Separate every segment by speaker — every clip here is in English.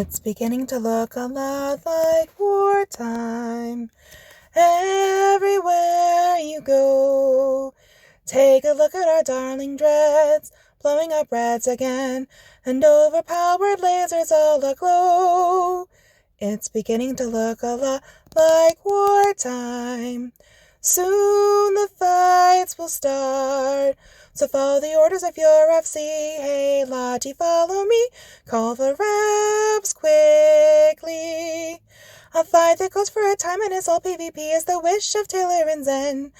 Speaker 1: It's beginning to look a lot like wartime. Everywhere you go, take a look at our darling dreads, blowing up reds again, and overpowered lasers all aglow. It's beginning to look a lot like wartime. Soon the fights will start, so follow the orders of your FC. Hey, Lottie, follow me. Call the reps quickly. A fight that goes for a time and is all PvP is the wish of Taylor and Zen.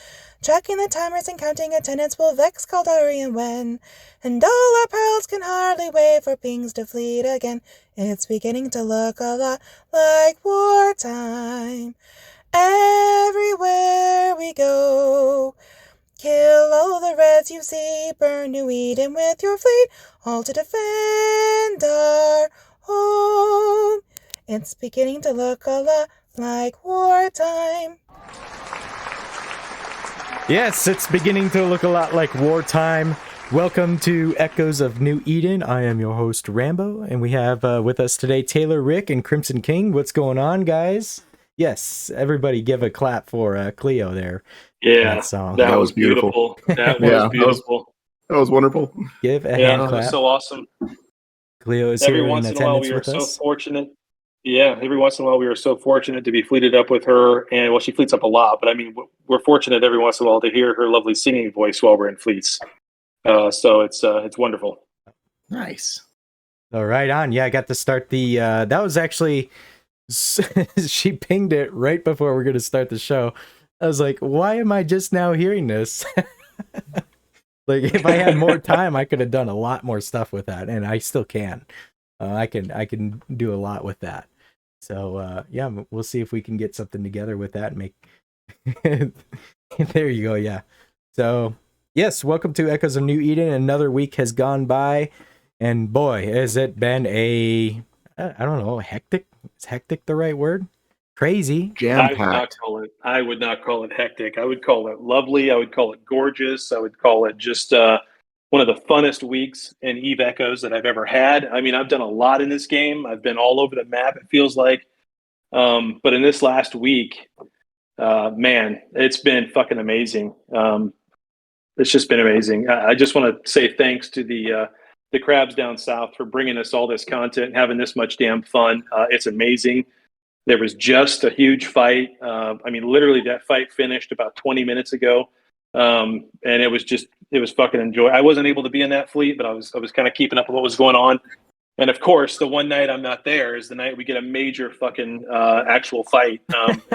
Speaker 1: Tracking the timers and counting attendance will vex Kaldari and Wen. And all our pals can hardly wait for pings to fleet again. It's beginning to look a lot like wartime. Everywhere we go, kill all the reds you see, burn New Eden with your fleet, all to defend our home. It's beginning to look a lot like wartime.
Speaker 2: Yes, it's beginning to look a lot like wartime. Welcome to Echoes of New Eden. I am your host, Rambo, and we have with us today Taylor, Rick, and Krymsonkyng. What's going on, guys? Yes, everybody give a clap for Cleo there.
Speaker 3: Yeah,
Speaker 2: that song.
Speaker 3: That was beautiful. That was beautiful.
Speaker 4: That was wonderful.
Speaker 2: Give a hand clap.
Speaker 3: That was so awesome.
Speaker 2: Cleo is
Speaker 3: every
Speaker 2: here
Speaker 3: once
Speaker 2: in
Speaker 3: in a while we are so fortunate. Yeah, every once in a while we are so fortunate to be fleeted up with her, and well, she fleets up a lot, but I mean, we're fortunate every once in a while to hear her lovely singing voice while we're in fleets. So it's wonderful.
Speaker 4: Nice.
Speaker 2: All right, on. Yeah, I got to start the. That was actually. She pinged it right before we're going to start the show. I was like, why am I just now hearing this? Like, if I had more time, I could have done a lot more stuff with that, and I still can. I can do a lot with that. So, yeah, we'll see if we can get something together with that and make... There you go, yeah. So, yes, welcome to Echoes of New Eden. Another week has gone by, and boy, has it been a... I don't know, hectic? Is hectic the right word? Crazy.
Speaker 4: Jam-packed.
Speaker 3: I would not call it hectic. I would call it lovely. I would call it gorgeous. I would call it just one of the funnest weeks in EVE Echoes that I've ever had. I mean, I've done a lot in this game. I've been all over the map, it feels like. But in this last week, man, it's been fucking amazing. It's just been amazing. I just want to say thanks to the crabs down south for bringing us all this content and having this much damn fun. It's amazing. There was just a huge fight. I mean, literally that fight finished about 20 minutes ago. And it was fucking enjoy. I wasn't able to be in that fleet, but I was kind of keeping up with what was going on. And of course, the one night I'm not there is the night we get a major fucking actual fight.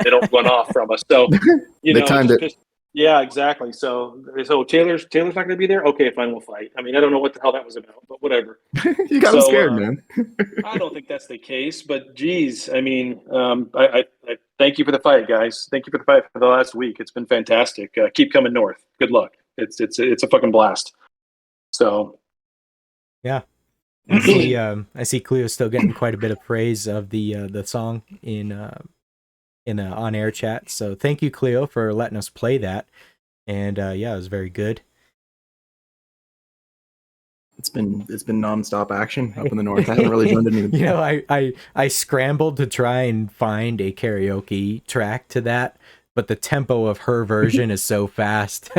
Speaker 3: They don't run off from us. So,
Speaker 4: they timed it.
Speaker 3: Yeah, exactly. So Taylor's not going to be there. Okay, fine, we'll fight. I mean, I don't know what the hell that was about, but whatever.
Speaker 4: You got him scared, man.
Speaker 3: I don't think that's the case, but geez, I mean, I thank you for the fight, guys. Thank you for the fight for the last week. It's been fantastic. Keep coming north. Good luck. It's a fucking blast. So,
Speaker 2: yeah. I see Cleo still getting quite a bit of praise of the song in the on-air chat. So thank you, Cleo, for letting us play that. And yeah, it was very good.
Speaker 4: It's been nonstop action up in the north. I haven't really joined anything.
Speaker 2: You know, I scrambled to try and find a karaoke track to that, but the tempo of her version is so fast.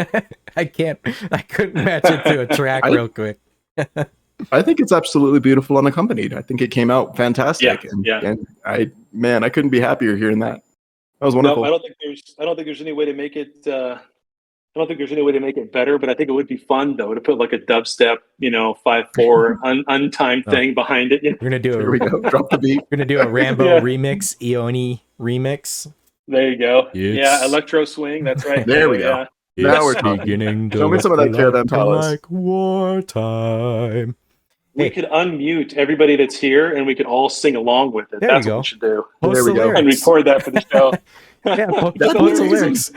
Speaker 2: I couldn't match it to a track real quick.
Speaker 4: I think it's absolutely beautiful unaccompanied. I think it came out fantastic. And I couldn't be happier hearing that. That was wonderful.
Speaker 3: No, I don't think there's any way to make it. I don't think there's any way to make it better, but I think it would be fun though to put like a dubstep, 5/4 untimed thing behind it.
Speaker 2: We're gonna do
Speaker 4: Here we go. Drop the beat.
Speaker 2: We're gonna do a Rambo remix, Eoni remix.
Speaker 3: There you go. Yeah, electro swing. That's right.
Speaker 4: There we go. Now we're talking. Show me some of that Caravan Palace.
Speaker 2: Like wartime.
Speaker 3: We could unmute everybody that's here, and we could all sing along with it. That's what we should do.
Speaker 4: There we go.
Speaker 3: And record that for the show.
Speaker 2: Yeah, post the lyrics.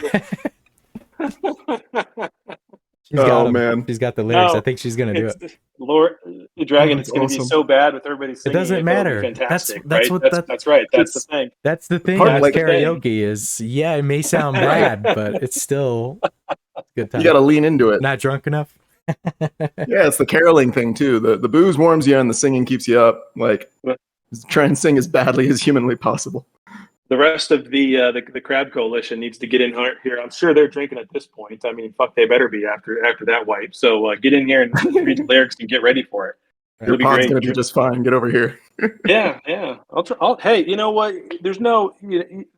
Speaker 2: She's got the lyrics. I think she's gonna do it.
Speaker 3: Lord, the dragon is going to be so bad with everybody singing.
Speaker 2: It doesn't matter.
Speaker 3: Fantastic.
Speaker 2: That's
Speaker 3: right. That's the thing.
Speaker 2: That's the thing. With karaoke is, yeah, it may sound bad, but it's still a good time.
Speaker 4: You got to lean into it.
Speaker 2: Not drunk enough.
Speaker 4: Yeah, it's the caroling thing too. The booze warms you and the singing keeps you up. Like Try and sing as badly as humanly possible.
Speaker 3: The rest of the Crab Coalition needs to get in here. I'm sure they're drinking at this point. I mean, fuck, they better be after that wipe. So get in here and read the lyrics and get ready for it.
Speaker 4: Your pod's going to be just fine. Get over here.
Speaker 3: Yeah. Hey, you know what? There's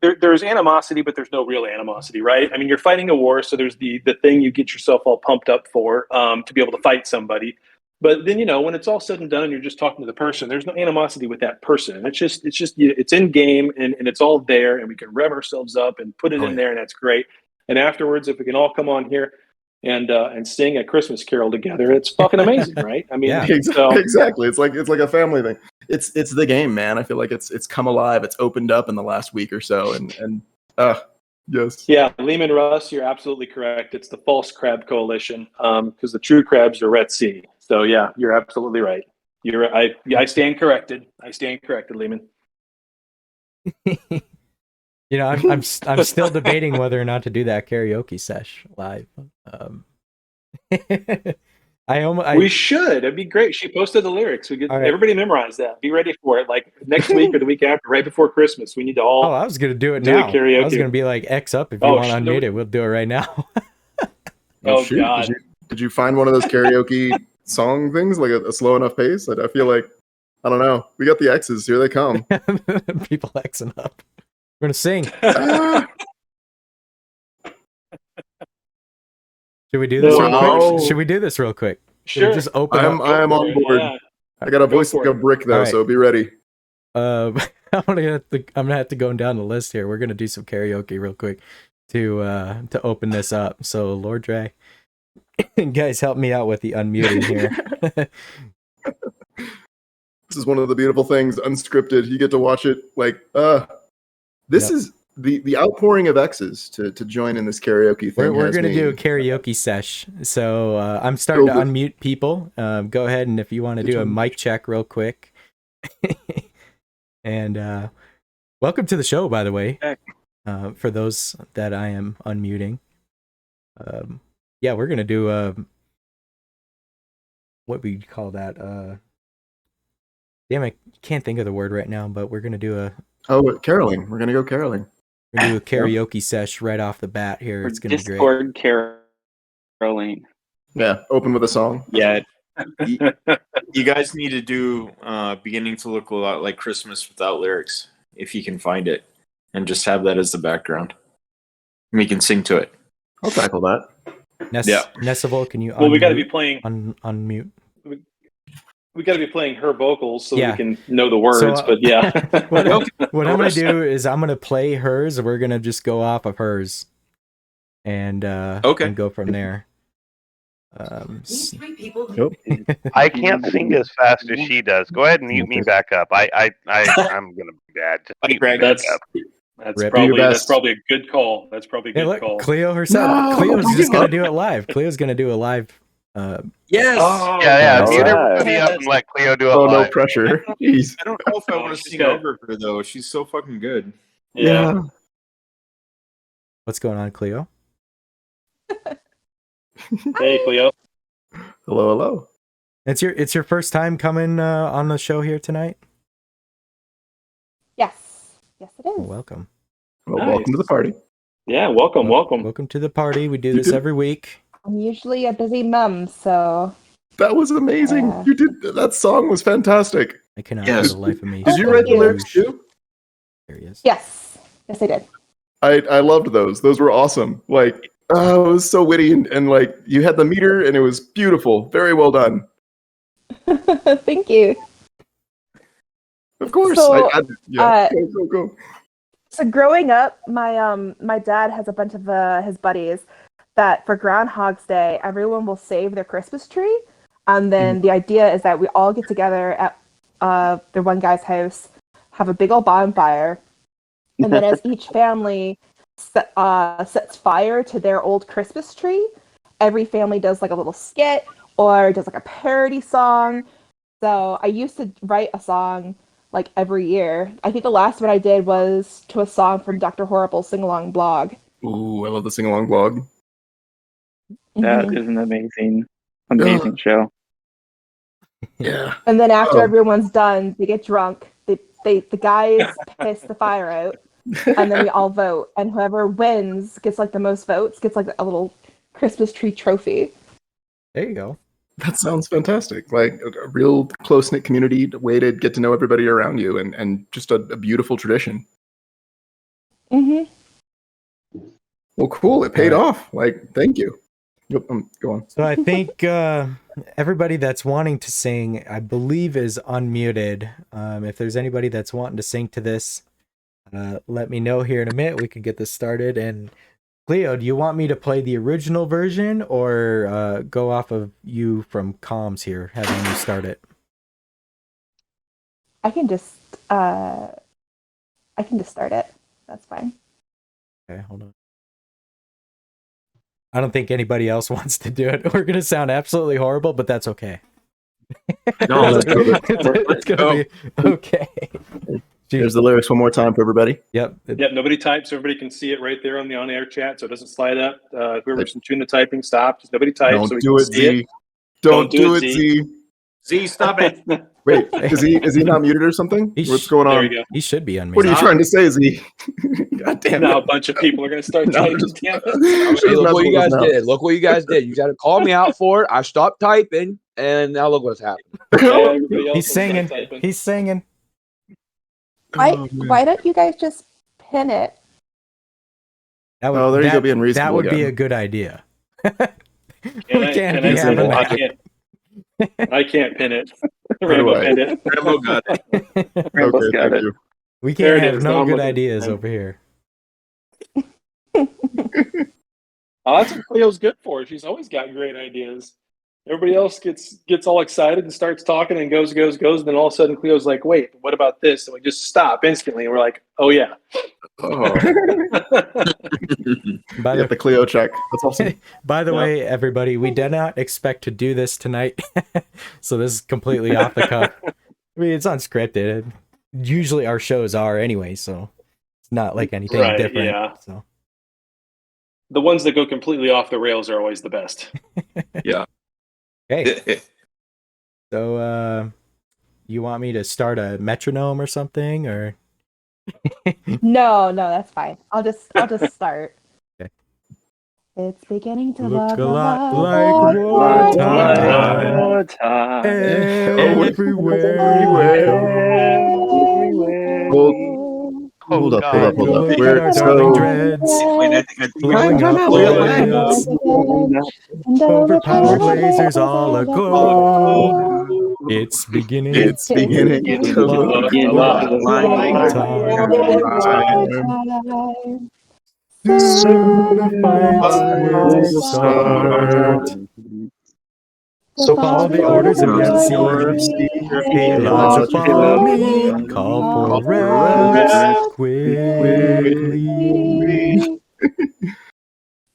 Speaker 3: there's animosity, but there's no real animosity, right? I mean, you're fighting a war, so there's the thing you get yourself all pumped up for to be able to fight somebody. But then, when it's all said and done and you're just talking to the person, there's no animosity with that person. It's in game and it's all there, and we can rev ourselves up and put it in there, and that's great. And afterwards, if we can all come on here and sing a Christmas carol together, it's fucking amazing, right? I mean,
Speaker 4: exactly. It's like a family thing. It's the game, man. I feel like it's come alive. It's opened up in the last week or so, and yes.
Speaker 3: Yeah, Lehman Russ, you're absolutely correct. It's the false crab coalition because the true crabs are Red Sea. So yeah, you're absolutely right. I stand corrected. Lehman.
Speaker 2: I'm still debating whether or not to do that karaoke sesh live.
Speaker 3: We should. It'd be great. She posted the lyrics. We get everybody memorize that. Be ready for it. Like next week or the week after, right before Christmas. We need to all.
Speaker 2: Oh, I was gonna do it now.
Speaker 3: Karaoke.
Speaker 2: I was gonna be like X up if you want to unmute it. We'll do it right now.
Speaker 4: Shoot.
Speaker 3: God!
Speaker 4: Did you find one of those karaoke song things, like a slow enough pace? I feel like, I don't know. We got the X's. Here they come.
Speaker 2: People Xing up. We're gonna sing. Should we do this real quick? Should we do this real quick?
Speaker 3: Sure.
Speaker 2: Just open
Speaker 4: up? I am on board. Yeah. I got a voice like a brick though, so be ready.
Speaker 2: I'm gonna have to go down the list here. We're gonna do some karaoke real quick to open this up. So Lord Dre, guys, help me out with the unmuting here.
Speaker 4: This is one of the beautiful things, unscripted. You get to watch it like this is the outpouring of X's to join in this karaoke thing.
Speaker 2: We're going to do a karaoke sesh. So I'm starting to unmute people. Go ahead, and if you want to do a mic check real quick. And welcome to the show, by the way, for those that I am unmuting. Yeah, we're going to do what we call that. Damn, I can't think of the word right now, but we're going to do
Speaker 4: caroling. We're going to go caroling.
Speaker 2: We're going to do a karaoke sesh right off the bat here. It's going to be great.
Speaker 5: Discord caroling.
Speaker 4: Yeah, open with a song.
Speaker 6: Yeah. You guys need to do Beginning to Look a Lot Like Christmas without lyrics, if you can find it, and just have that as the background. And we can sing to it.
Speaker 4: I'll tackle that.
Speaker 2: Nessival, can you
Speaker 3: we got to be playing
Speaker 2: unmute.
Speaker 3: We got to be playing her vocals so we can know the words. So, but yeah,
Speaker 2: what I'm gonna do is I'm gonna play hers. We're gonna just go off of hers, and and go from there.
Speaker 7: I can't sing as fast as she does. Go ahead and mute me back up. I'm gonna be bad. Just
Speaker 3: Greg, that's probably a good call. That's probably a good call.
Speaker 2: Cleo herself. No, Cleo's just gonna do it live. Cleo's gonna do a live.
Speaker 6: Yes.
Speaker 7: Oh, yeah. Mute everybody up and let Cleo do it.
Speaker 4: Oh, no pressure. Jeez.
Speaker 6: I don't know if I want to sing over her though. She's so fucking good.
Speaker 3: Yeah.
Speaker 2: What's going on, Cleo?
Speaker 3: Hey, Cleo.
Speaker 4: Hello.
Speaker 2: It's your first time coming on the show here tonight?
Speaker 1: Yes, it is.
Speaker 2: Well, welcome.
Speaker 4: Well, welcome to the party.
Speaker 3: Yeah, welcome.
Speaker 2: Welcome to the party. We do this every week.
Speaker 1: I'm usually a busy mum, so...
Speaker 4: That was amazing. You did that song was fantastic.
Speaker 2: I cannot for the life of me.
Speaker 4: Did you write the lyrics too?
Speaker 2: There he is.
Speaker 1: Yes, I did.
Speaker 4: I loved those. Those were awesome. Like, it was so witty and like you had the meter and it was beautiful. Very well done.
Speaker 1: Thank you.
Speaker 4: Of course.
Speaker 1: So,
Speaker 4: Go.
Speaker 1: So growing up, my dad has a bunch of his buddies that for Groundhog's Day, everyone will save their Christmas tree. And then the idea is that we all get together at the one guy's house, have a big old bonfire. And then as each family sets fire to their old Christmas tree, every family does like a little skit or does like a parody song. So I used to write a song like every year. I think the last one I did was to a song from Dr. Horrible's sing-along blog.
Speaker 4: Ooh, I love the sing-along blog.
Speaker 5: That is an amazing show.
Speaker 4: Yeah.
Speaker 1: And then after everyone's done, they get drunk.
Speaker 8: the guys piss the fire out, and then we all vote, and whoever wins gets like the most votes gets like a little Christmas tree trophy.
Speaker 2: There you go.
Speaker 4: That sounds fantastic. Like a real close knit community, way to get to know everybody around you, and just a beautiful tradition. Well, cool. It paid off. Like, thank you. Yep, go on.
Speaker 2: So I think everybody that's wanting to sing, I believe, is unmuted. If there's anybody that's wanting to sing to this, let me know here in a minute. We can get this started. And Cleo, do you want me to play the original version or go off of you from comms here, having you start it?
Speaker 8: I can just start it. That's fine.
Speaker 2: Okay, hold on. I don't think anybody else wants to do it. We're gonna sound absolutely horrible, but that's okay.
Speaker 6: No,
Speaker 2: it's gonna be okay.
Speaker 4: Here's the lyrics one more time for everybody.
Speaker 2: Yep.
Speaker 3: Yep. Nobody types. So everybody can see it right there on the on-air chat, so it doesn't slide up. Whoever's in tune to typing, stop. Just nobody types.
Speaker 4: Don't
Speaker 3: so we
Speaker 4: do
Speaker 3: can
Speaker 4: it,
Speaker 3: see
Speaker 4: Z. Don't do it,
Speaker 3: Z.
Speaker 4: Z.
Speaker 6: Z, stop it.
Speaker 4: Wait, is he not muted or something? What's going on?
Speaker 3: There you go.
Speaker 2: He should be unmuted.
Speaker 4: What are you trying to say, Z? God damn it.
Speaker 3: Now a bunch of people are going to start typing. Damn it.
Speaker 9: Hey, look what you guys did. Look what you guys did. You got to call me out for it. I stopped typing, and now look what's happened.
Speaker 2: He's singing. He's singing.
Speaker 8: Why don't you guys just pin it?
Speaker 2: That would,
Speaker 4: there you go, being reasonable.
Speaker 2: That would be
Speaker 4: again.
Speaker 2: a good idea.
Speaker 3: I can't pin it. Rambo pinned it.
Speaker 6: Rambo got it.
Speaker 5: Rambo's got it.
Speaker 2: We can't have
Speaker 3: is.
Speaker 2: no
Speaker 3: Now I'm
Speaker 2: good
Speaker 3: looking at
Speaker 2: ideas
Speaker 3: it.
Speaker 2: over here.
Speaker 3: Oh, that's what Cleo's good for. She's always got great ideas. Everybody else gets all excited and starts talking and goes. And then all of a sudden Cleo's like, wait, what about this? And we just stop instantly. And we're like, oh, yeah.
Speaker 4: Oh. Get the Cleo check. That's awesome.
Speaker 2: By the way, everybody, we did not expect to do this tonight. So this is completely off the cuff. I mean, it's unscripted. Usually our shows are anyway, so it's not like anything different.
Speaker 3: Yeah.
Speaker 2: So
Speaker 3: the ones that go completely off the rails are always the best.
Speaker 6: Yeah.
Speaker 2: Hey. So you want me to start a metronome or something, or
Speaker 8: No, that's fine. I'll just start.
Speaker 2: Okay.
Speaker 8: It's beginning to
Speaker 2: look
Speaker 8: look
Speaker 2: a lot like
Speaker 5: Time.
Speaker 4: Hold up.
Speaker 2: Look
Speaker 4: We're
Speaker 2: at our
Speaker 4: so
Speaker 2: darling dreads blowing up the rails. Overpowered lasers all aglow. It's beginning
Speaker 4: to look a lot like
Speaker 8: time.
Speaker 2: Soon the fight will start. So follow the orders if you see a large army. Call for reps quickly.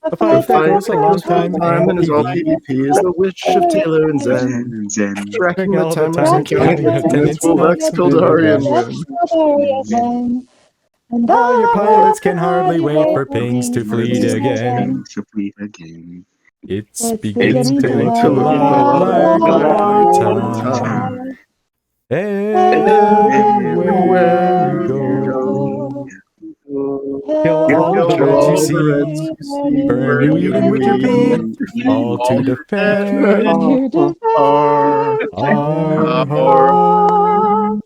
Speaker 2: A fight that goes a long time
Speaker 4: and is all PvP is the Witch of Taylor and Zen. Tracking the timers and counting attendance will Rex Kildarian win.
Speaker 8: And
Speaker 2: all your pilots can hardly wait for pings to fleet again. It's beginning to look a lot like time. Everywhere we go, kill all the reds you see, burn you even with your feet, all to defend our home.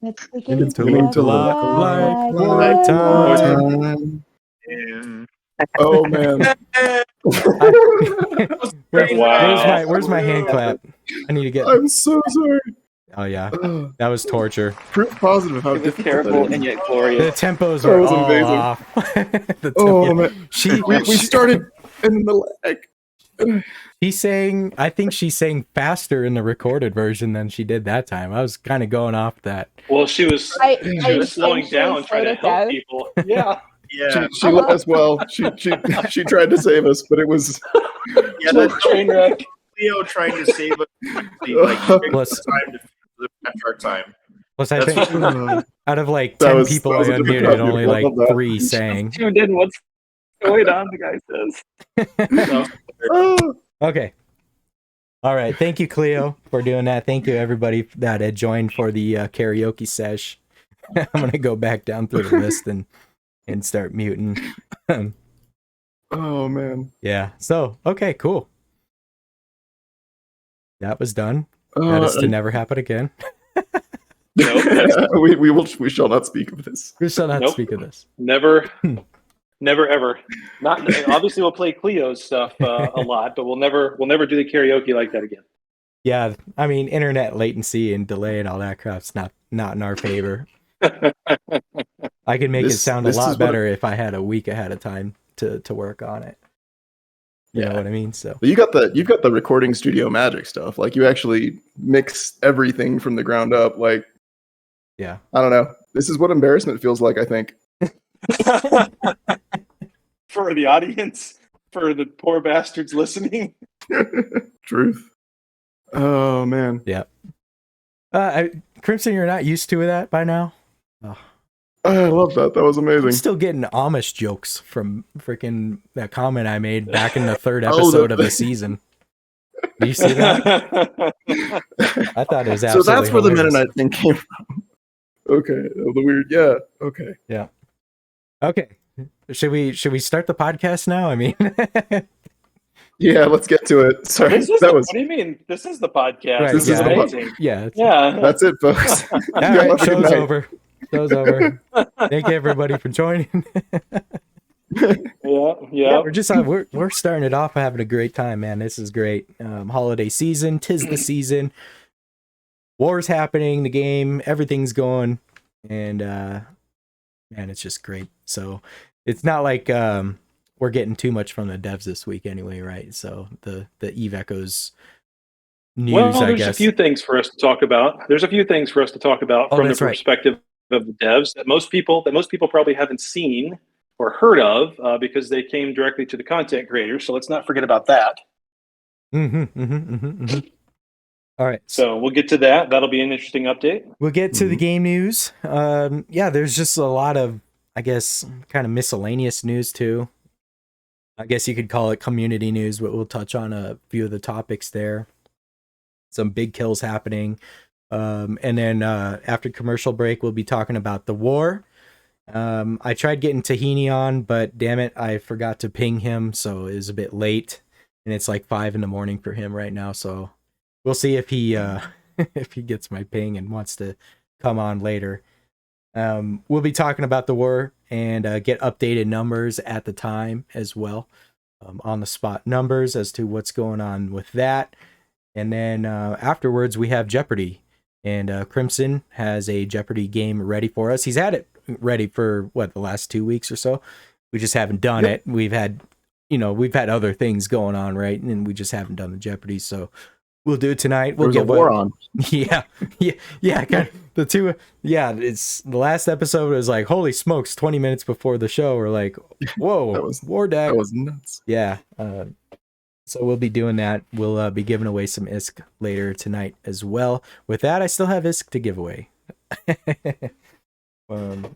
Speaker 8: It's
Speaker 2: Beginning to look a lot like time.
Speaker 4: Oh man.
Speaker 2: Where's my hand clap? I need to get.
Speaker 4: I'm so sorry.
Speaker 2: Oh yeah, that was torture.
Speaker 4: Proof positive of how
Speaker 5: It was
Speaker 4: difficult
Speaker 5: terrible
Speaker 4: that
Speaker 5: and
Speaker 4: is.
Speaker 5: yet glorious.
Speaker 2: The tempos are all
Speaker 4: amazing.
Speaker 2: off.
Speaker 4: Oh man. We started in the lag.
Speaker 2: She's saying, I think she's saying faster in the recorded version than she did that time. I was kind of going off that.
Speaker 3: Well, she was slowing down, trying to help people. Yeah.
Speaker 6: Yeah.
Speaker 4: She let us well. She tried to save us, but it was
Speaker 6: that's
Speaker 3: train wreck.
Speaker 6: Leo trying to save us. Like,
Speaker 2: Plus,
Speaker 6: time to the Petrarch time.
Speaker 2: plus, I think out of like
Speaker 4: That
Speaker 2: 10
Speaker 4: was-
Speaker 2: people
Speaker 4: that
Speaker 2: I
Speaker 4: was a
Speaker 2: unmuted,
Speaker 4: difficult
Speaker 2: only
Speaker 4: one.
Speaker 2: like
Speaker 4: I love that.
Speaker 2: 3 sang.
Speaker 5: Tuned in. What's going on? The guy says.
Speaker 6: So,
Speaker 4: oh,
Speaker 2: Okay. All right. Thank you, Cleo, for doing that. Thank you, everybody that had joined for the karaoke sesh. I'm gonna go back down through the list and start muting.
Speaker 4: Oh man.
Speaker 2: Yeah. So okay, cool. That was done. That is to never happen again.
Speaker 3: Nope.
Speaker 4: We shall not speak of this.
Speaker 2: We shall not
Speaker 3: Nope.
Speaker 2: speak of this.
Speaker 3: Never, never ever. Not obviously we'll play Cleo's stuff a lot, but we'll never do the karaoke like that again.
Speaker 2: Yeah, I mean, internet latency and delay and all that crap's not in our favor. I could make it sound a lot better if I had a week ahead of time to work on it. You know what I mean? So
Speaker 4: you've got the recording studio magic stuff. Like you actually mix everything from the ground up. Like,
Speaker 2: yeah,
Speaker 4: I don't know. This is what embarrassment feels like, I think.
Speaker 3: For the audience, for the poor bastards listening.
Speaker 4: Truth. Oh man.
Speaker 2: Yeah. Crimson, you're not used to that by now. Oh.
Speaker 4: I love that. That was amazing.
Speaker 2: I'm still getting Amish jokes from freaking that comment I made back in the 3rd episode of the season. Do you see that? I thought it was absolutely
Speaker 4: so that's where the
Speaker 2: hilarious.
Speaker 4: Mennonite thing came from. Okay. The weird. Yeah. Okay.
Speaker 2: Yeah. Okay. Should we start the podcast now? I mean,
Speaker 4: yeah, let's get to it. Sorry,
Speaker 3: what do you mean? This is the podcast.
Speaker 2: Right,
Speaker 3: This is amazing.
Speaker 2: Yeah.
Speaker 4: That's it, folks.
Speaker 2: All right, show's over. Show's over. Thank you everybody for joining.
Speaker 3: Yeah.
Speaker 2: We're just we're starting it off having a great time, man. This is great. Holiday season, 'tis the season. War's happening, the game, everything's going, and man, it's just great. So it's not like we're getting too much from the devs this week anyway, right? So the Eve Echoes news,
Speaker 3: there's a few things for us to talk about. From the perspective of the devs that most people probably haven't seen or heard of because they came directly to the content creators. So let's not forget about that.
Speaker 2: All right.
Speaker 3: So we'll get to that. That'll be an interesting update.
Speaker 2: We'll get to the game news. Yeah, there's just a lot of, I guess, kind of miscellaneous news too. I guess you could call it community news, but we'll touch on a few of the topics there. Some big kills happening. And then after commercial break, we'll be talking about the war. I tried getting Tahini on, but damn it, I forgot to ping him, so it was a bit late. And it's like 5 a.m. for him right now, so we'll see if he if he gets my ping and wants to come on later. We'll be talking about the war and get updated numbers at the time as well, on the spot numbers as to what's going on with that. And then afterwards we have Jeopardy, and Crimson has a Jeopardy game ready for us. He's had it ready for the last 2 weeks or so. We just haven't done it. We've had other things going on, right? And we just haven't done the Jeopardy, so we'll do it tonight. We'll
Speaker 4: get a war on.
Speaker 2: Yeah. Kind of, the two. Yeah, it's the last episode was like, holy smokes! 20 minutes before the show, we're like, whoa, war deck.
Speaker 4: That was nuts.
Speaker 2: Yeah. So we'll be doing that. We'll be giving away some ISK later tonight as well. With that, I still have ISK to give away. It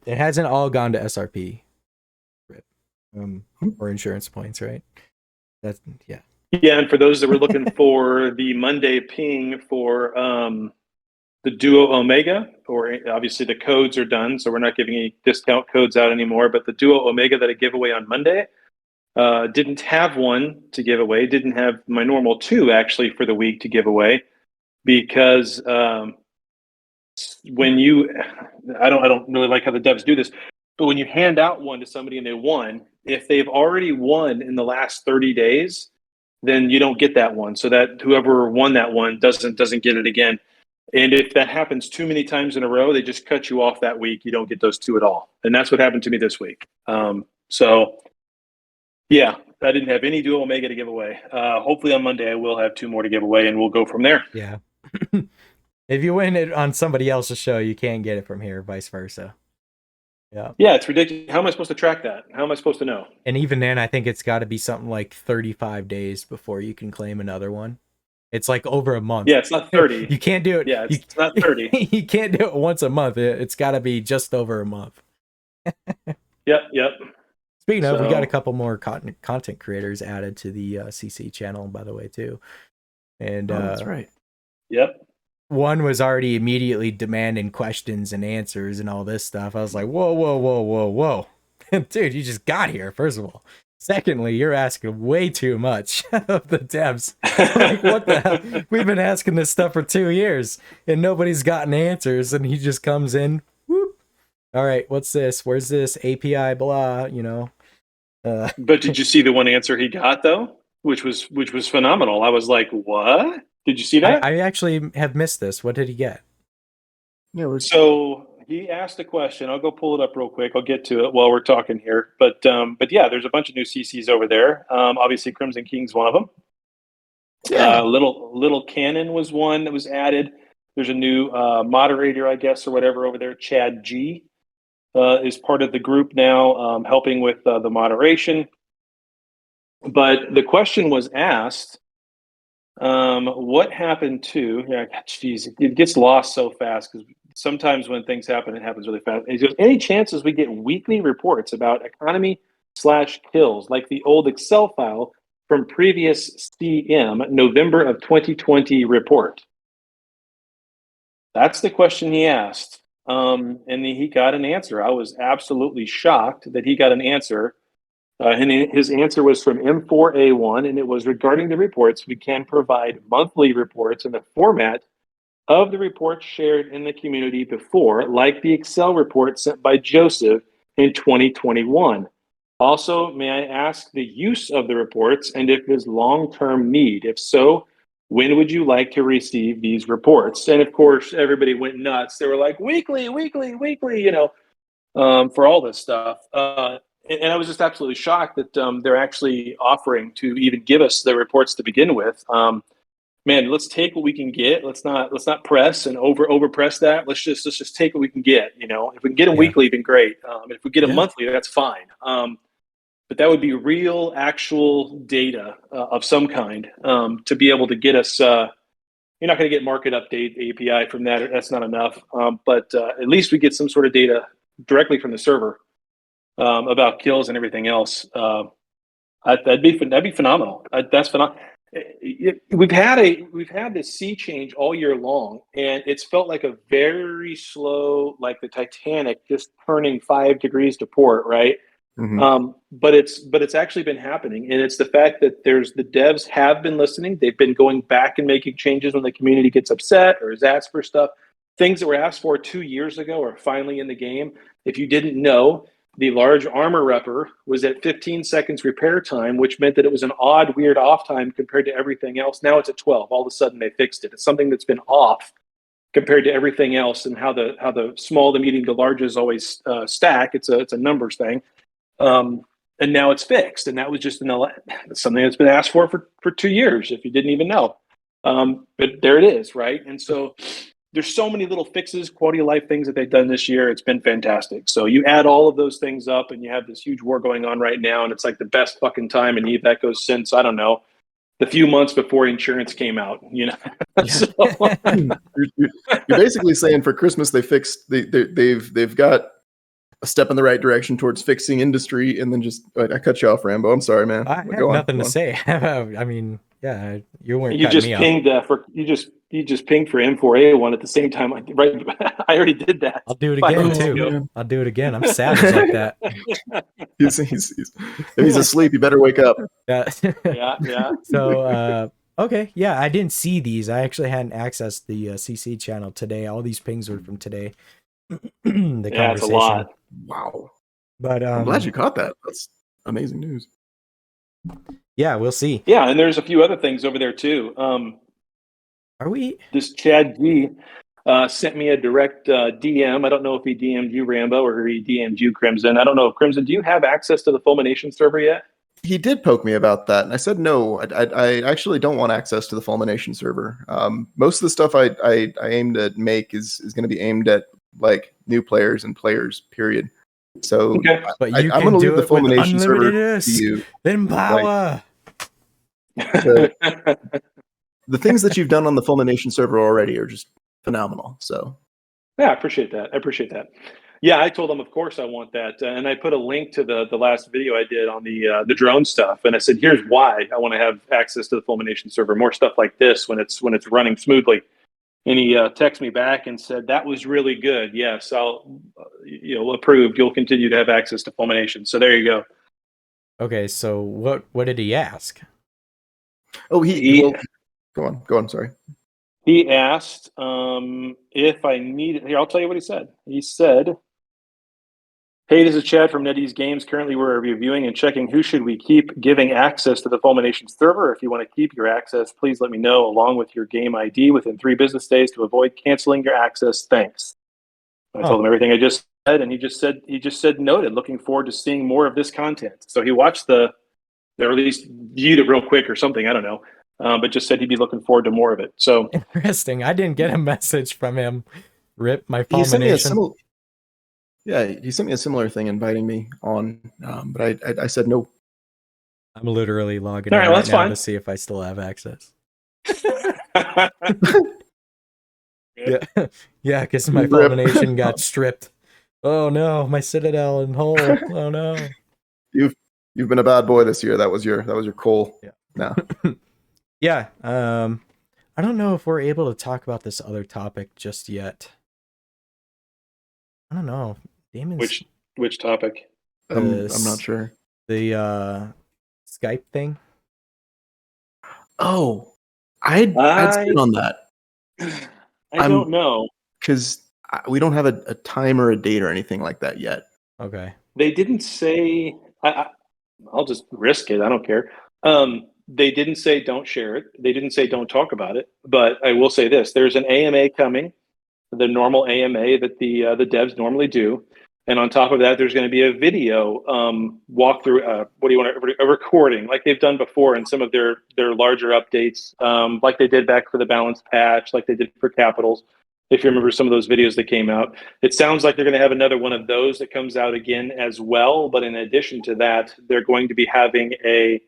Speaker 2: hasn't all gone to SRP. Or insurance points, right? That's yeah.
Speaker 3: Yeah, and for those that were looking for the Monday ping for the Duo Omega, or obviously the codes are done, so we're not giving any discount codes out anymore, but the Duo Omega that I give away on Monday, didn't have one to give away, didn't have my normal 2 actually for the week to give away, because when you, I don't really like how the devs do this, but when you hand out one to somebody and they won, if they've already won in the last 30 days, then you don't get that one. So that whoever won that one doesn't get it again. And if that happens too many times in a row, they just cut you off that week. You don't get those 2 at all. And that's what happened to me this week. So yeah, I didn't have any Duo Omega to give away. Hopefully on Monday I will have 2 more to give away, and we'll go from there.
Speaker 2: Yeah. If you win it on somebody else's show, you can't get it from here, vice versa. Yeah, it's ridiculous. How am I supposed to track that? How am I supposed to know? And even then, I think it's got to be something like 35 days before you can claim another one. It's like over a month.
Speaker 3: Yeah, it's not 30.
Speaker 2: You can't do it.
Speaker 3: Yeah, it's not 30.
Speaker 2: You can't do it once a month. It's got to be just over a month.
Speaker 3: Yep.
Speaker 2: Speaking of, we got a couple more content creators added to the CC channel, by the way, too. And
Speaker 4: that's right.
Speaker 3: Yep.
Speaker 2: one was already immediately demanding questions and answers and all this stuff. I was like, whoa, whoa, whoa, whoa, whoa. Dude, you just got here, first of all. Secondly, you're asking way too much of the devs. Like, what the hell? We've been asking this stuff for 2 years and nobody's gotten answers, and he just comes in, whoop. All right, what's this? Where's this API? Blah, you know.
Speaker 3: But did you see the one answer he got though, which was phenomenal? I was like, what? Did you see that?
Speaker 2: I actually have missed this. What did he get?
Speaker 4: Yeah,
Speaker 3: So he asked a question. I'll go pull it up real quick. I'll get to it while we're talking here. But yeah, there's a bunch of new CCs over there. Obviously, Krymsonking's one of them.
Speaker 4: Yeah.
Speaker 3: Little Cannon was one that was added. There's a new moderator, I guess, or whatever over there. Chad G is part of the group now, helping with the moderation. But the question was asked, what happened to, geez, it gets lost so fast because sometimes when things happen, it happens really fast. And he goes, any chances we get weekly reports about economy/kills like the old Excel file from previous CM November of 2020 report? That's the question he asked. And he got an answer. I was absolutely shocked that he got an answer. And his answer was from M4A1, and it was regarding the reports. We can provide monthly reports in the format of the reports shared in the community before, like the Excel report sent by Joseph in 2021. Also, may I ask the use of the reports and if there's long-term need? If so, when would you like to receive these reports? And of course, everybody went nuts. They were like, weekly, you know, for all this stuff. And I was just absolutely shocked that they're actually offering to even give us the reports to begin with. Man, let's take what we can get. Let's not press and over press that. Let's just take what we can get. You know, if we can get them weekly, then great. If we get them monthly, that's fine. But that would be real, actual data of some kind to be able to get us. You're not going to get market update API from that. That's not enough. But at least we get some sort of data directly from the server about kills and everything else. That'd be phenomenal. That's phenomenal. We've had this sea change all year long, and it's felt like a very slow, like the Titanic just turning 5 degrees to port, right?
Speaker 4: Mm-hmm.
Speaker 3: But it's actually been happening, and it's the fact that the devs have been listening. They've been going back and making changes when the community gets upset or is asked for stuff. Things that were asked for 2 years ago are finally in the game. If you didn't know, the large armor repper was at 15 seconds repair time, which meant that it was an odd, weird off time compared to everything else. Now it's at 12. All of a sudden they fixed it. It's something that's been off compared to everything else, and how the small, the medium, the larges always stack. It's a numbers thing. And now it's fixed. And that was just something that's been asked for 2 years, if you didn't even know. But there it is, right? And so there's so many little fixes, quality of life things that they've done this year. It's been fantastic. So you add all of those things up, and you have this huge war going on right now, and it's like the best fucking time in Eve Echoes since, I don't know, the few months before insurance came out, you know. So,
Speaker 4: you're basically saying for Christmas they've got a step in the right direction towards fixing industry, and then I cut you off, Rambo. I'm sorry, man.
Speaker 2: I have nothing to say. I mean, yeah, you weren't.
Speaker 3: You just pinged you just pinged for M4A1 at the same time. Right, I already did that.
Speaker 2: I'll do it again too.
Speaker 4: Man.
Speaker 2: I'll do it again. I'm savage like that.
Speaker 4: If he's asleep, you better wake up.
Speaker 3: Yeah.
Speaker 2: So okay, yeah, I didn't see these. I actually hadn't accessed the CC channel today. All these pings were from today.
Speaker 3: It's a lot.
Speaker 4: Wow.
Speaker 2: But
Speaker 4: I'm glad you caught that. That's amazing news.
Speaker 2: Yeah, we'll see.
Speaker 3: Yeah, and there's a few other things over there too.
Speaker 2: Are we?
Speaker 3: This Chad G sent me a direct DM. I don't know if he DM'd you, Rambo, or he DM'd you, Crimson. I don't know. Crimson, do you have access to the Fulmination server yet?
Speaker 4: He did poke me about that, and I said no. I actually don't want access to the Fulmination server. Most of the stuff I aim to make is going to be aimed at like new players and players, period. So
Speaker 3: okay.
Speaker 2: But you
Speaker 4: I'm
Speaker 2: can
Speaker 4: going to
Speaker 2: do
Speaker 4: leave the
Speaker 2: it with
Speaker 4: Fulmination server
Speaker 2: unlimited
Speaker 4: to you.
Speaker 2: Then power.
Speaker 4: The things that you've done on the Fulmination server already are just phenomenal. So
Speaker 3: yeah, I appreciate that. Yeah, I told them, of course, I want that, and I put a link to the last video I did on the drone stuff, and I said, here's why I want to have access to the Fulmination server, more stuff like this when it's running smoothly. And he texted me back and said, that was really good. Yes, I'll, approved. You'll continue to have access to Fulmination. So there you go.
Speaker 2: Okay, so what did he ask?
Speaker 4: Oh,
Speaker 3: He
Speaker 4: go on. Sorry.
Speaker 3: He asked if I needed. Here, I'll tell you what he said. He said, "Hey, this is Chad from NetEase Games. Currently, we're reviewing and checking who should we keep giving access to the Fulmination server. If you want to keep your access, please let me know along with your game ID within 3 business days to avoid canceling your access. Thanks." I told him everything I just said, and he just said noted. Looking forward to seeing more of this content. So he watched or at least viewed it real quick or something. I don't know. But just said he'd be looking forward to more of it. So
Speaker 2: interesting. I didn't get a message from him. Rip my
Speaker 4: He sent me a
Speaker 2: Fulmination.
Speaker 4: he sent me a similar thing inviting me on, but I said no.
Speaker 2: I'm literally logging
Speaker 3: All
Speaker 2: in
Speaker 3: right, well,
Speaker 2: right
Speaker 3: that's
Speaker 2: now
Speaker 3: fine.
Speaker 2: to see if I still have access. Yeah, because my
Speaker 4: Rip.
Speaker 2: Fulmination got stripped. Oh no, my Citadel and Hull. Oh no.
Speaker 4: You've been a bad boy this year. That was your coal.
Speaker 2: Yeah.
Speaker 4: No.
Speaker 2: Yeah. I don't know if we're able to talk about this other topic just yet. I don't know. Damon's
Speaker 3: Which topic?
Speaker 4: I'm not sure.
Speaker 2: The Skype thing.
Speaker 4: Oh, I'd sit on that.
Speaker 3: I don't know.
Speaker 4: Because we don't have a time or a date or anything like that yet.
Speaker 2: Okay.
Speaker 3: They didn't say. I'll just risk it. I don't care. They didn't say don't share it. They didn't say don't talk about it. But I will say this: there's an AMA coming, the normal AMA that the devs normally do, and on top of that, there's going to be a video walkthrough. What do you want? A recording, like they've done before in some of their larger updates, like they did back for the balance patch, like they did for Capitals. If you remember some of those videos that came out, it sounds like they're going to have another one of those that comes out again as well. But in addition to that, they're going to be having a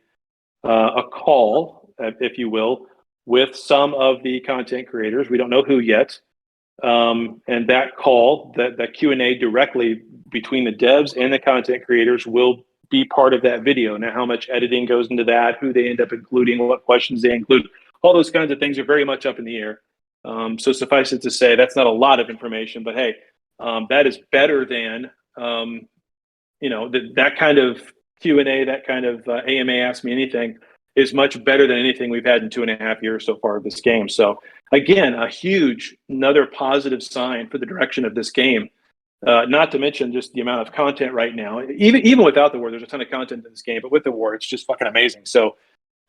Speaker 3: call, if you will, with some of the content creators. We don't know who yet. And that call, that Q&A directly between the devs and the content creators will be part of that video. Now, how much editing goes into that, who they end up including, what questions they include, all those kinds of things are very much up in the air. So suffice it to say, that's not a lot of information, but hey, that is better than, that kind of Q&A, that kind of AMA Ask Me Anything is much better than anything we've had in 2.5 years so far of this game. So again, another positive sign for the direction of this game. Not to mention just the amount of content right now. Even without the war, there's a ton of content in this game, but with the war, it's just fucking amazing. So,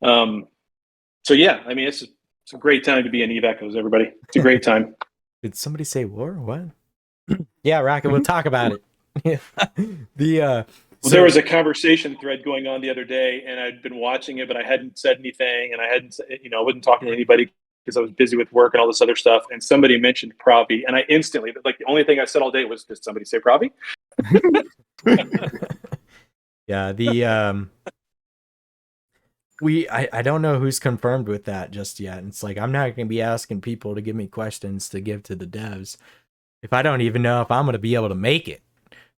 Speaker 3: yeah, I mean, it's a great time to be in Eve Echoes, everybody. It's a great time.
Speaker 2: Did somebody say war? What? Yeah, Rocket, we'll talk about it. There
Speaker 3: was a conversation thread going on the other day, and I'd been watching it, but I hadn't said anything, and I wasn't talking to anybody because I was busy with work and all this other stuff. And somebody mentioned Pravi, and I instantly, like, the only thing I said all day was, "Did somebody say Pravi?"
Speaker 2: Yeah, I don't know who's confirmed with that just yet. It's like, I'm not going to be asking people to give me questions to give to the devs if I don't even know if I'm going to be able to make it.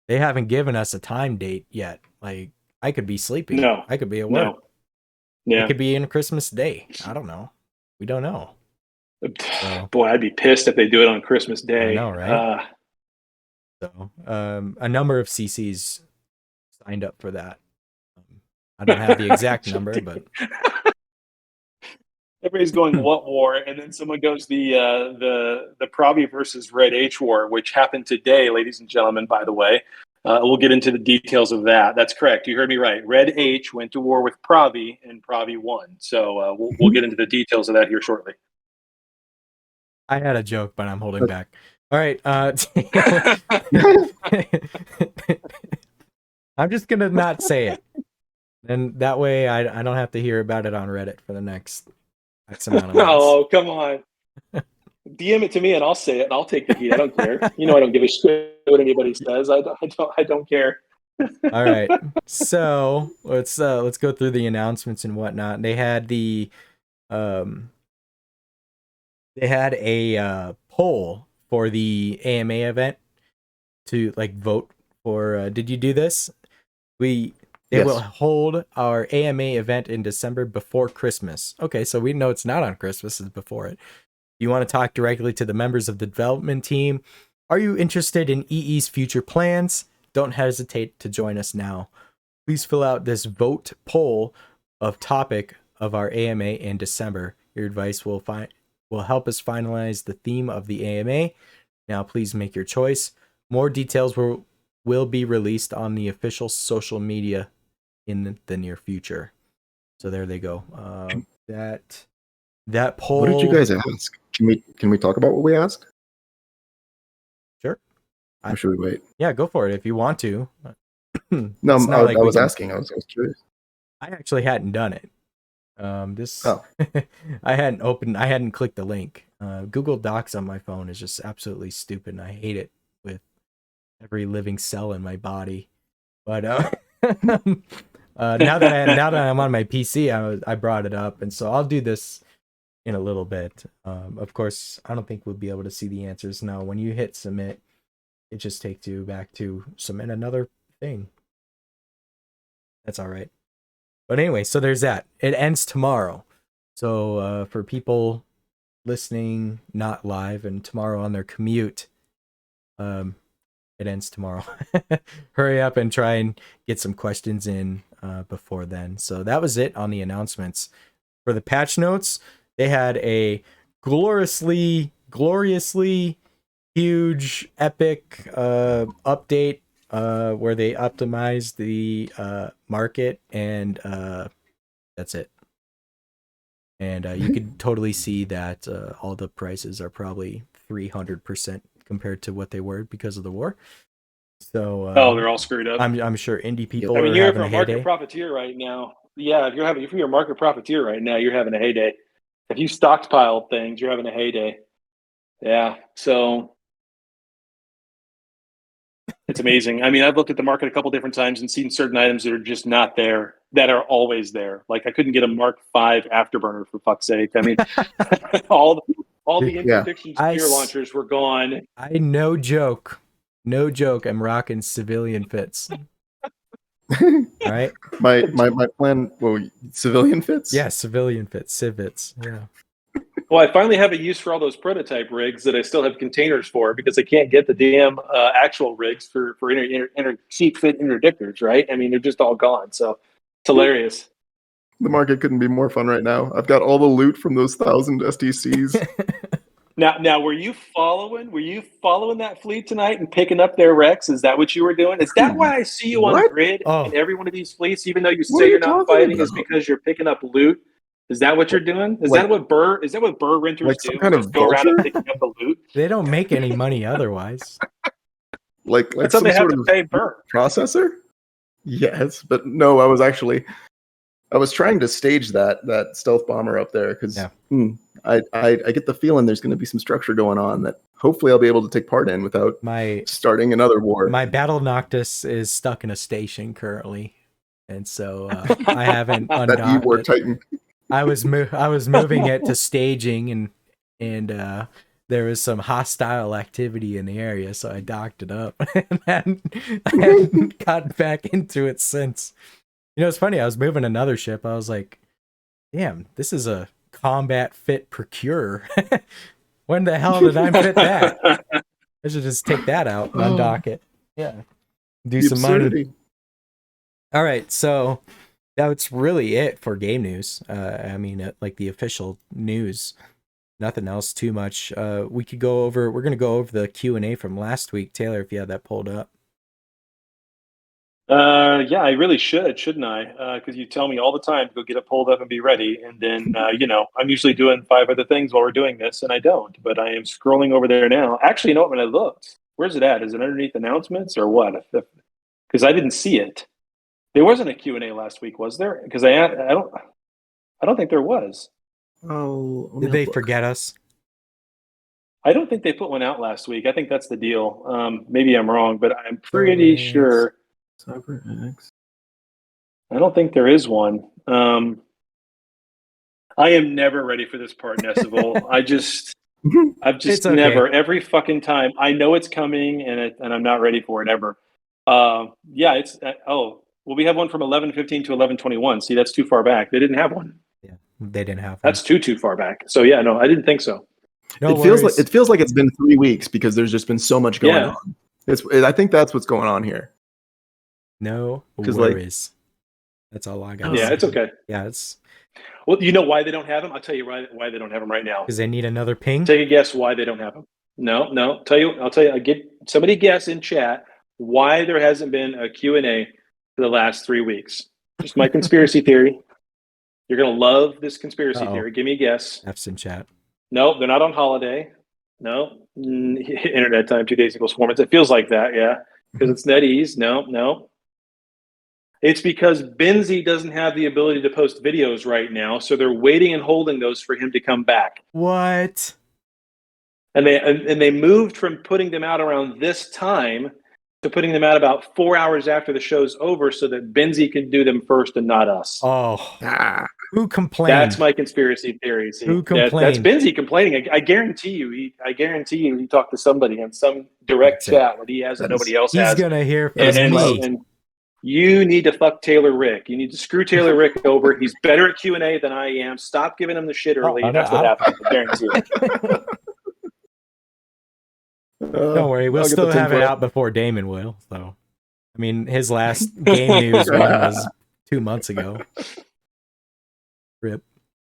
Speaker 2: They haven't given us a time date yet. Like, I could be sleeping.
Speaker 3: No.
Speaker 2: I could be at work.
Speaker 3: No. Yeah.
Speaker 2: It could be in Christmas Day. I don't know. We don't know. So,
Speaker 3: boy, I'd be pissed if they do it on Christmas Day.
Speaker 2: I know, right? So, a number of CCs signed up for that. I don't have the exact number, but
Speaker 3: everybody's going what war, and then someone goes the Pravi versus Red H war, which happened today, ladies and gentlemen. By the way, we'll get into the details of that. That's correct. You heard me right. Red H went to war with Pravi, and Pravi won. So we'll get into the details of that here shortly.
Speaker 2: I had a joke, but I'm holding back. All right. I'm just gonna not say it. And that way I don't have to hear about it on Reddit for the next X amount of months.
Speaker 3: Oh, come on. DM it to me and I'll say it and I'll take the heat. I don't care. I don't give a shit what anybody says. I don't care.
Speaker 2: All right. So let's go through the announcements and whatnot. They had a poll for the AMA event to vote for. Did you do this? They will hold our AMA event in December before Christmas. Okay, so we know it's not on Christmas, it's before it. you want to talk directly to the members of the development team, are you interested in EE's future plans? Don't hesitate to join us now. Please fill out this vote poll of topic of our AMA in December. Your advice will help us finalize the theme of the AMA. Now, please make your choice. More details will be released on the official social media in the near future. So there they go. That poll.
Speaker 4: What did you guys ask? Can we talk about what we asked?
Speaker 2: Sure.
Speaker 4: Or should we wait?
Speaker 2: Yeah, go for it if you want to.
Speaker 4: No, I was asking. I was curious.
Speaker 2: I actually hadn't done it. I hadn't clicked the link. Google Docs on my phone is just absolutely stupid, and I hate it with every living cell in my body. But now that I'm on my PC, I brought it up, and so I'll do this in a little bit. Of course, I don't think we'll be able to see the answers now. When you hit submit, it just takes you back to submit another thing. That's all right. But anyway, so there's that. It ends tomorrow. So for people listening not live and tomorrow on their commute, it ends tomorrow. Hurry up and try and get some questions in before then. So that was it on the announcements. For the patch notes, they had a gloriously huge, epic update where they optimized the market, and that's it. And you could totally see that all the prices are probably 300% compared to what they were because of the war. So
Speaker 3: they're all screwed up.
Speaker 2: I'm sure indie people
Speaker 3: I mean,
Speaker 2: are
Speaker 3: you're
Speaker 2: having
Speaker 3: a
Speaker 2: a
Speaker 3: market
Speaker 2: heyday.
Speaker 3: profiteer right now. Yeah, if you're a market profiteer right now, you're having a heyday. If you stockpile things, you're having a heyday. Yeah, so it's amazing. I mean, I've looked at the market a couple different times and seen certain items that are just not there, that are always there. Like I couldn't get a Mark V Afterburner for fuck's sake. I mean, all the interdiction spear launchers were gone.
Speaker 2: No joke, I'm rocking civilian fits. Right?
Speaker 4: My plan. Well, civilian fits.
Speaker 2: Yeah, civilian fits, civets. Yeah.
Speaker 3: Well, I finally have a use for all those prototype rigs that I still have containers for because I can't get the damn actual rigs for cheap fit interdictors, right? I mean, they're just all gone. So it's hilarious.
Speaker 4: The market couldn't be more fun right now. I've got all the loot from those 1,000 STCs.
Speaker 3: Now, were you following that fleet tonight and picking up their wrecks? Is that what you were doing? Is that why I see you on grid in every one of these fleets, even though you say you're not fighting, is because you're picking up loot? Is that what you're doing? Is that what burr renters do?
Speaker 4: Some kind of
Speaker 3: go around and
Speaker 4: vulture?
Speaker 3: picking up the loot?
Speaker 2: They don't make any money otherwise.
Speaker 4: like
Speaker 3: That's how
Speaker 4: some
Speaker 3: they have
Speaker 4: sort
Speaker 3: to
Speaker 4: of
Speaker 3: pay burr.
Speaker 4: processor? Yes, but no, I was trying to stage that stealth bomber up there because I get the feeling there's going to be some structure going on that hopefully I'll be able to take part in without starting another war.
Speaker 2: My Battle Noctis is stuck in a station currently, and so I haven't undocked
Speaker 4: that E-War
Speaker 2: it.
Speaker 4: Titan.
Speaker 2: I was moving it to staging, and there was some hostile activity in the area, so I docked it up, and I hadn't gotten back into it since. You know, it's funny. I was moving another ship. I was like, "Damn, this is a combat fit procure. When the hell did I fit that? I should just take that out and undock it. Yeah, do some money." All right, so that's really it for game news. I mean, like the official news. Nothing else too much. We're going to go over the Q&A from last week. Taylor, if you had that pulled up.
Speaker 3: Yeah, I really shouldn't I? Because you tell me all the time to go get it pulled up and be ready. And then, I'm usually doing 5 other things while we're doing this, and I don't. But I am scrolling over there now. Actually, you know what? When I looked, where's it at? Is it underneath announcements or what? Because I didn't see it. There wasn't a Q&A last week, was there? Because I don't think there was.
Speaker 4: Oh,
Speaker 2: did they forget us?
Speaker 3: I don't think they put one out last week. I think that's the deal. Maybe I'm wrong, but I'm pretty sure.
Speaker 4: CyberX.
Speaker 3: I don't think there is one. I am never ready for this part, Nessival. I've just
Speaker 2: okay.
Speaker 3: never. Every fucking time, I know it's coming, and I'm not ready for it ever. Yeah, it's. Well, we have one from 11:15 to 11:21. See, that's too far back. They didn't have one.
Speaker 2: Yeah, they didn't have one.
Speaker 3: That's too far back. So yeah, no, I didn't think so.
Speaker 2: No
Speaker 4: it feels like
Speaker 2: worries.
Speaker 4: it's been 3 weeks because there's just been so much going
Speaker 3: Yeah.
Speaker 4: on. I think that's what's going on here.
Speaker 2: No
Speaker 4: 'Cause, like-
Speaker 2: worries. That's all I got.
Speaker 3: Yeah, it's okay.
Speaker 2: Yeah, it's
Speaker 3: Well, you know why they don't have them? I'll tell you why they don't have them right now.
Speaker 2: because they need another ping.
Speaker 3: Take a guess why they don't have them. No. I'll tell you. Get somebody guess in chat why there hasn't been a Q&A for the last 3 weeks. Just my conspiracy theory. You're gonna love this conspiracy
Speaker 2: Uh-oh.
Speaker 3: theory. Give me a guess.
Speaker 2: F's in chat.
Speaker 3: No, they're not on holiday. No, internet time 2 days equals 4 months. It feels like that, yeah, because it's NetEase. No. It's because Benzie doesn't have the ability to post videos right now, so they're waiting and holding those for him to come back.
Speaker 2: What?
Speaker 3: And they moved from putting them out around this time to putting them out about 4 hours after the show's over, so that Benzie can do them first and not us.
Speaker 2: Oh,
Speaker 4: Ah,
Speaker 2: who complained?
Speaker 3: That's my conspiracy theory. See,
Speaker 2: Who
Speaker 3: that's
Speaker 2: complained?
Speaker 3: Benzie complaining. I guarantee you. He talked to somebody in some direct
Speaker 2: That's it.
Speaker 3: chat that he has that nobody else
Speaker 2: He's
Speaker 3: has.
Speaker 2: gonna hear from
Speaker 3: And,
Speaker 2: me.
Speaker 3: and you need to fuck Taylor Rick. You need to screw Taylor Rick over. He's better at Q&A than I am. Stop giving him the shit early.
Speaker 2: no,
Speaker 3: That's what happened. I guarantee it.
Speaker 2: Don't worry, we'll
Speaker 4: I'll get
Speaker 2: still
Speaker 4: the
Speaker 2: have it
Speaker 4: tinfoil.
Speaker 2: out before Damon will. So, I mean, his last game news one was 2 months ago. Rip.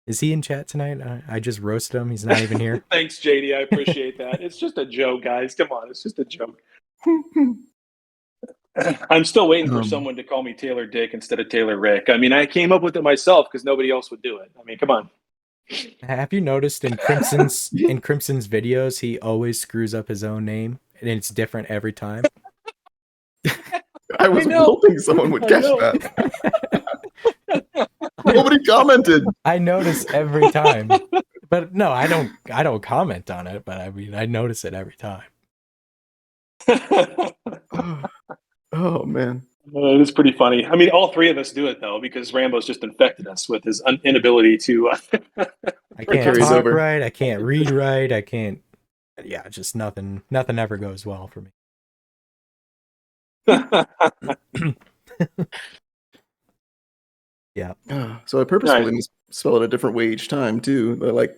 Speaker 2: Is he in chat tonight? I just roasted him. He's not even here.
Speaker 3: Thanks, JD. I appreciate that. It's just a joke, guys. Come on. It's just a joke. I'm still waiting for someone to call me Taylor Dick instead of Taylor Rick. I mean, I came up with it myself because nobody else would do it. I mean, come on.
Speaker 2: Have you noticed in Crimson's videos, he always screws up his own name, and it's different every time.
Speaker 4: I was hoping someone would catch that. Nobody commented.
Speaker 2: I notice every time, but no, I don't comment on it. But I mean, I notice it every time.
Speaker 4: Oh man,
Speaker 3: It is pretty funny. I mean, all three of us do it though, because Rambo's just infected us with his inability to.
Speaker 2: I can't
Speaker 4: carries
Speaker 2: talk
Speaker 4: over.
Speaker 2: right. I can't read right. I can't. Yeah, just nothing. Nothing ever goes well for me. Yeah.
Speaker 4: So I purposefully spell it a different way each time too. But like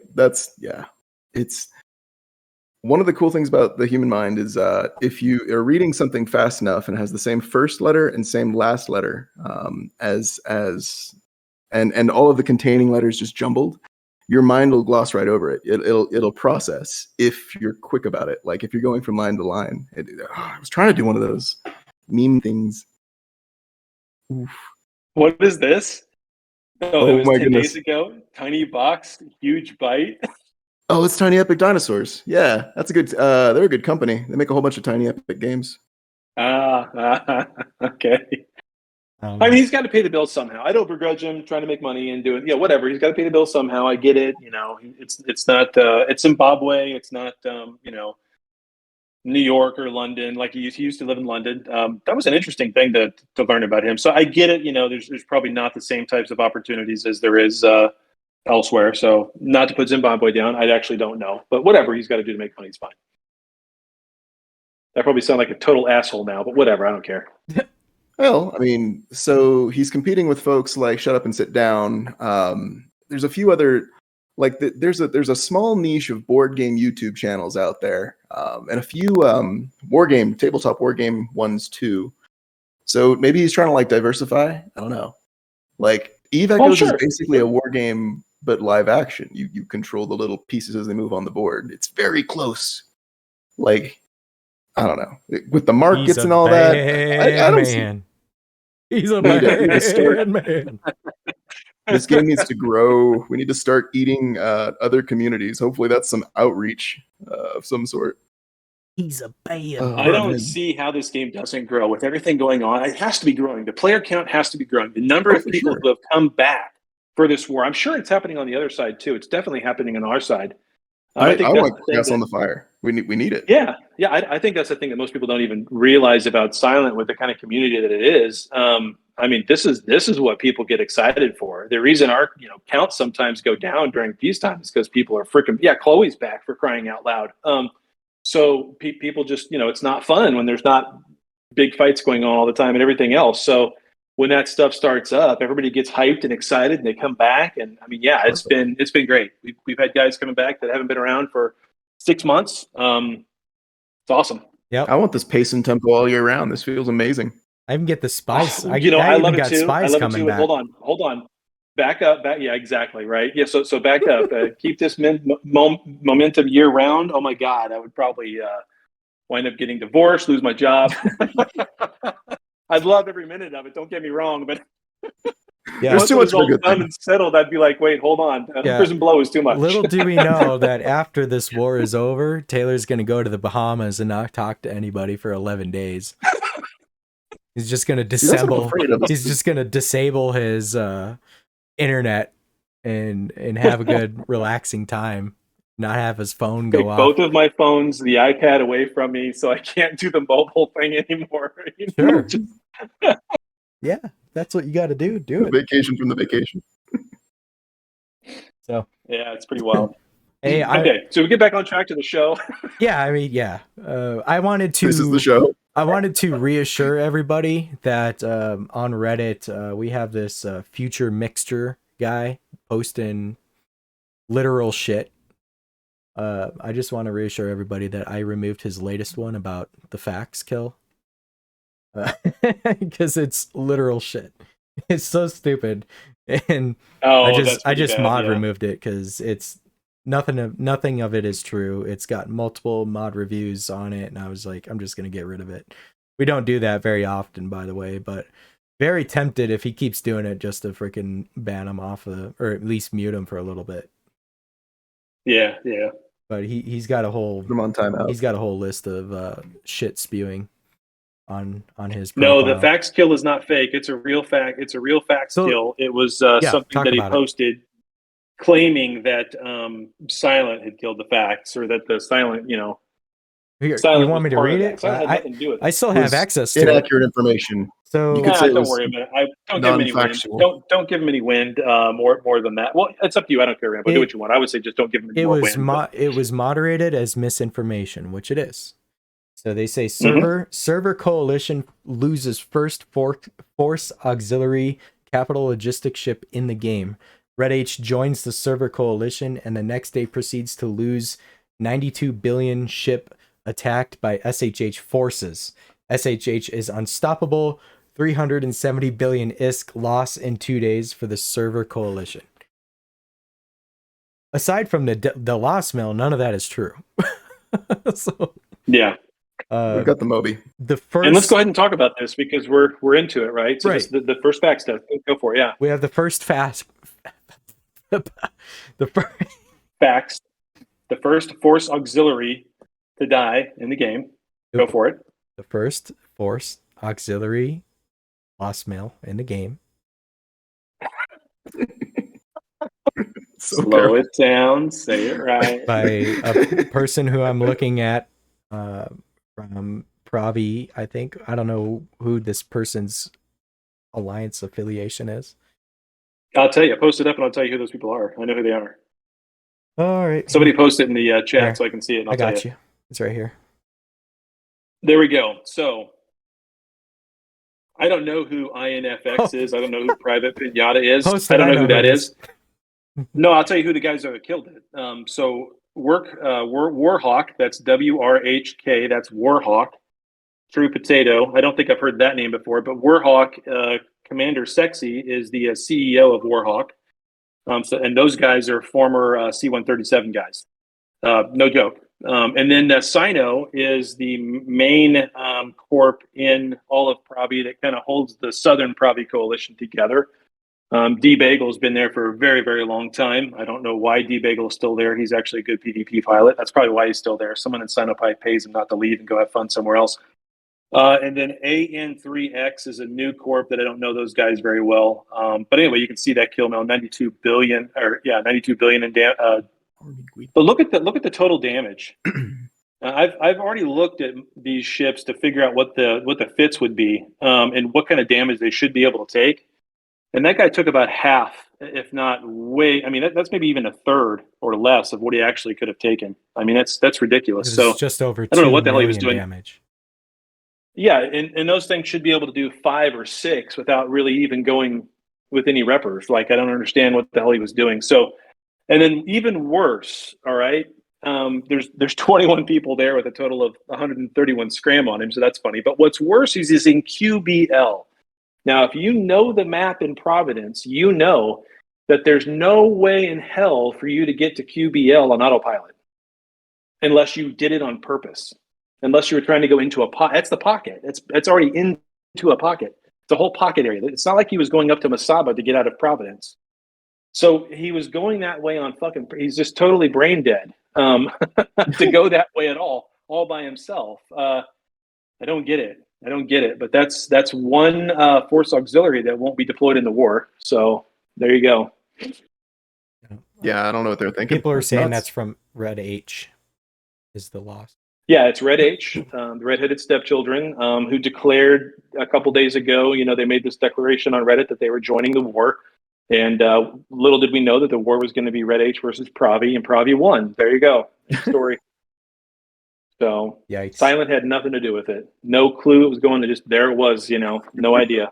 Speaker 4: it's one of the cool things about the human mind is if you are reading something fast enough and it has the same first letter and same last letter and all of the containing letters just jumbled, your mind will gloss right over it. It'll process if you're quick about it. Like if you're going from line to line. I was trying to do one of those meme things. Oof.
Speaker 3: What is this?
Speaker 4: Oh
Speaker 3: that was
Speaker 4: my
Speaker 3: 10
Speaker 4: goodness.
Speaker 3: days ago. Tiny box, huge bite.
Speaker 4: Oh, it's Tiny Epic Dinosaurs. Yeah, that's a good. They're a good company. They make a whole bunch of Tiny Epic games.
Speaker 3: Okay. I mean, he's got to pay the bills somehow. I don't begrudge him trying to make money and do it. Yeah, whatever. He's got to pay the bills somehow. I get it. You know, it's not it's Zimbabwe. It's not New York or London. Like he used to live in London. That was an interesting thing to learn about him. So I get it. You know, there's probably not the same types of opportunities as there is elsewhere. So not to put Zimbabwe down, I actually don't know. But whatever he's got to do to make money, it's fine. I probably sound like a total asshole now, but whatever. I don't care.
Speaker 4: Well, I mean, so he's competing with folks like Shut Up and Sit Down. There's a few other, like there's a small niche of board game YouTube channels out there, and a few tabletop war game ones too. So maybe he's trying to like diversify. I don't know. Like Eve Echoes is basically a war game, but live action. You control the little pieces as they move on the board. It's very close. Like I don't know, with the markets and all that. I don't see.
Speaker 2: He's a bad man.
Speaker 4: This game needs to grow. We need to start eating other communities. Hopefully, that's some outreach of some sort.
Speaker 2: He's a bad.
Speaker 3: I don't see how this game doesn't grow with everything going on. It has to be growing. The player count has to be growing. The number of people who have come back for this war. I'm sure it's happening on the other side too. It's definitely happening on our side.
Speaker 4: I want gas on the fire. We need it.
Speaker 3: Yeah. I think that's the thing that most people don't even realize about Silent with the kind of community that it is. I mean, this is what people get excited for. The reason our counts sometimes go down during peacetime is because people are freaking Chloe's back, for crying out loud. So people just it's not fun when there's not big fights going on all the time and everything else. So when that stuff starts up, everybody gets hyped and excited, and they come back. And I mean, it's been great. We've had guys coming back that haven't been around for 6 months. It's awesome.
Speaker 2: Yep.
Speaker 4: I want this pace and tempo all year round. This feels amazing.
Speaker 2: I even get the spice. I
Speaker 3: I
Speaker 2: even
Speaker 3: love it
Speaker 2: got
Speaker 3: too. I
Speaker 2: spice
Speaker 3: love it
Speaker 2: coming
Speaker 3: too.
Speaker 2: back.
Speaker 3: Hold on. Back up. Yeah, exactly. Right. Yeah. So back up. Keep this momentum year round. Oh my God, I would probably wind up getting divorced, lose my job. I'd love every minute of it. Don't get me wrong, but
Speaker 2: Yeah.
Speaker 4: There's
Speaker 3: once
Speaker 4: too
Speaker 3: it
Speaker 4: much
Speaker 3: was
Speaker 4: of a
Speaker 3: all
Speaker 4: good
Speaker 3: done
Speaker 4: thing.
Speaker 3: and settled, I'd be like, wait, hold on.
Speaker 2: Yeah.
Speaker 3: Prison blow is too much.
Speaker 2: Little do we know that after this war is over, Taylor's going to go to the Bahamas and not talk to anybody for 11 days. He's just going to
Speaker 4: See, that's what I'm
Speaker 2: disassemble.
Speaker 4: afraid of.
Speaker 2: He's just going to disable his internet and have a good relaxing time. Not have his phone
Speaker 3: Take
Speaker 2: go off.
Speaker 3: both of my phones, the iPad away from me, so I can't do the mobile thing anymore. You know?
Speaker 2: Sure. Yeah, that's what you got to do. Do it.
Speaker 4: Vacation from the vacation.
Speaker 2: So
Speaker 3: Yeah, it's pretty wild.
Speaker 2: hey,
Speaker 3: Okay, so we get back on track to the show.
Speaker 2: yeah, I mean, yeah. I wanted to.
Speaker 4: This is the show.
Speaker 2: I wanted to reassure everybody that on Reddit we have this future mixture guy posting literal shit. I just want to reassure everybody that I removed his latest one about the fax kill because it's literal shit. It's so stupid, and I just mod removed it because it's nothing of it is true. It's got multiple mod reviews on it, and I was like, I'm just gonna get rid of it. We don't do that very often, by the way, but very tempted if he keeps doing it just to freaking ban him off or at least mute him for a little bit.
Speaker 3: Yeah.
Speaker 2: But he's got a whole
Speaker 4: Put him on timeout.
Speaker 2: he's got a whole list of shit spewing on his
Speaker 3: No,
Speaker 2: profile.
Speaker 3: the fax kill is not fake. It's a real fact. It's a real fax kill. It was something that he posted claiming that Silent had killed the fax, or that the Silent,
Speaker 2: Here,
Speaker 3: Silent
Speaker 2: you want me to read it?
Speaker 3: Silent had nothing to do with it.
Speaker 2: I still have access to
Speaker 4: inaccurate information.
Speaker 2: So
Speaker 4: you could say it
Speaker 3: don't
Speaker 4: was
Speaker 3: worry about it. Don't give him any wind.
Speaker 4: non-factual.
Speaker 3: Don't give him any wind. More than that. Well, it's up to you. I don't care, Rambo. Do what you want. I would say just don't give him any more wind.
Speaker 2: It was moderated as misinformation, which it is. So they say server coalition loses first force auxiliary capital logistic ship in the game. Red H joins the server coalition and the next day proceeds to lose 92 billion ship attacked by SHH forces. SHH is unstoppable. 370 billion ISK loss in 2 days for the server coalition. Aside from the loss mill, none of that is true. So,
Speaker 3: yeah.
Speaker 4: We've got the Moby.
Speaker 3: And let's go ahead and talk about this because we're into it, right? So
Speaker 2: right.
Speaker 3: The first fact stuff. Go for it. Yeah.
Speaker 2: We have the first facts. The
Speaker 3: first force auxiliary to die in the game. Go for it.
Speaker 2: The first force auxiliary loss mill in the game.
Speaker 3: Slow it down. Say it right.
Speaker 2: By a person who I'm looking at from Pravi, I think. I don't know who this person's alliance affiliation is.
Speaker 3: I'll tell you. Post it up and I'll tell you who those people are. I know who they are.
Speaker 2: All right.
Speaker 3: Somebody post it in the chat
Speaker 2: there.
Speaker 3: so I can see it. And I'll
Speaker 2: I got
Speaker 3: tell
Speaker 2: you. It's right here.
Speaker 3: There we go. So I don't know who INFX is. I don't know who Private Pinata is. I don't know who that is. No, I'll tell you who the guys are that killed it. So Warhawk, that's WRHK, that's Warhawk. True Potato. I don't think I've heard that name before, but Warhawk, Commander Sexy is the CEO of Warhawk. And those guys are former C-137 guys. No joke. And then Sino is the main corp in all of Pravi that kind of holds the Southern Pravi coalition together. D Bagel's been there for a very, very long time. I don't know why D Bagel is still there. He's actually a good PvP pilot. That's probably why he's still there. Someone in Sinopie pays him not to leave and go have fun somewhere else. And then AN3X is a new corp that I don't know those guys very well. But anyway, you can see that kill mail, 92 billion in damage. But look at the total damage. I've already looked at these ships to figure out what the fits would be and what kind of damage they should be able to take. And that guy took about half, if not way. I mean, that's maybe even a third or less of what he actually could have taken. I mean, that's ridiculous. So
Speaker 2: just over.
Speaker 3: I don't know what the hell he was doing.
Speaker 2: Damage.
Speaker 3: Yeah, and those things should be able to do 5 or 6 without really even going with any reppers. Like, I don't understand what the hell he was doing. So, and then even worse, all right, there's 21 people there with a total of 131 scram on him, so that's funny. But what's worse is he's in QBL. Now, if you know the map in Providence, you know that there's no way in hell for you to get to QBL on autopilot unless you did it on purpose. Unless you were trying to go into a pocket. That's the pocket. It's already into a pocket. It's a whole pocket area. It's not like he was going up to Masaba to get out of Providence. So he was going that way on fucking. He's just totally brain dead to go that way at all by himself. I don't get it. But that's one force auxiliary that won't be deployed in the war. So there you go.
Speaker 4: Yeah, I don't know what they're thinking.
Speaker 2: People are
Speaker 4: That's
Speaker 2: saying
Speaker 4: nuts.
Speaker 2: that's from Red H. Is the loss?
Speaker 3: Yeah, it's Red H, the redheaded stepchildren, who declared a couple days ago. They made this declaration on Reddit that they were joining the war. And little did we know that the war was going to be Red H versus Pravi, and Pravi won. There you go. Story. So
Speaker 2: Yikes.
Speaker 3: Silent had nothing to do with it. No clue it was going to just, there it was, no idea.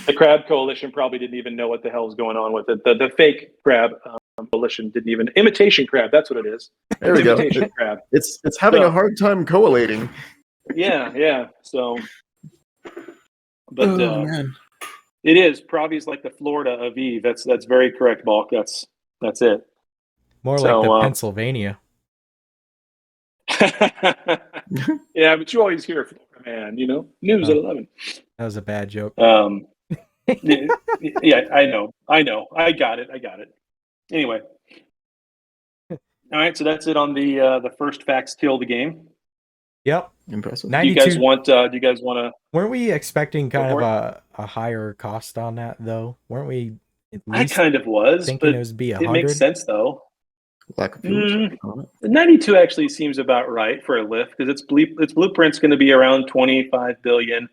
Speaker 3: The Crab Coalition probably didn't even know what the hell was going on with it. The fake Crab Coalition didn't even, imitation crab, that's what it is.
Speaker 4: There we go.
Speaker 3: Imitation crab.
Speaker 4: It's having a hard time collating.
Speaker 3: Yeah. So, but
Speaker 4: man.
Speaker 3: it is. Pravi's like the Florida of Eve. That's very correct, Balk. That's it.
Speaker 2: More like the Pennsylvania.
Speaker 3: Yeah, but you always hear Florida, man. News at 11.
Speaker 2: That was a bad joke.
Speaker 3: Yeah, I know. I got it. Anyway, all right. So that's it on the first facts kill the game.
Speaker 2: Yep.
Speaker 4: Impressive.
Speaker 2: 92.
Speaker 3: Do you guys want to?
Speaker 2: Weren't we expecting kind of a higher cost on that though? Weren't we?
Speaker 3: I kind of was,
Speaker 2: thinking
Speaker 3: but
Speaker 2: it would be 100.
Speaker 3: it makes sense though.
Speaker 4: Lack of fuel.
Speaker 3: The 92 actually seems about right for a lift because its blueprint's going to be around 25 billion.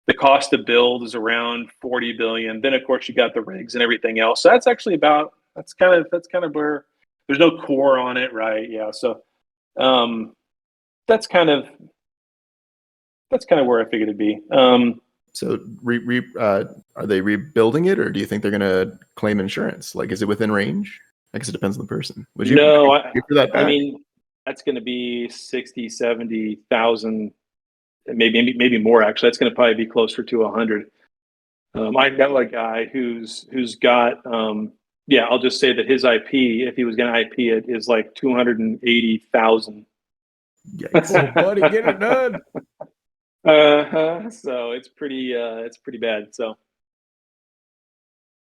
Speaker 3: The cost to build is around 40 billion. Then of course you got the rigs and everything else. So that's actually that's kind of where there's no core on it, right? Yeah. So that's kind of where I figured it'd be.
Speaker 4: So are they rebuilding it, or do you think they're going to claim insurance? Like, is it within range? I guess it depends on the person. Would you pay for that back?
Speaker 3: I mean, that's going to be 60, 70,000, maybe more. Actually, that's going to probably be closer to 100. I know a guy who's got. I'll just say that his IP, if he was going to IP it, is like 280,000.
Speaker 2: Yikes. Buddy, get it done.
Speaker 3: So it's pretty bad. So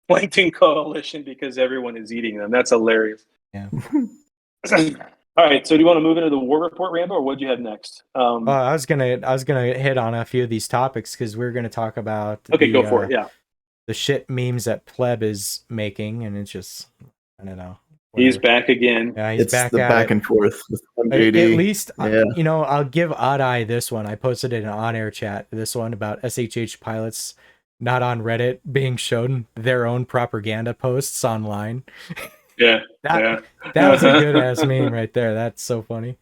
Speaker 3: Plankton Coalition because everyone is eating them. That's hilarious.
Speaker 2: Yeah.
Speaker 3: All right. So do you want to move into the war report, Rambo, or what do you have next?
Speaker 2: I was gonna hit on a few of these topics because we're gonna talk about.
Speaker 3: Okay, go for it. Yeah.
Speaker 2: The shit memes that Pleb is making, and it's just, I don't know. Whatever.
Speaker 3: He's back again.
Speaker 2: Yeah, he's back
Speaker 4: the
Speaker 2: at
Speaker 4: back
Speaker 2: it.
Speaker 4: and forth with
Speaker 2: At
Speaker 4: MJD.
Speaker 2: least,
Speaker 4: Yeah.
Speaker 2: I'll give Odd Eye this one. I posted it in an on-air chat. This one about SHH pilots not on Reddit being shown their own propaganda posts online.
Speaker 3: Yeah.
Speaker 2: That was a good ass meme right there. That's so funny.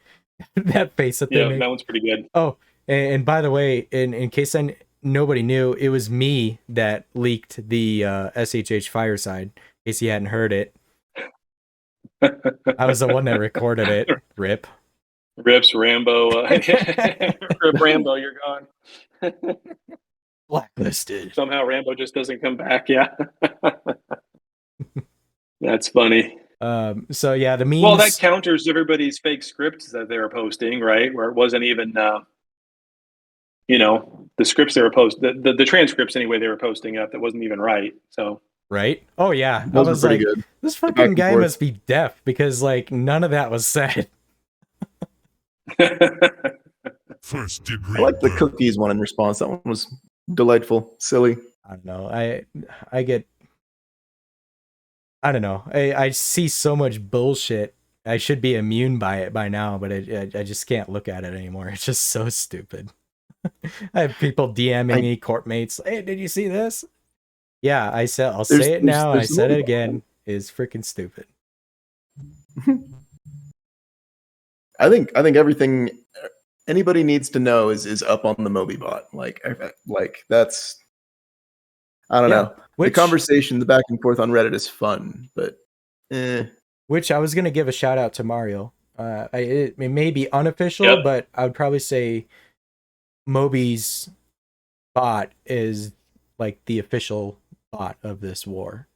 Speaker 2: That face that they made.
Speaker 3: That one's pretty good.
Speaker 2: Oh, and by the way, in case nobody knew, it was me that leaked the SHH Fireside. In case you hadn't heard it, I was the one that recorded it. Rip.
Speaker 3: Rips Rambo. Rip Rambo, you're gone.
Speaker 2: Blacklisted.
Speaker 3: Somehow Rambo just doesn't come back. Yeah. That's funny.
Speaker 2: So yeah, the memes.
Speaker 3: Well, that counters everybody's fake scripts that they were posting, right? Where it wasn't even, the scripts they were posting, the transcripts anyway they were posting up that wasn't even right. So.
Speaker 2: Right? Oh yeah,
Speaker 4: Those
Speaker 2: I was
Speaker 4: were
Speaker 2: like,
Speaker 4: pretty good.
Speaker 2: This fucking guy must be deaf because like none of that was said.
Speaker 10: First degree.
Speaker 4: I like the cookies one in response. That one was delightful, silly.
Speaker 2: I don't know. I don't know. I see so much bullshit. I should be immune by it by now, but I just can't look at it anymore. It's just so stupid. I have people DMing me, court mates. Hey, did you see this? Yeah, I'll say it now. I said it again. Is freaking stupid.
Speaker 4: I think everything anybody needs to know is up on the MobiBot. Like that's. I don't know. The conversation, the back and forth on Reddit is fun, but
Speaker 2: Which I was gonna give a shout out to Mario. It may be unofficial,
Speaker 3: Yep.
Speaker 2: but I would probably say Moby's bot is like the official bot of this war.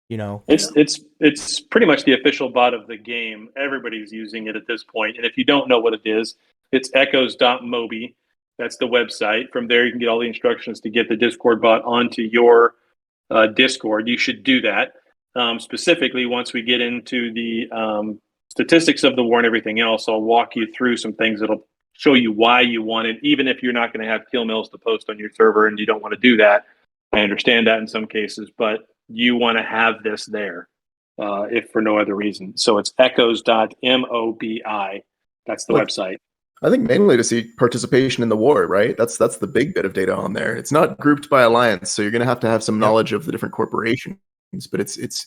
Speaker 2: You know,
Speaker 3: It's pretty much the official bot of the game. Everybody's using it at this point. And if you don't know what it is, it's echoes.moby. That's the website. From there, you can get all the instructions to get the Discord bot onto your Discord. You should do that. Specifically, once we get into the statistics of the war and everything else, I'll walk you through some things that'll show you why you want it, even if you're not going to have kill mills to post on your server and you don't want to do that. I understand that in some cases, but you want to have this there if for no other reason. So it's echoes.mobi. That's the website.
Speaker 4: I think mainly to see participation in the war, right? That's the big bit of data on there. It's not grouped by alliance, so you're going to have some knowledge of the different corporations. But it's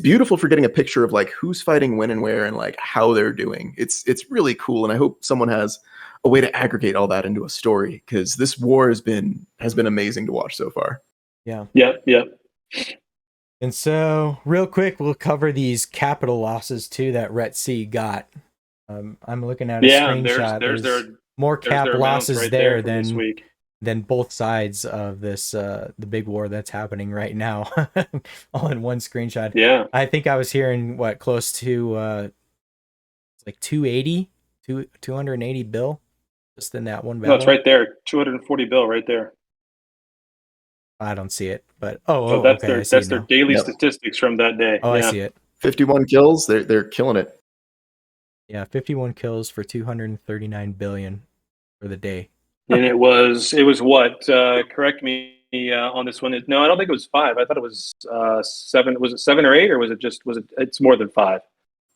Speaker 4: beautiful for getting a picture of like who's fighting when and where and like how they're doing. It's really cool, and I hope someone has a way to aggregate all that into a story, because this war has been amazing to watch so far.
Speaker 2: Yeah.
Speaker 3: Yep.
Speaker 2: And so, real quick, we'll cover these capital losses too that Ret C got. I'm looking at a screenshot. There's more cap losses
Speaker 3: right
Speaker 2: there
Speaker 3: this
Speaker 2: than
Speaker 3: week.
Speaker 2: both sides of this the big war that's happening right now, all in one screenshot.
Speaker 3: Yeah,
Speaker 2: I think I was hearing close to like 280 bill just in that one battle.
Speaker 3: No, it's right there. 240 bill right there.
Speaker 2: I don't see it, but
Speaker 3: So that's
Speaker 2: okay,
Speaker 3: their daily statistics from that day.
Speaker 2: Oh, yeah. I see it.
Speaker 4: 51 kills. They're killing it.
Speaker 2: Yeah, 51 kills for 239 billion for the day.
Speaker 3: And it was what? Correct me on this one. No, I don't think it was 5. I thought it was 7. Was it 7 or 8, or was it? It's more than 5.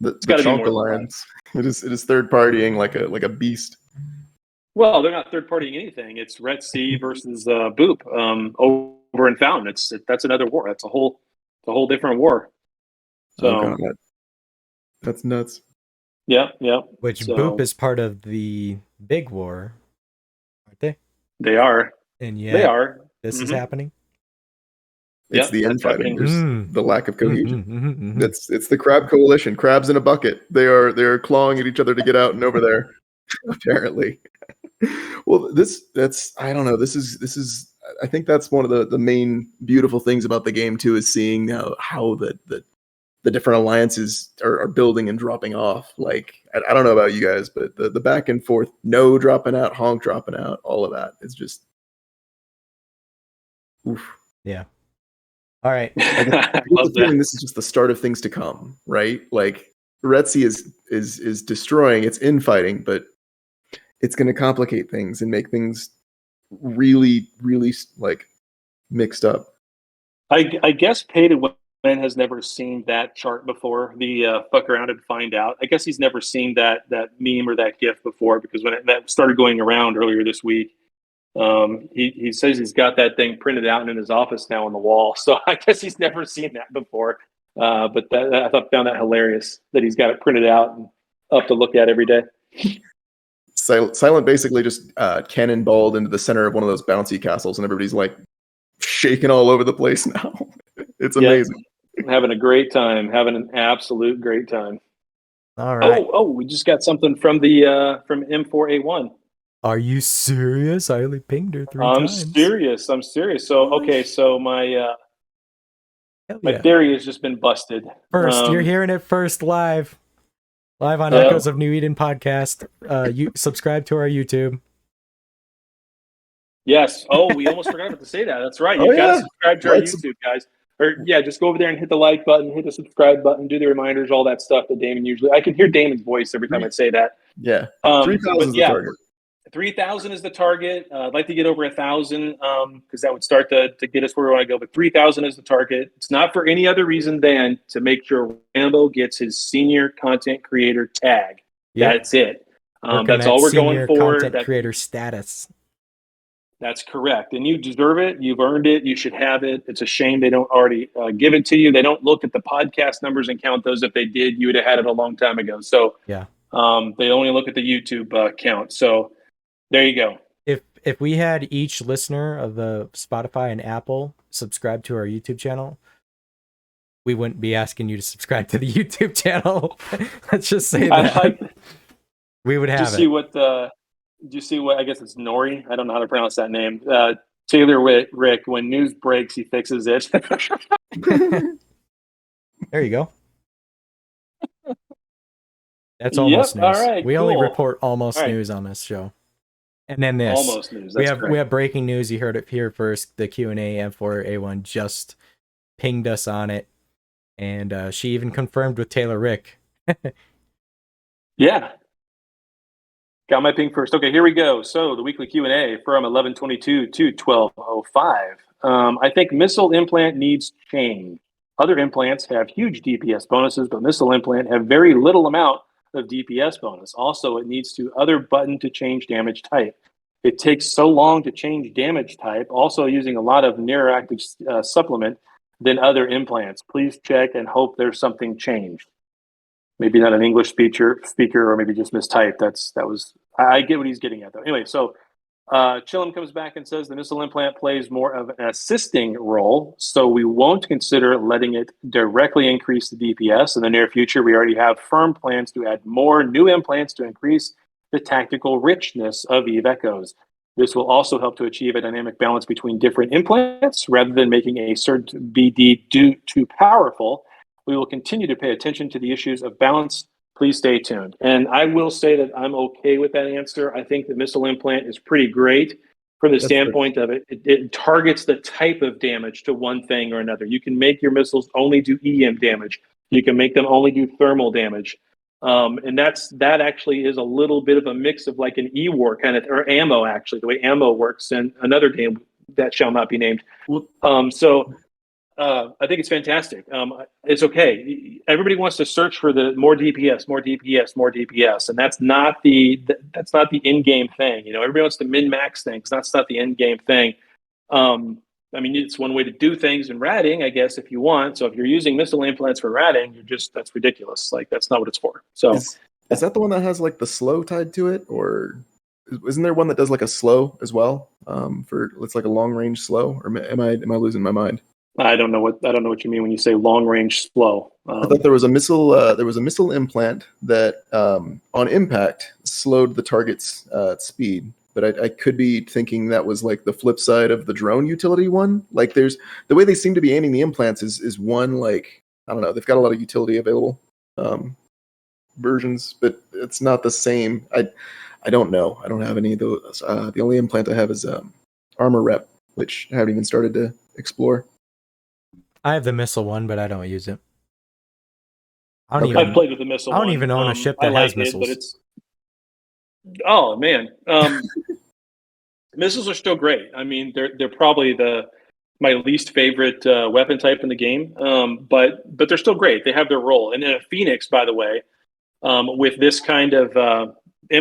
Speaker 4: It's got to be more alliance. It is third partying like a beast.
Speaker 3: Well, they're not third partying anything. It's Ret C versus Boop over in Fountain. That's another war. That's a whole different war. So
Speaker 4: that's nuts.
Speaker 3: Yeah.
Speaker 2: Which Boop is part of the big war, aren't they?
Speaker 3: They are.
Speaker 2: And
Speaker 3: they are.
Speaker 2: This is happening.
Speaker 4: It's the infighting. There's the lack of cohesion. It's the crab coalition. Crabs in a bucket. They're clawing at each other to get out and over there. Apparently. Well, I don't know. This is I think that's one of the main beautiful things about the game too, is seeing how the different alliances are building and dropping off. Like I don't know about you guys, but the back and forth, no dropping out, honk dropping out, all of that is just oof.
Speaker 2: Yeah. All right.
Speaker 4: I get the feeling this is just the start of things to come, right? Like Ret C is destroying, it's infighting, but it's going to complicate things and make things really, really like mixed up.
Speaker 3: I guess Pay to Win has never seen that chart before. The fuck around and find out. I guess he's never seen that meme or that GIF before, because when that started going around earlier this week, he says he's got that thing printed out and in his office now on the wall. So I guess he's never seen that before. But I found that hilarious that he's got it printed out and up to look at every day.
Speaker 4: Silent basically just cannonballed into the center of one of those bouncy castles, and everybody's like shaking all over the place now. It's amazing.
Speaker 3: Having a great time. Having an absolute great time.
Speaker 2: All right.
Speaker 3: Oh, we just got something from the from M4A1.
Speaker 2: Are you serious? I only pinged her 3 times.
Speaker 3: I'm serious. So okay, so my theory has just been busted.
Speaker 2: First, you're hearing it first live on Echoes of New Eden podcast. You subscribe to our YouTube.
Speaker 3: Yes. Oh, we almost forgot to say that. That's right. You got to subscribe to our YouTube, guys. Or just go over there and hit the like button, hit the subscribe button, do the reminders, all that stuff that Damon usually. I can hear Damon's voice every time I say that.
Speaker 4: Yeah. 3,000 is the target.
Speaker 3: 3,000 is the target. I'd like to get over 1,000 because that would start to get us where we want to go. But 3,000 is the target. It's not for any other reason than to make sure Rambo gets his senior content creator tag. Yep. That's it. That's all we're going for.
Speaker 2: Content creator status.
Speaker 3: That's correct. And you deserve it. You've earned it. You should have it. It's a shame they don't already give it to you. They don't look at the podcast numbers and count those. If they did, you would have had it a long time ago. So
Speaker 2: yeah,
Speaker 3: they only look at the YouTube count. So there you go.
Speaker 2: If we had each listener of the Spotify and Apple subscribe to our YouTube channel, we wouldn't be asking you to subscribe to the YouTube channel. Let's just say
Speaker 3: I
Speaker 2: that.
Speaker 3: like.
Speaker 2: We would
Speaker 3: Did you
Speaker 2: have
Speaker 3: see
Speaker 2: it.
Speaker 3: what? Did you see what? I guess it's Nori. I don't know how to pronounce that name. Taylor Rick. When news breaks, he fixes it.
Speaker 2: There you go. That's
Speaker 3: Yep.
Speaker 2: almost news.
Speaker 3: All right.
Speaker 2: We
Speaker 3: cool.
Speaker 2: only report almost
Speaker 3: All right.
Speaker 2: news on this show. And then this.
Speaker 3: Almost news. That's
Speaker 2: we
Speaker 3: great.
Speaker 2: have breaking news. You heard it here first. The Q&A M4A1 just pinged us on it, and she even confirmed with Taylor Rick.
Speaker 3: Yeah. Got my ping first. Okay, here we go. So the weekly Q&A from 11/22 to 12/05. I think missile implant needs change. Other implants have huge DPS bonuses, but missile implant have very little amount of DPS bonus. Also, it needs to other button to change damage type. It takes so long to change damage type, also using a lot of near active supplement than other implants. Please check and hope there's something changed. Maybe not an English speaker, or maybe just mistyped. I get what he's getting at though. Anyway, so Chillum comes back and says the missile implant plays more of an assisting role, so we won't consider letting it directly increase the DPS in the near future. We already have firm plans to add more new implants to increase the tactical richness of Eve Echoes. This will also help to achieve a dynamic balance between different implants rather than making a certain BD too powerful. We will continue to pay attention to the issues of balance. Please stay tuned. And I will say that I'm okay with that answer. I think the missile implant is pretty great from the standpoint of it targets the type of damage to one thing or another. You can make your missiles only do EM damage. You can make them only do thermal damage. And that actually is a little bit of a mix of like an E-War kind of, or ammo actually, the way ammo works in another game that shall not be named. I think it's fantastic. It's okay. Everybody wants to search for the more DPS, more DPS, more DPS, and that's not the in-game thing. Everybody wants to min-max things. That's not the in-game thing. I mean, it's one way to do things in ratting, I guess, if you want. So if you're using missile implants for ratting, that's ridiculous. Like that's not what it's for. So
Speaker 4: is that the one that has like the slow tied to it, or isn't there one that does like a slow as well? It's like a long range slow, or am I losing my mind?
Speaker 3: I don't know what you mean when you say long range slow.
Speaker 4: I thought there was a missile implant that on impact slowed the target's speed, but I could be thinking that was like the flip side of the drone utility one. Like there's the way they seem to be aiming the implants is one, like, I don't know, they've got a lot of utility available versions, but it's not the same. I don't know. I don't have any of those. The only implant I have is armor rep, which I haven't even started to explore.
Speaker 2: I have the missile one, but I don't use it.
Speaker 3: I've played with the missile.
Speaker 2: I don't even own a ship that has missiles.
Speaker 3: Oh man, missiles are still great. I mean, they're probably my least favorite weapon type in the game. But they're still great. They have their role. And then a Phoenix, by the way, with this kind of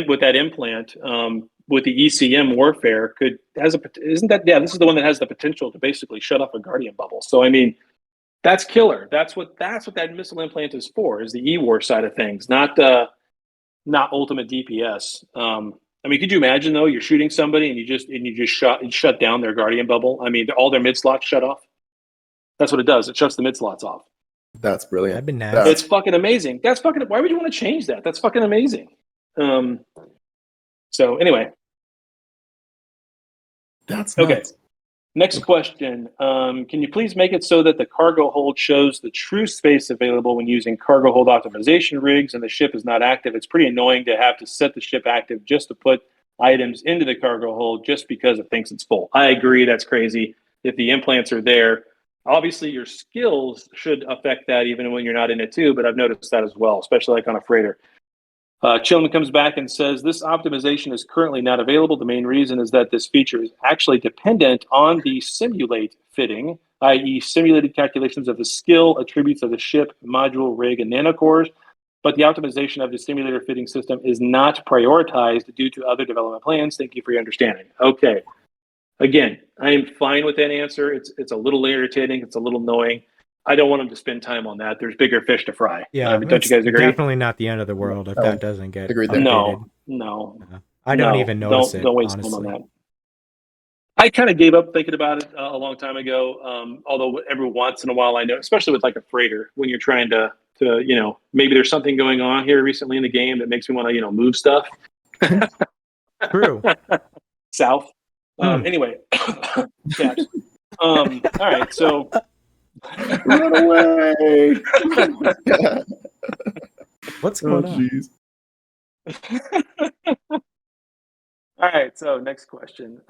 Speaker 3: with that implant, with the ECM warfare, this is the one that has the potential to basically shut off a Guardian bubble. So I mean, that's killer. That's what that missile implant is for, is the E-War side of things, not ultimate DPS. I mean, could you imagine though, you're shooting somebody and you just shut down their Guardian bubble? I mean, all their mid slots shut off. That's what it does. It shuts the mid slots off.
Speaker 4: That's brilliant.
Speaker 2: That'd be nice.
Speaker 3: It's fucking amazing. Why would you want to change that? That's fucking amazing. So anyway,
Speaker 4: that's
Speaker 3: okay.
Speaker 4: nuts.
Speaker 3: Next question. Can you please make it so that the cargo hold shows the true space available when using cargo hold optimization rigs and the ship is not active? It's pretty annoying to have to set the ship active just to put items into the cargo hold just because it thinks it's full. I agree. That's crazy. If the implants are there, obviously your skills should affect that even when you're not in it too, but I've noticed that as well, especially like on a freighter. Chillman comes back and says, this optimization is currently not available. The main reason is that this feature is actually dependent on the simulate fitting, i.e. simulated calculations of the skill attributes of the ship, module, rig, and nanocores. But the optimization of the simulator fitting system is not prioritized due to other development plans. Thank you for your understanding. Okay. Again, I am fine with that answer. It's a little irritating. It's a little annoying. I don't want them to spend time on that. There's bigger fish to fry.
Speaker 2: Yeah,
Speaker 3: don't you guys agree?
Speaker 2: Definitely not the end of the world if that doesn't get updated.
Speaker 3: No.
Speaker 2: I don't even notice it.
Speaker 3: Don't waste
Speaker 2: honestly.
Speaker 3: time on I kind of gave up thinking about it a long time ago. Although every once in a while, I know, especially with like a freighter, when you're trying to maybe there's something going on here recently in the game that makes me want to move stuff
Speaker 2: True.
Speaker 3: south. Anyway, caps. All right, so
Speaker 4: Run away!
Speaker 2: What's
Speaker 4: Oh,
Speaker 2: going on?
Speaker 4: jeez.
Speaker 3: all right, so next question.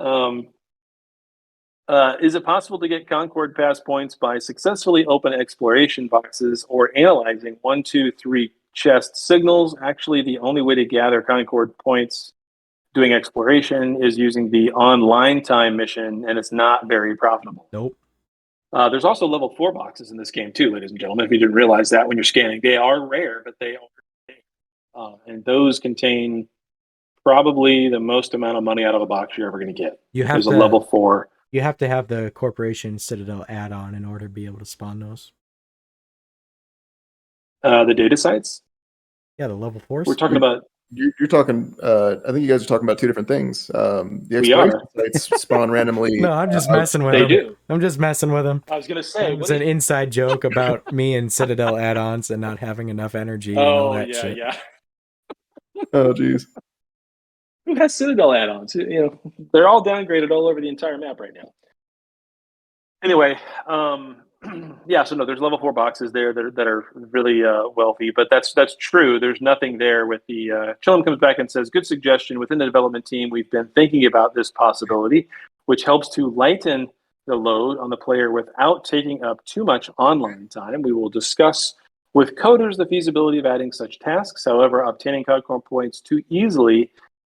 Speaker 3: Is it possible to get Concord pass points by successfully open exploration boxes or analyzing 1, 2, 3 chest signals? Actually, the only way to gather Concord points doing exploration is using the online time mission, and it's not very profitable.
Speaker 2: Nope.
Speaker 3: There's also level 4 boxes in this game too, ladies and gentlemen. If you didn't realize that when you're scanning, they are rare, but they are there. And those contain probably the most amount of money out of a box you're ever going to get. There's a level 4.
Speaker 2: You have to have the Corporation Citadel add-on in order to be able to spawn those.
Speaker 3: The data sites?
Speaker 2: Yeah, the level 4s.
Speaker 3: We're talking about...
Speaker 4: You're talking. I think you guys are talking about two different things. The
Speaker 3: We are.
Speaker 4: exploration sites spawn randomly.
Speaker 2: No, I'm just messing with
Speaker 3: They
Speaker 2: them.
Speaker 3: do.
Speaker 2: I'm just messing with them.
Speaker 3: I was going to say...
Speaker 2: It's an inside joke about me and Citadel add-ons and not having enough energy and all that shit.
Speaker 3: Yeah.
Speaker 4: Oh, jeez.
Speaker 3: Who has Citadel add-ons? They're all downgraded all over the entire map right now. Anyway, yeah. So no, there's level 4 boxes there that are really wealthy, but that's true. There's nothing there with the. Chillum comes back and says, "Good suggestion. Within the development team, we've been thinking about this possibility, which helps to lighten the load on the player without taking up too much online time. We will discuss with coders the feasibility of adding such tasks. However, obtaining Concord points too easily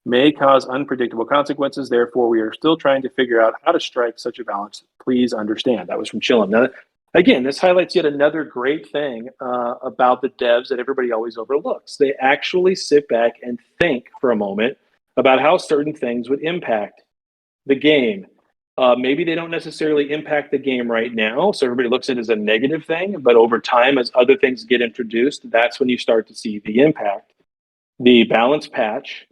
Speaker 3: may cause unpredictable consequences. Therefore, we are still trying to figure out how to strike such a balance. Please understand." That was from Chillum. Now, again, this highlights yet another great thing about the devs that everybody always overlooks. They actually sit back and think for a moment about how certain things would impact the game. Maybe they don't necessarily impact the game right now, so everybody looks at it as a negative thing, but over time, as other things get introduced, that's when you start to see the impact. The balance patch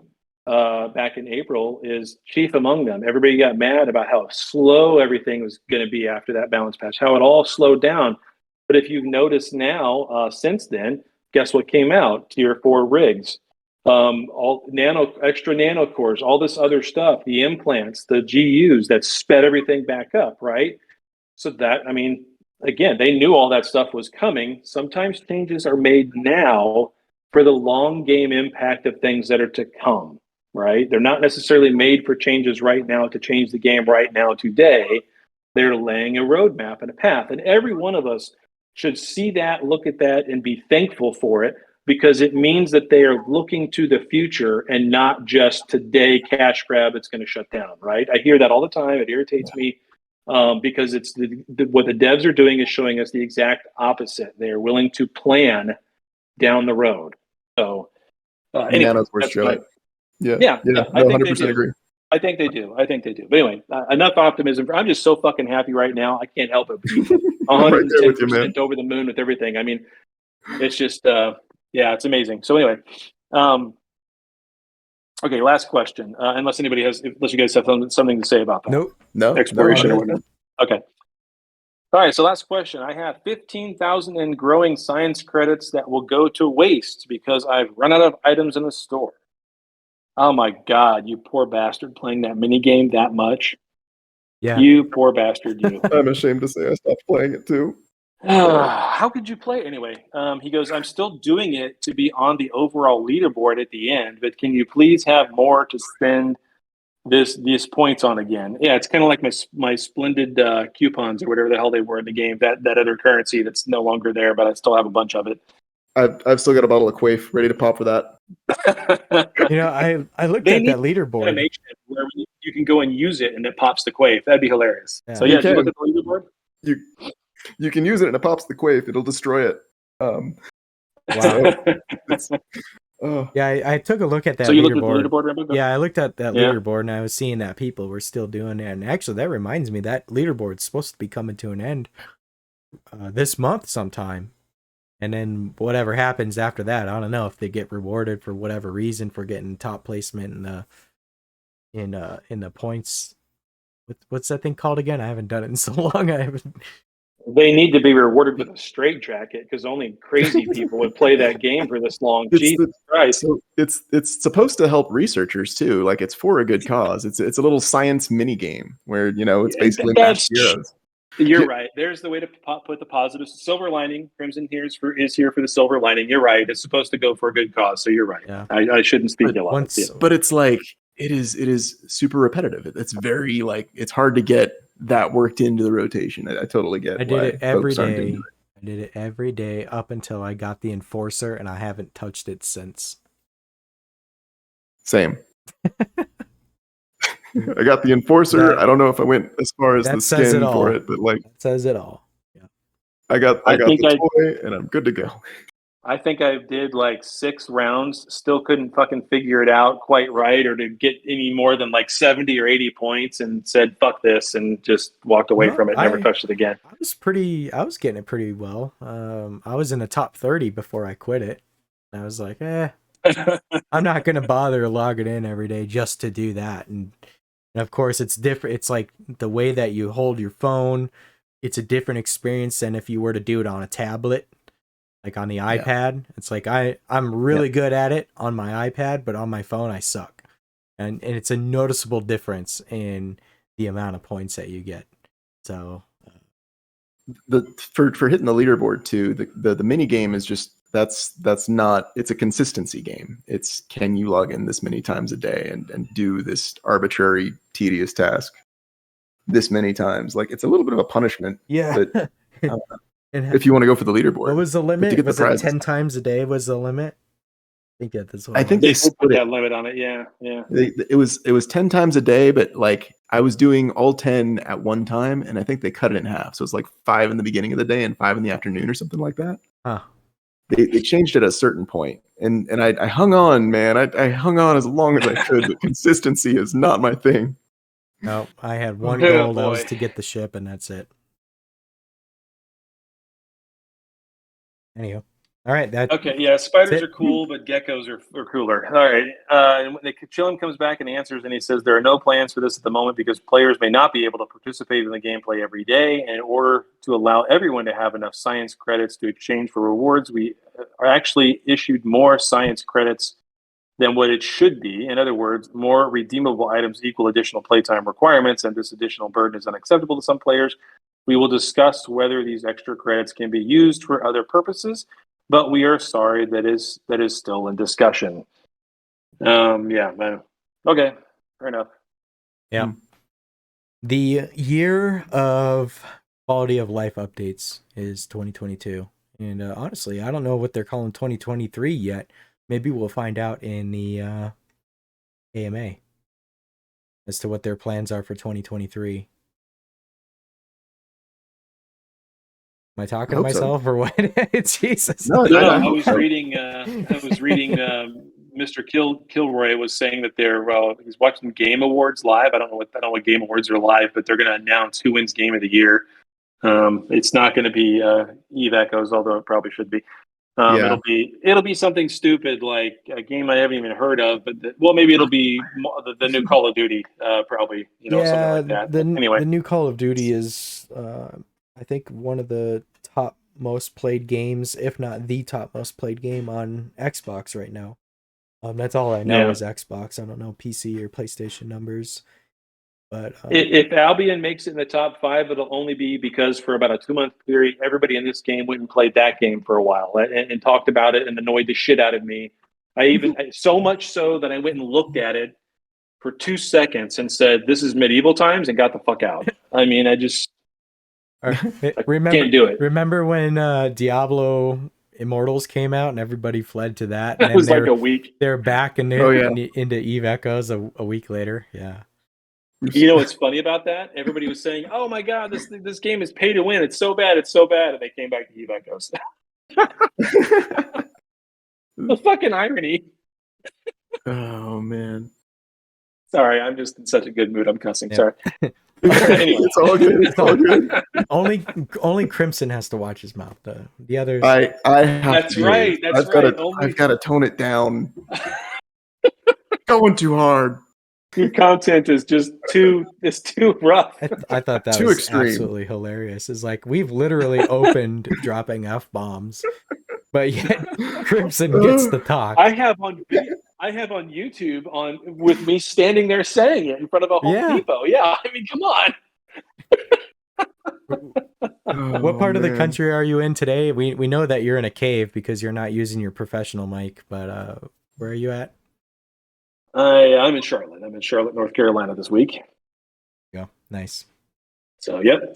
Speaker 3: back in April is chief among them. Everybody got mad about how slow everything was going to be after that balance patch, how it all slowed down. But if you've noticed now, since then, guess what came out? Tier 4 rigs, all extra nano cores, all this other stuff, the implants, the GUs that sped everything back up, right? So that, I mean, again, they knew all that stuff was coming. Sometimes changes are made now for the long game impact of things that are to come. Right? They're not necessarily made for changes right now to change the game right now today. They're laying a roadmap and a path. And every one of us should see that, look at that, and be thankful for it, because it means that they are looking to the future and not just today cash grab that's going to shut down, right? I hear that all the time. It irritates me because it's what the devs are doing is showing us the exact opposite. They are willing to plan down the road. So anyway,
Speaker 4: Nano's worth showing. Yeah,
Speaker 3: no,
Speaker 4: I 100% agree.
Speaker 3: I think they do. But anyway, enough optimism. I'm just so fucking happy right now. I can't help it. 110% over the moon with everything. I mean, it's just, it's amazing. So anyway, okay, last question. Unless you guys have something to say about that.
Speaker 2: Nope.
Speaker 4: No.
Speaker 3: Exploration or whatnot. Okay. All right, so last question. I have 15,000 and growing science credits that will go to waste because I've run out of items in the store. Oh my God, you poor bastard playing that mini game that much.
Speaker 2: Yeah.
Speaker 3: You poor bastard, you.
Speaker 4: I'm ashamed to say I stopped playing it too.
Speaker 3: How could you play it anyway? He goes, I'm still doing it to be on the overall leaderboard at the end, but can you please have more to spend these points on again? Yeah, it's kind of like my splendid coupons or whatever the hell they were in the game, that other currency that's no longer there, but I still have a bunch of it.
Speaker 4: I've still got a bottle of Quaif ready to pop for that.
Speaker 2: I looked at that leaderboard.
Speaker 3: Animation where you can go and use it and it pops the Quaif. That'd be hilarious.
Speaker 2: Yeah.
Speaker 3: So yeah, you look at the leaderboard.
Speaker 4: You can use it and it pops the Quaif. It'll destroy it.
Speaker 2: Wow. Yeah, I took a look at that.
Speaker 3: So you looked at the
Speaker 2: leaderboard,
Speaker 3: Rambo?
Speaker 2: Yeah, I looked at that leaderboard and I was seeing that people were still doing it. And actually, that reminds me that leaderboard's supposed to be coming to an end this month sometime. And then whatever happens after that, I don't know if they get rewarded for whatever reason for getting top placement in the points what's that thing called again? I haven't done it in so long. I haven't.
Speaker 3: They need to be rewarded with a straitjacket because only crazy people would play that game for this long. Jesus Christ!
Speaker 4: So it's supposed to help researchers too. Like it's for a good cause. It's a little science mini game where it's basically matched heroes.
Speaker 3: You're right. There's the way to put the positives. Silver lining. Crimson here is here for the silver lining. You're right. It's supposed to go for a good cause. So you're right.
Speaker 2: Yeah.
Speaker 3: I shouldn't speak ill of it.
Speaker 4: But it's like it is super repetitive. It's very it's hard to get that worked into the rotation. I totally get.
Speaker 2: I did it every day. I did it every day up until I got the Enforcer, and I haven't touched it since.
Speaker 4: Same. I got the Enforcer. I don't know if I went as far as the skin for it, but
Speaker 2: that says it all. Yeah.
Speaker 4: I got the toy, and I'm good to go.
Speaker 3: I think I did 6 rounds, still couldn't fucking figure it out quite right or to get any more than 70 or 80 points and said, fuck this, and just walked away from it, never touched it again.
Speaker 2: I was getting it pretty well. I was in the top 30 before I quit it. I was like, I'm not going to bother logging in every day just to do that. And of course it's different. It's like the way that you hold your phone. It's a different experience than if you were to do it on a tablet. Like on the iPad, it's like I'm really good at it on my iPad, but on my phone I suck, and it's a noticeable difference in the amount of points that you get. So,
Speaker 4: for hitting the leaderboard too, the mini game is just that's not. It's a consistency game. It's can you log in this many times a day and do this arbitrary tedious task this many times? It's a little bit of a punishment.
Speaker 2: Yeah.
Speaker 4: But, if you want to go for the leaderboard,
Speaker 2: what was the limit? Was it 10 times a day? Was the limit?
Speaker 4: I think they
Speaker 3: put that limit on it. Yeah.
Speaker 4: It was 10 times a day, but I was doing all 10 at one time, and I think they cut it in half. So it's 5 in the beginning of the day and 5 in the afternoon or something like that.
Speaker 2: Huh.
Speaker 4: They changed it at a certain point, and I hung on, man. I hung on as long as I could, but consistency is not my thing.
Speaker 2: No, I had one goal that was to get the ship, and that's it. Anyhow, all right.
Speaker 3: Okay, yeah, spiders are cool, but geckos are cooler. All right. And when Chillin comes back and answers, and he says there are no plans for this at the moment because players may not be able to participate in the gameplay every day. And in order to allow everyone to have enough science credits to exchange for rewards, we are actually issued more science credits than what it should be. In other words, more redeemable items equal additional playtime requirements, and this additional burden is unacceptable to some players. We will discuss whether these extra credits can be used for other purposes, but we are sorry that is still in discussion. Okay, fair enough.
Speaker 2: Yeah. The year of quality of life updates is 2022, and honestly, I don't know what they're calling 2023 yet. Maybe we'll find out in the AMA as to what their plans are for 2023. Am I talking to myself or what? Jesus.
Speaker 3: No, I was reading. Mr. Kilroy was saying that he's watching Game Awards live. I don't know what Game Awards are live, but they're going to announce who wins Game of the Year. It's not going to be Eve Echoes, although it probably should be. It'll be something stupid like a game I haven't even heard of, but maybe it'll be the new Call of Duty, probably. Something like that. Anyway,
Speaker 2: the new Call of Duty is. I think one of the top most played games, if not the top most played game on Xbox right now. That's all I know is Xbox. I don't know PC or PlayStation numbers. But
Speaker 3: if Albion makes it in the top 5, it'll only be because for about a 2-month period, everybody in this game went and played that game for a while and talked about it and annoyed the shit out of me. So much so that I went and looked at it for 2 seconds and said, "This is medieval times," and got the fuck out. I mean, I just. Can't do it.
Speaker 2: Remember when Diablo Immortals came out and everybody fled to that? And
Speaker 3: it was a week.
Speaker 2: They're back into Eve Echoes a week later. Yeah.
Speaker 3: You know what's funny about that? Everybody was saying, "Oh my god, this game is pay to win. It's so bad, and they came back to Eve Echoes. The fucking irony.
Speaker 4: Oh man.
Speaker 3: Sorry, I'm just in such a good mood. I'm cussing.
Speaker 2: Yeah.
Speaker 3: Sorry.
Speaker 4: Anyway. It's all good. It's all good.
Speaker 2: Only Crimson has to watch his mouth. The others.
Speaker 4: I have.
Speaker 3: That's
Speaker 4: to.
Speaker 3: right.
Speaker 4: I've got to tone it down. Going too hard.
Speaker 3: Your content is just too rough.
Speaker 2: I thought that
Speaker 4: Too
Speaker 2: was
Speaker 4: extreme.
Speaker 2: absolutely hilarious. It's like we've literally opened dropping F-bombs, but yet Crimson gets the talk.
Speaker 3: I have on YouTube with me standing there saying it in front of a Home
Speaker 2: Yeah.
Speaker 3: Depot. Yeah, I mean, come on.
Speaker 2: What part of the
Speaker 4: man.
Speaker 2: country are you in today? We know that you're in a cave because you're not using your professional mic, but where are you at?
Speaker 3: I'm in Charlotte. I'm in Charlotte, North Carolina this week.
Speaker 2: Go. Nice.
Speaker 3: So, yep.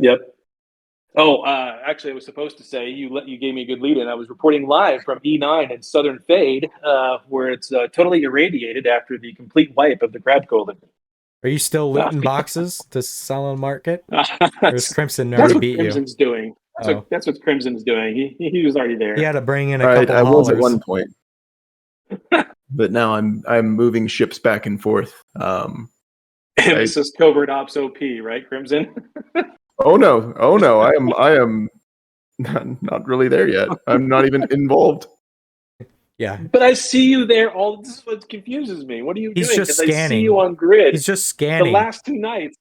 Speaker 3: Oh, actually, I was supposed to say you gave me a good lead in. I was reporting live from E9 in Southern Fade, where it's totally irradiated after the complete wipe of the crab coalition.
Speaker 2: Are you still looting boxes to sell on market? Or is Crimson already beat
Speaker 3: Crimson's doing. That's what Crimson's doing. He was already there.
Speaker 2: you? He had to bring in a
Speaker 4: I
Speaker 2: couple
Speaker 4: was at
Speaker 2: haulers.
Speaker 4: one point, but now I'm moving ships back and forth.
Speaker 3: This is covert ops OP, right, Crimson?
Speaker 4: Oh no! I am not really there yet. I'm not even involved.
Speaker 2: Yeah.
Speaker 3: But I see you there all. This is what confuses me. What are you
Speaker 2: He's
Speaker 3: doing?
Speaker 2: just
Speaker 3: 'Cause I see
Speaker 2: scanning.
Speaker 3: you on grid.
Speaker 2: He's just
Speaker 3: the
Speaker 2: scanning.
Speaker 3: last 2 nights.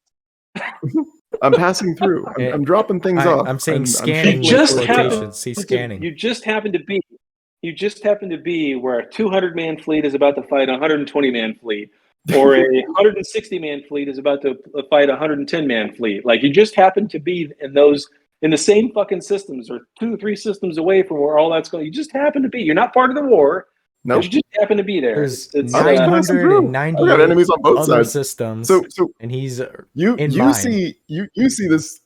Speaker 4: I'm passing through. I'm dropping things off.
Speaker 2: I'm saying
Speaker 4: I'm
Speaker 2: scanning
Speaker 3: You just
Speaker 2: with
Speaker 3: happen
Speaker 2: quotations. He's scanning.
Speaker 3: You just happen to be where a 200-man fleet is about to fight a 120-man fleet, or a 160-man fleet is about to fight a 110-man fleet. Like, you just happen to be in the same fucking systems, or 2 or 3 systems away from where all that's going. You just happen to be. You're not part of the war.
Speaker 4: Nope.
Speaker 3: You just happen to be there.
Speaker 2: There's
Speaker 3: It's
Speaker 2: 998
Speaker 4: I've got enemies on both
Speaker 2: other
Speaker 4: sides.
Speaker 2: systems,
Speaker 4: So
Speaker 2: and he's
Speaker 4: you
Speaker 2: in
Speaker 4: you
Speaker 2: mine.
Speaker 4: see this.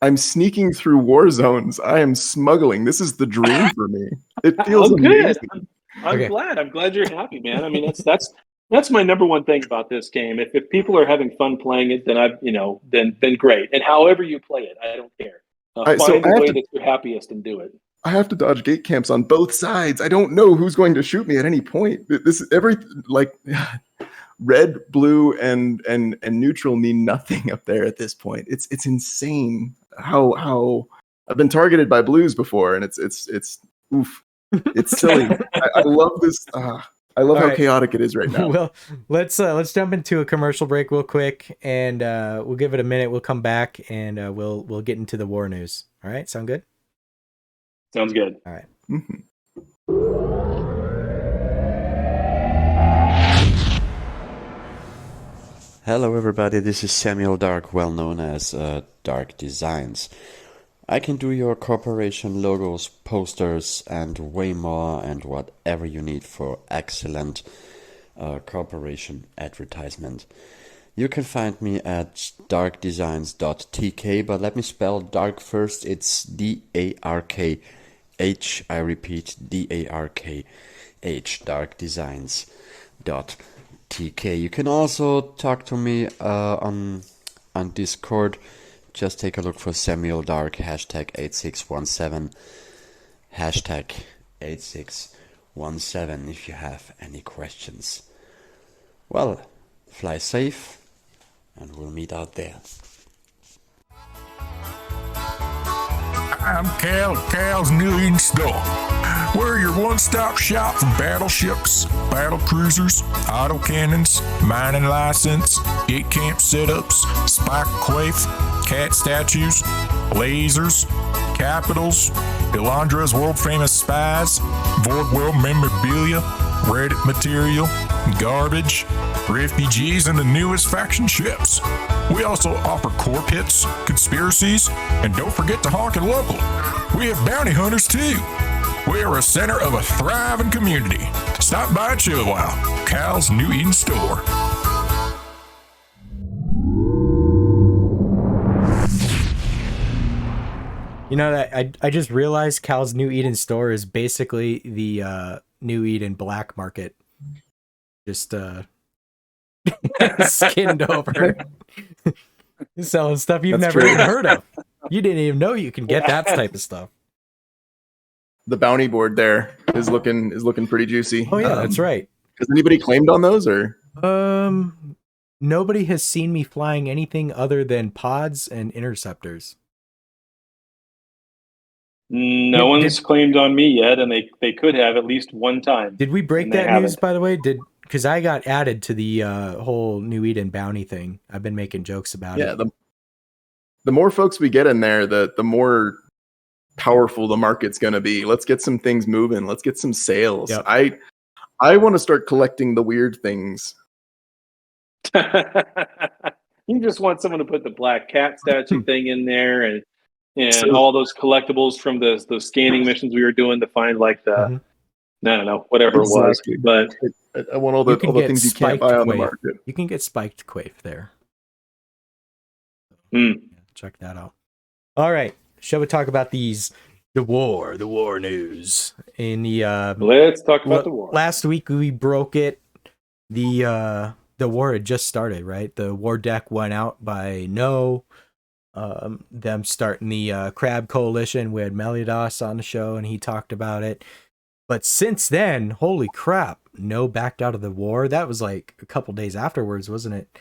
Speaker 4: I'm sneaking through war zones. I am smuggling. This is the dream for me. It feels
Speaker 3: good.
Speaker 4: amazing.
Speaker 3: I'm
Speaker 2: Okay.
Speaker 3: glad. I'm glad you're happy, man. I mean, that's my number one thing about this game. If people are having fun playing it, then then great. And however you play it, I don't care. Find the way that you're happiest and do it.
Speaker 4: I have to dodge gate camps on both sides. I don't know who's going to shoot me at any point. This red, blue, and neutral mean nothing up there at this point. It's insane how I've been targeted by blues before, and it's oof. It's silly. I love this. I love how chaotic it is right now.
Speaker 2: Well, let's jump into a commercial break real quick, and we'll give it a minute. We'll come back and we'll get into the war news. All right, sound good?
Speaker 3: Sounds good.
Speaker 2: All right.
Speaker 4: Mhm.
Speaker 11: Hello everybody, this is Samuel Dark, well known as Dark Designs. I can do your corporation logos, posters, and way more, and whatever you need for excellent corporation advertisement. You can find me at darkdesigns.tk, but let me spell dark first. It's DARKH. I repeat, DARKH, darkdesigns.tk. You can also talk to me on Discord. Just take a look for Samuel Dark, hashtag 8617, hashtag 8617 if you have any questions. Well, fly safe, and we'll meet out there.
Speaker 10: I'm Cal's New Eden Store. We're your one-stop shop for battleships, battle cruisers, autocannons, mining license, gate camp setups, spike quaif, cat statues, lasers, capitals, Elandra's world-famous spies, Void World memorabilia, Reddit material, garbage, refugees, and the newest faction ships. We also offer core pits, conspiracies, and don't forget to honk and local. We have bounty hunters too. We are a center of a thriving community. Stop by and chill a while. Cal's New Eden Store.
Speaker 2: You know that I just realized Cal's New Eden store is basically the New Eden black market. Just skinned over. Selling stuff you've
Speaker 4: That's
Speaker 2: never
Speaker 4: true.
Speaker 2: even heard of. You didn't even know you can get that type of stuff.
Speaker 4: The bounty board there is looking pretty juicy.
Speaker 2: Oh yeah, that's right.
Speaker 4: Has anybody claimed on those, or
Speaker 2: nobody has seen me flying anything other than pods and interceptors.
Speaker 3: No one's claimed on me yet, and they could have at least one time.
Speaker 2: Did we break
Speaker 3: and they
Speaker 2: that news,
Speaker 3: haven't.
Speaker 2: by the way? Because I got added to the whole New Eden bounty thing. I've been making jokes about it.
Speaker 4: Yeah, the more folks we get in there, the more powerful the market's going to be. Let's get some things moving. Let's get some sales.
Speaker 2: Yep.
Speaker 4: I want to start collecting the weird things.
Speaker 3: You just want someone to put the black cat statue thing in there, and all those collectibles from the scanning missions we were doing to find like the I don't know, whatever
Speaker 4: Exactly.
Speaker 3: it was. But
Speaker 4: I want all the things you can't buy on the market.
Speaker 2: You can get spiked quaif there. Check that out. All right, shall we talk about the war news? In the
Speaker 3: let's talk about the war.
Speaker 2: Last week we broke it. The war had just started, right? The war deck went out by them starting the Crab Coalition. We had Meliodas on the show, and he talked about it. But since then, holy crap, No backed out of the war. That was like a couple days afterwards, wasn't it?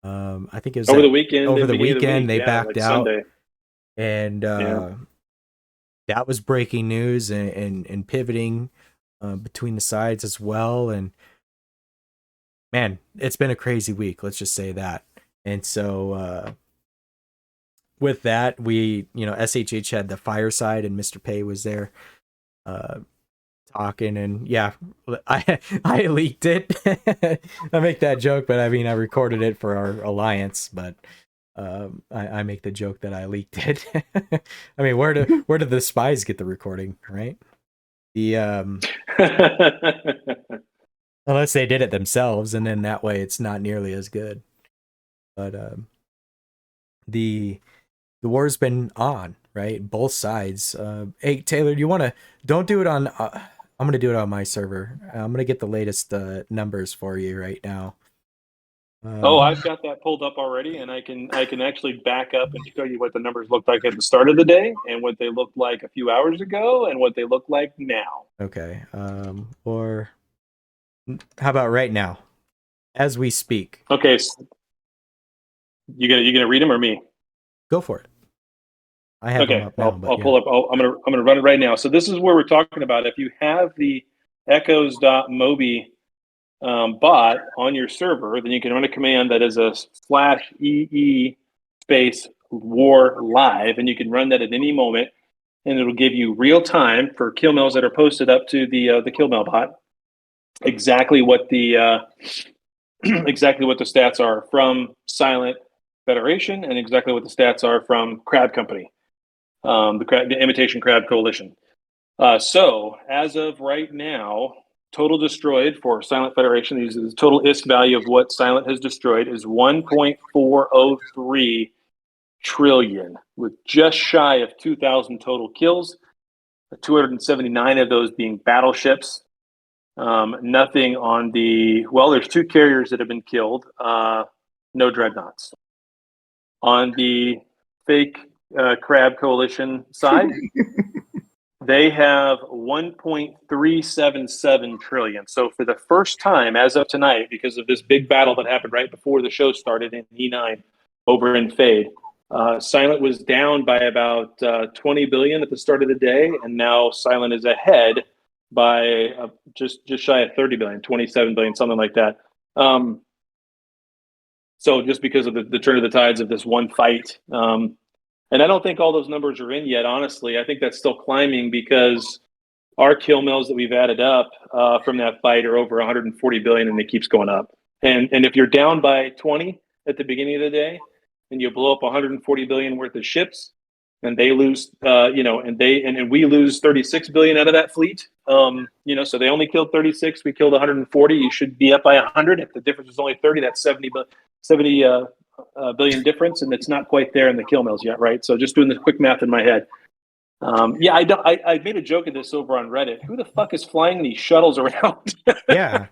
Speaker 2: I think it was
Speaker 3: over the weekend.
Speaker 2: Over the weekend, they backed out,
Speaker 3: Sunday.
Speaker 2: And that was breaking news and pivoting between the sides as well. And man, it's been a crazy week. Let's just say that. And so with that, we, SHH had the fireside, and Mr. Pay was there talking, and yeah, I leaked it. I make that joke, but I mean, I recorded it for our alliance, but I make the joke that I leaked it. I mean, where did the spies get the recording, right? The unless they did it themselves, and then that way it's not nearly as good. But the war's been on, right? Both sides. Hey, Taylor, do you want to? Don't do it on. I'm going to do it on my server. I'm going to get the latest numbers for you right now.
Speaker 3: I've got that pulled up already, and I can actually back up and show you what the numbers looked like at the start of the day, and what they looked like a few hours ago, and what they look like now.
Speaker 2: Okay. Or how about right now, as we speak?
Speaker 3: Okay. So you gonna read them or me?
Speaker 2: Go for it. I have them up now,
Speaker 3: I'll pull up. I'm gonna run it right now. So this is where we're talking about. If you have the echoes.mobi bot on your server, then you can run a command that is a /EE space war live, and you can run that at any moment, and it'll give you real time for kill mails that are posted up to the kill mail bot exactly what the stats are from Silent Federation, and exactly what the stats are from Crab Company. The Imitation Crab Coalition. So as of right now, total destroyed for Silent Federation, the total ISK value of what Silent has destroyed is 1.403 trillion, with just shy of 2,000 total kills, 279 of those being battleships. Nothing on there's 2 carriers that have been killed, no dreadnoughts. On the fake Crab Coalition side, they have 1.377 trillion. So for the first time as of tonight, because of this big battle that happened right before the show started in E9 over in Fade, Silent was down by about 20 billion at the start of the day, and now Silent is ahead by just shy of 30 billion, 27 billion, something like that. So just because of the turn of the tides of this one fight, and I don't think all those numbers are in yet, honestly. I think that's still climbing, because our kill mills that we've added up from that fight are over 140 billion, and it keeps going up. And if you're down by 20 at the beginning of the day, and you blow up 140 billion worth of ships, and they lose, and we lose 36 billion out of that fleet, so they only killed 36, we killed 140. You should be up by 100. If the difference is only 30, that's 70 billion difference, and it's not quite there in the kill mills yet, right? So just doing the quick math in my head. I made a joke of this over on Reddit. Who the fuck is flying these shuttles around?
Speaker 2: Yeah.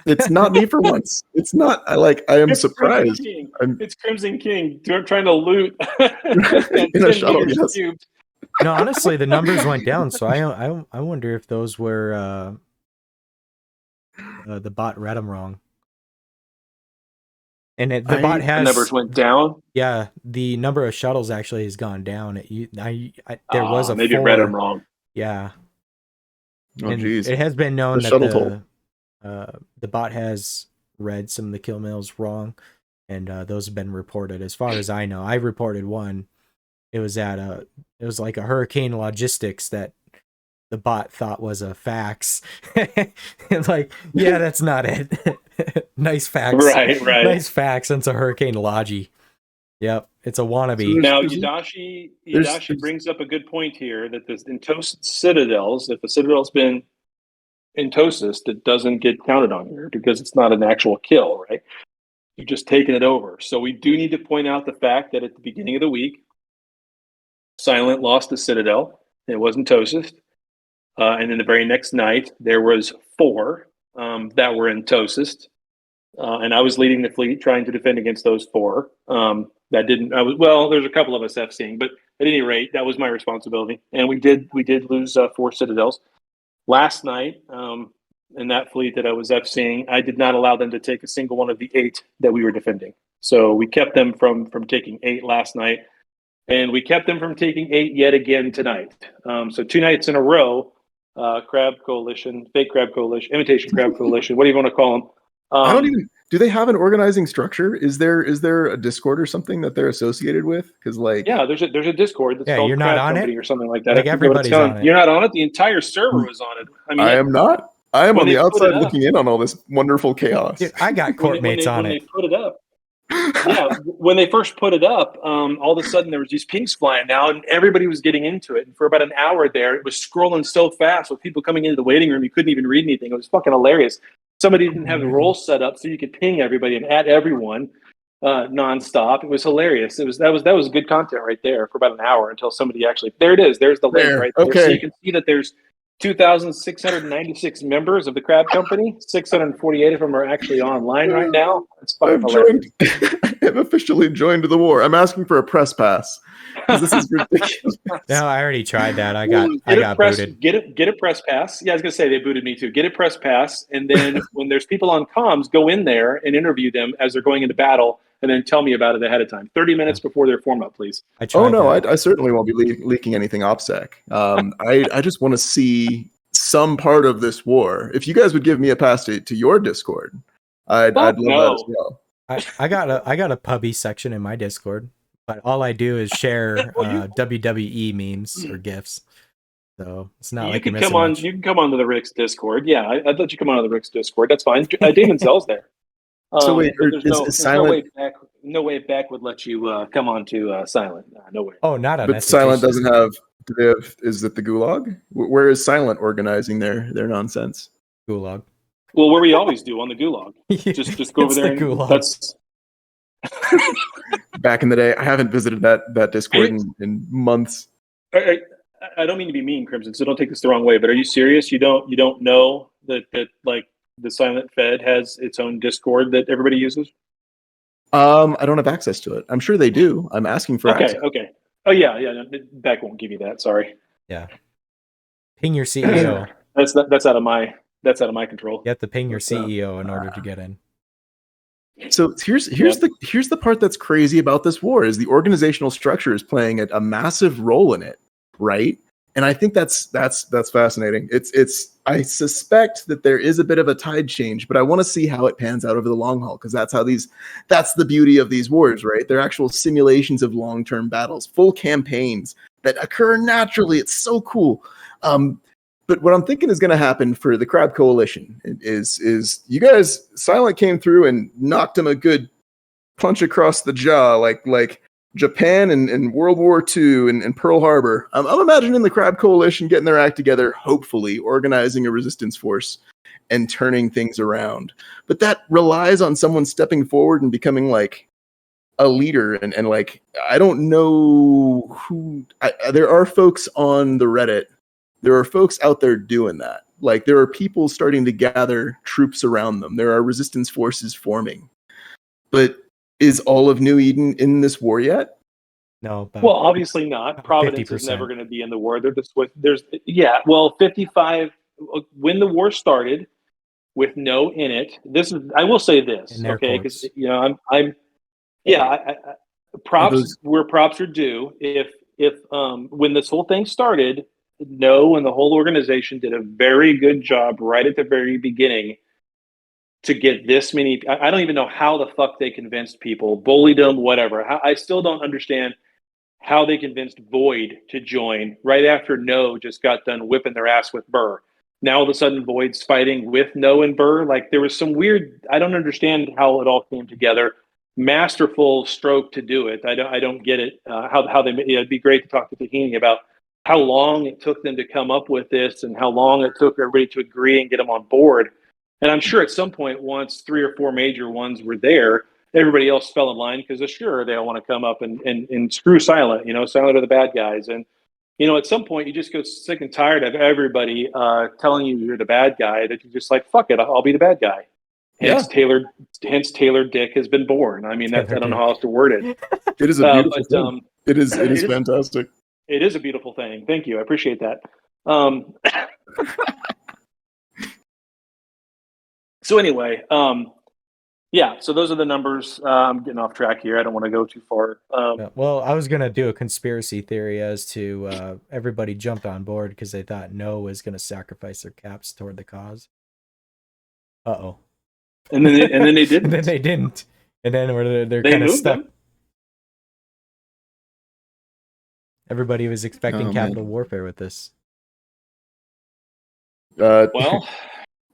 Speaker 4: It's not me for once. It's not. I am surprised.
Speaker 3: It's Krymsonkyng trying to loot
Speaker 4: in a shuttle. Yes.
Speaker 2: No, honestly, the numbers went down, so I wonder if those were the bot read them wrong. the bot
Speaker 3: The
Speaker 2: has
Speaker 3: numbers went down.
Speaker 2: Yeah, the number of shuttles actually has gone down. There was a
Speaker 3: maybe
Speaker 2: 4.
Speaker 3: I read them wrong.
Speaker 2: Yeah,
Speaker 4: Oh,
Speaker 2: and
Speaker 4: geez.
Speaker 2: it has been known
Speaker 4: The
Speaker 2: that
Speaker 4: shuttle toll.
Speaker 2: the bot has read some of the kill mills wrong, and those have been reported. As far as I know, I reported one. It was like a Hurricane Logistics that the bot thought was a fax. And like, yeah, that's not it. Nice fax.
Speaker 3: Right.
Speaker 2: Nice fax. And it's a Hurricane Logi. Yep, it's a wannabe.
Speaker 3: Now, Yadashi brings up a good point here that the Entosis citadels, if a citadel's been Entosis, it doesn't get counted on here because it's not an actual kill, right? You've just taken it over. So we do need to point out the fact that at the beginning of the week, Silent lost the citadel. It wasn't Entosis. And then the very next night, there was 4 that were Entosis. And I was leading the fleet trying to defend against those 4. There's a couple of us FCing, but at any rate, that was my responsibility. And we did lose 4 citadels. Last night, in that fleet that I was FCing, I did not allow them to take a single one of the 8 that we were defending. So we kept them from taking 8 last night, and we kept them from taking 8 yet again tonight. So 2 nights in a row, Crab Coalition, Fake Crab Coalition, Imitation Crab Coalition, what do you want to call them?
Speaker 4: I don't even. Do they have an organizing structure? Is there a Discord or something that they're associated with? Because
Speaker 3: there's a Discord that's called
Speaker 2: you're not
Speaker 3: Crab
Speaker 2: on
Speaker 3: Company
Speaker 2: it?
Speaker 3: or something like that.
Speaker 2: Like everybody's on it.
Speaker 3: You're not on it. The entire server was on it.
Speaker 4: I am not. I am
Speaker 3: when
Speaker 4: on the
Speaker 3: they put
Speaker 4: outside
Speaker 3: it up-
Speaker 4: looking in on all this wonderful chaos.
Speaker 2: Dude, I got court mates on
Speaker 3: when
Speaker 2: it.
Speaker 3: they put it up. When they first put it up, all of a sudden there was these pings flying now, and everybody was getting into it. And for about an hour there, it was scrolling so fast with people coming into the waiting room, you couldn't even read anything. It was fucking hilarious. Somebody didn't have the role set up so you could ping everybody and add everyone nonstop. It was hilarious. That was good content right there for about an hour until somebody actually. There it is. There's the link right there.
Speaker 4: Okay.
Speaker 3: So you can see that there's 2,696 members of the Crab Company. 648 of them are actually online right now. It's fucking hilarious.
Speaker 4: I've officially joined the war. I'm asking for a press pass. This is ridiculous.
Speaker 2: No, I already tried that. I got booted.
Speaker 3: Get a press pass. Yeah, I was gonna say they booted me too. Get a press pass, and then when there's people on comms, go in there and interview them as they're going into battle, and then tell me about it ahead of time. 30 minutes before their form up, please.
Speaker 4: I certainly won't be leaking anything OPSEC. I just want to see some part of this war. If you guys would give me a pass to your Discord, I'd love that as well.
Speaker 2: I got a pubby section in my Discord, but all I do is share WWE memes or GIFs. So it's not like
Speaker 3: you can come onto the Rick's Discord. Yeah, I'd let you come onto the Rick's Discord. That's fine. Damon Zell's there.
Speaker 4: So wait,
Speaker 3: there's
Speaker 4: Silent?
Speaker 3: No way back would let you come on to Silent. No way.
Speaker 2: Oh, not on.
Speaker 4: But Silent doesn't have. Do they have? Is it the Gulag? Where is Silent organizing their nonsense?
Speaker 2: Gulag.
Speaker 3: Well, where we always do on the Gulag. Just go over there. That's
Speaker 4: back in the day. I haven't visited that Discord in months.
Speaker 3: I don't mean to be mean, Crimson, so don't take this the wrong way. But are you serious? You don't know that like the Silent Fed has its own Discord that everybody uses?
Speaker 4: I don't have access to it. I'm sure they do. I'm asking for access.
Speaker 3: Okay. Oh yeah. No, Beck won't give you that. Sorry.
Speaker 2: Yeah. Ping your CEO.
Speaker 3: That's out of my control.
Speaker 2: You have to ping your CEO in order to get in.
Speaker 4: So here's the part that's crazy about this war is the organizational structure is playing a massive role in it, right? And I think that's fascinating. I suspect that there is a bit of a tide change, but I want to see how it pans out over the long haul because that's the beauty of these wars, right? They're actual simulations of long-term battles, full campaigns that occur naturally. It's so cool. But what I'm thinking is going to happen for the Crab Coalition is you guys, Silent came through and knocked him a good punch across the jaw, like Japan and World War II and Pearl Harbor. I'm imagining the Crab Coalition getting their act together, hopefully organizing a resistance force and turning things around. But that relies on someone stepping forward and becoming like a leader. And like, I don't know who, there are folks on the Reddit. There are folks out there doing that. Like there are people starting to gather troops around them. There are resistance forces forming. But is all of New Eden in this war yet?
Speaker 2: No.
Speaker 3: Well, obviously not. Providence
Speaker 2: 50%.
Speaker 3: is never going to be in the war. There's 55. When the war started, with no in it. This is, I will say this,
Speaker 2: In their
Speaker 3: okay? Because
Speaker 2: quotes.
Speaker 3: you know, props where props are due. If when this whole thing started, No and the whole organization did a very good job right at the very beginning to get this many. I don't even know how the fuck they convinced people, bullied them, whatever. I still don't understand how they convinced Void to join right after No just got done whipping their ass with Burr. Now all of a sudden Void's fighting with No and Burr. Like there was some weird. I don't understand how it all came together. Masterful stroke to do it. I don't get it. How they. It'd be great to talk to Tahini about how long it took them to come up with this and how long it took everybody to agree and get them on board. And I'm sure at some point, once 3 or 4 major ones were there, everybody else fell in line because sure, they all want to come up and screw Silent. You know, Silent are the bad guys. And, you know, at some point, you just go sick and tired of everybody telling you you're the bad guy, that you're just like, fuck it, I'll be the bad guy. Hence, Taylor Dick has been born. I mean, I don't know how else to word it.
Speaker 4: It is a beautiful thing. It is fantastic.
Speaker 3: It is a beautiful thing. Thank you. I appreciate that. So anyway, yeah, so those are the numbers. I'm getting off track here. I don't want to go too far.
Speaker 2: Well, I was going to do a conspiracy theory as to everybody jumped on board because they thought No was going to sacrifice their caps toward the cause. Uh-oh.
Speaker 3: And then they didn't.
Speaker 2: And then they didn't. And then they're kind of stuck.
Speaker 3: Them.
Speaker 2: Everybody was expecting capital warfare with this.
Speaker 3: Well,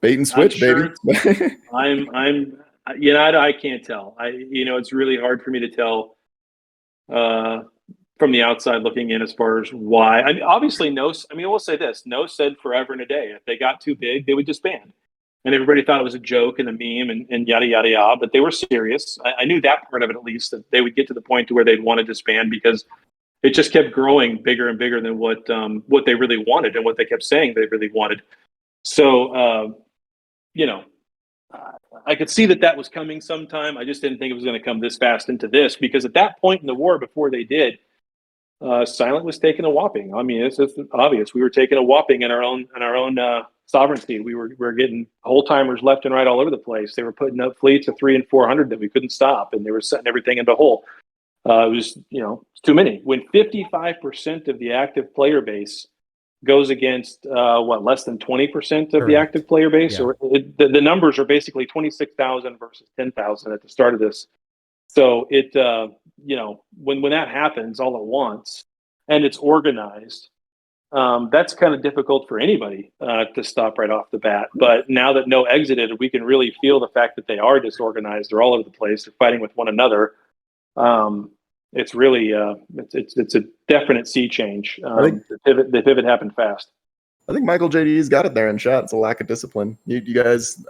Speaker 4: bait and switch, baby.
Speaker 3: I'm you know, I can't tell. You know, it's really hard for me to tell from the outside looking in as far as why. I mean, obviously, No. I mean, we'll say this: No said forever and a day. If they got too big, they would disband. And everybody thought it was a joke and a meme and yada yada yada. But they were serious. I knew that part of it at least, that they would get to the point to where they'd want to disband because it just kept growing bigger and bigger than what they really wanted and what they kept saying they really wanted. So, you know. I could see that was coming sometime. I just didn't think it was going to come this fast into this because at that point in the war, before they did, Silent was taking a whopping. I mean, it's obvious. We were taking a whopping in our own sovereignty. We were getting whole timers left and right all over the place. They were putting up fleets of 300 and 400 that we couldn't stop, and they were setting everything into hole. It was, you know, it's too many. When 55% of the active player base goes against less than 20% of the active player base, or the numbers are basically 26,000 versus 10,000 at the start of this. So it you know, when that happens all at once and it's organized, that's kind of difficult for anybody to stop right off the bat. But now that No exited, we can really feel the fact that they are disorganized. They're all over the place. They're fighting with one another. It's really it's a definite sea change. The pivot happened fast.
Speaker 4: I think Michael JD's got it there in chat. It's a lack of discipline. You guys,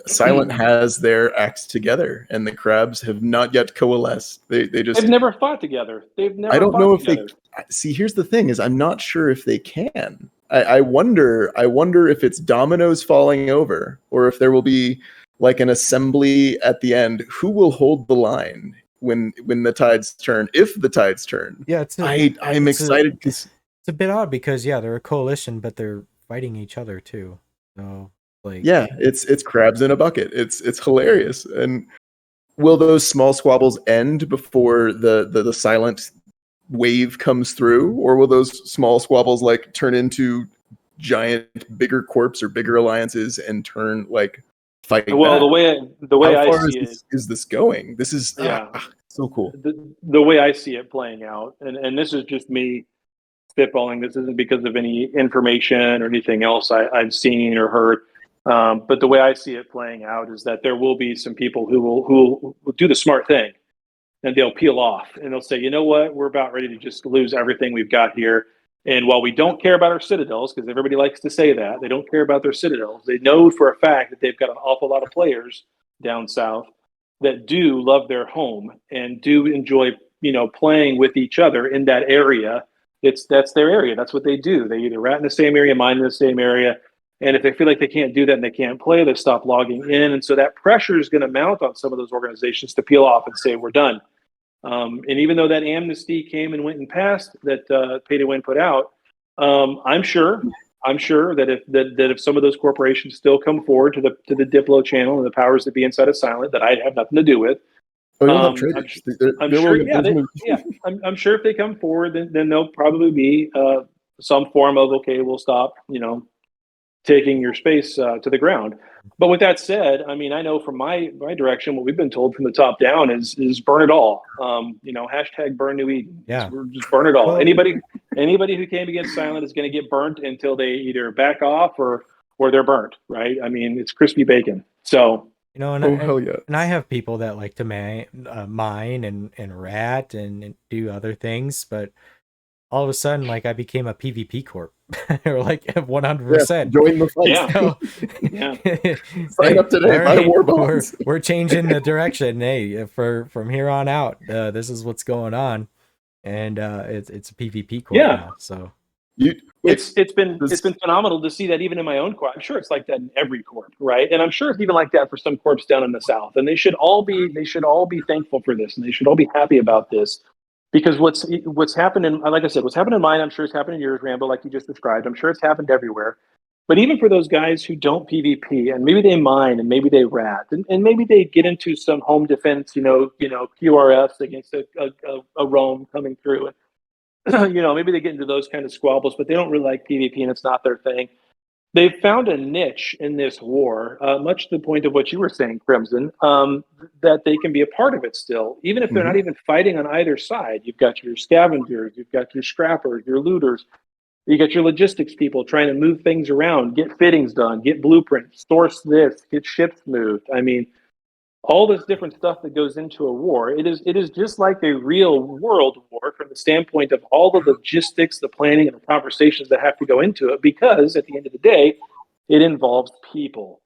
Speaker 4: Silent has their acts together, and the Crabs have not yet coalesced. They've
Speaker 3: never fought together. They've never.
Speaker 4: I don't know if
Speaker 3: together.
Speaker 4: they see. Here's the thing: is I'm not sure if they can. I wonder if it's dominoes falling over, or if there will be like an assembly at the end. Who will hold the line when the tides turn? If the tides turn,
Speaker 2: yeah,
Speaker 4: I'm excited because.
Speaker 2: It's a bit odd because they're a coalition, but they're fighting each other too. So
Speaker 4: it's crabs in a bucket. It's hilarious. And will those small squabbles end before the Silent wave comes through, or will those small squabbles like turn into giant, bigger corps or bigger alliances and turn like fight?
Speaker 3: Well,
Speaker 4: back?
Speaker 3: the way
Speaker 4: How
Speaker 3: I
Speaker 4: far
Speaker 3: see
Speaker 4: is this going? This is so cool.
Speaker 3: The way I see it playing out, and this is just me spitballing. This isn't because of any information or anything else I've seen or heard. But the way I see it playing out is that there will be some people who will do the smart thing, and they'll peel off and they'll say, you know what, we're about ready to just lose everything we've got here. And while we don't care about our citadels, because everybody likes to say that, they don't care about their citadels. They know for a fact that they've got an awful lot of players down south that do love their home and do enjoy, playing with each other in that area. That's their area. That's what they do. They either rat in the same area, mine in the same area. And if they feel like they can't do that and they can't play, they stop logging in. And so that pressure is going to mount on some of those organizations to peel off and say, we're done. And even though that amnesty came and went and passed that Pay to Win put out, I'm sure I'm sure that if some of those corporations still come forward to the Diplo channel and the powers that be inside of Silent that I have nothing to do with,
Speaker 4: Oh, you'll have traders.
Speaker 3: I'm sure. I'm sure if they come forward, then there'll probably be some form of okay, we'll stop, taking your space to the ground. But with that said, I mean, I know from my direction, what we've been told from the top down is burn it all. Hashtag burn New Eden.
Speaker 2: Yeah.
Speaker 3: Just burn it all.
Speaker 2: Well,
Speaker 3: anybody who came against Silent is going to get burnt until they either back off or they're burnt. Right? I mean, it's crispy bacon. So
Speaker 4: hell yeah.
Speaker 2: And I have people that like to mine and rat and do other things, but all of a sudden, like I became a PvP corp, or like 100%.
Speaker 4: Join the fight. Sign up today. Buy war bonds.
Speaker 2: We're changing the direction. Hey, from here on out, this is what's going on, and it's a PvP corp now. So
Speaker 3: it's been phenomenal to see that even in my own corp. I'm sure it's like that in every corp, right? And I'm sure it's even like that for some corps down in the South. And they should all be thankful for this, and they should all be happy about this. Because what's happened in, like I said, what's happened in mine, I'm sure it's happened in yours, Rambo, like you just described. I'm sure it's happened everywhere. But even for those guys who don't PvP, and maybe they mine, and maybe they rat, and maybe they get into some home defense, QRFs against a roam coming through, and maybe they get into those kind of squabbles, but they don't really like PvP, and it's not their thing. They've found a niche in this war, much to the point of what you were saying, Crimson, that they can be a part of it still, even if they're not even fighting on either side. You've got your scavengers, you've got your scrappers, your looters, you got your logistics people trying to move things around, get fittings done, get blueprints, source this, get ships moved. I mean, all this different stuff that goes into a war. It is just like a real world war from the standpoint of all the logistics, the planning, and the conversations that have to go into it, because at the end of the day, it involves people.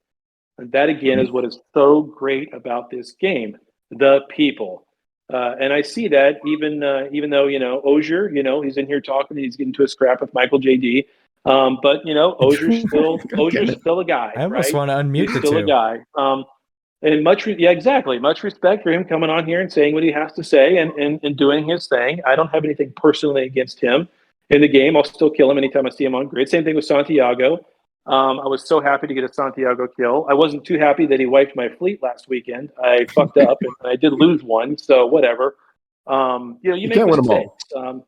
Speaker 3: And that, again, is what is so great about this game, the people. And I see that even though, Ozier, he's in here talking, he's getting into a scrap with Michael J.D., but, Ozier's still a guy,
Speaker 2: I almost
Speaker 3: right?
Speaker 2: want to unmute
Speaker 3: He's
Speaker 2: the
Speaker 3: still
Speaker 2: two.
Speaker 3: a guy. And much respect for him coming on here and saying what he has to say and doing his thing. I don't have anything personally against him in the game. I'll still kill him anytime I see him on grid. Same thing with Santiago. I was so happy to get a Santiago kill. I wasn't too happy that he wiped my fleet last weekend. I fucked up and I did lose one, so whatever. You make mistakes.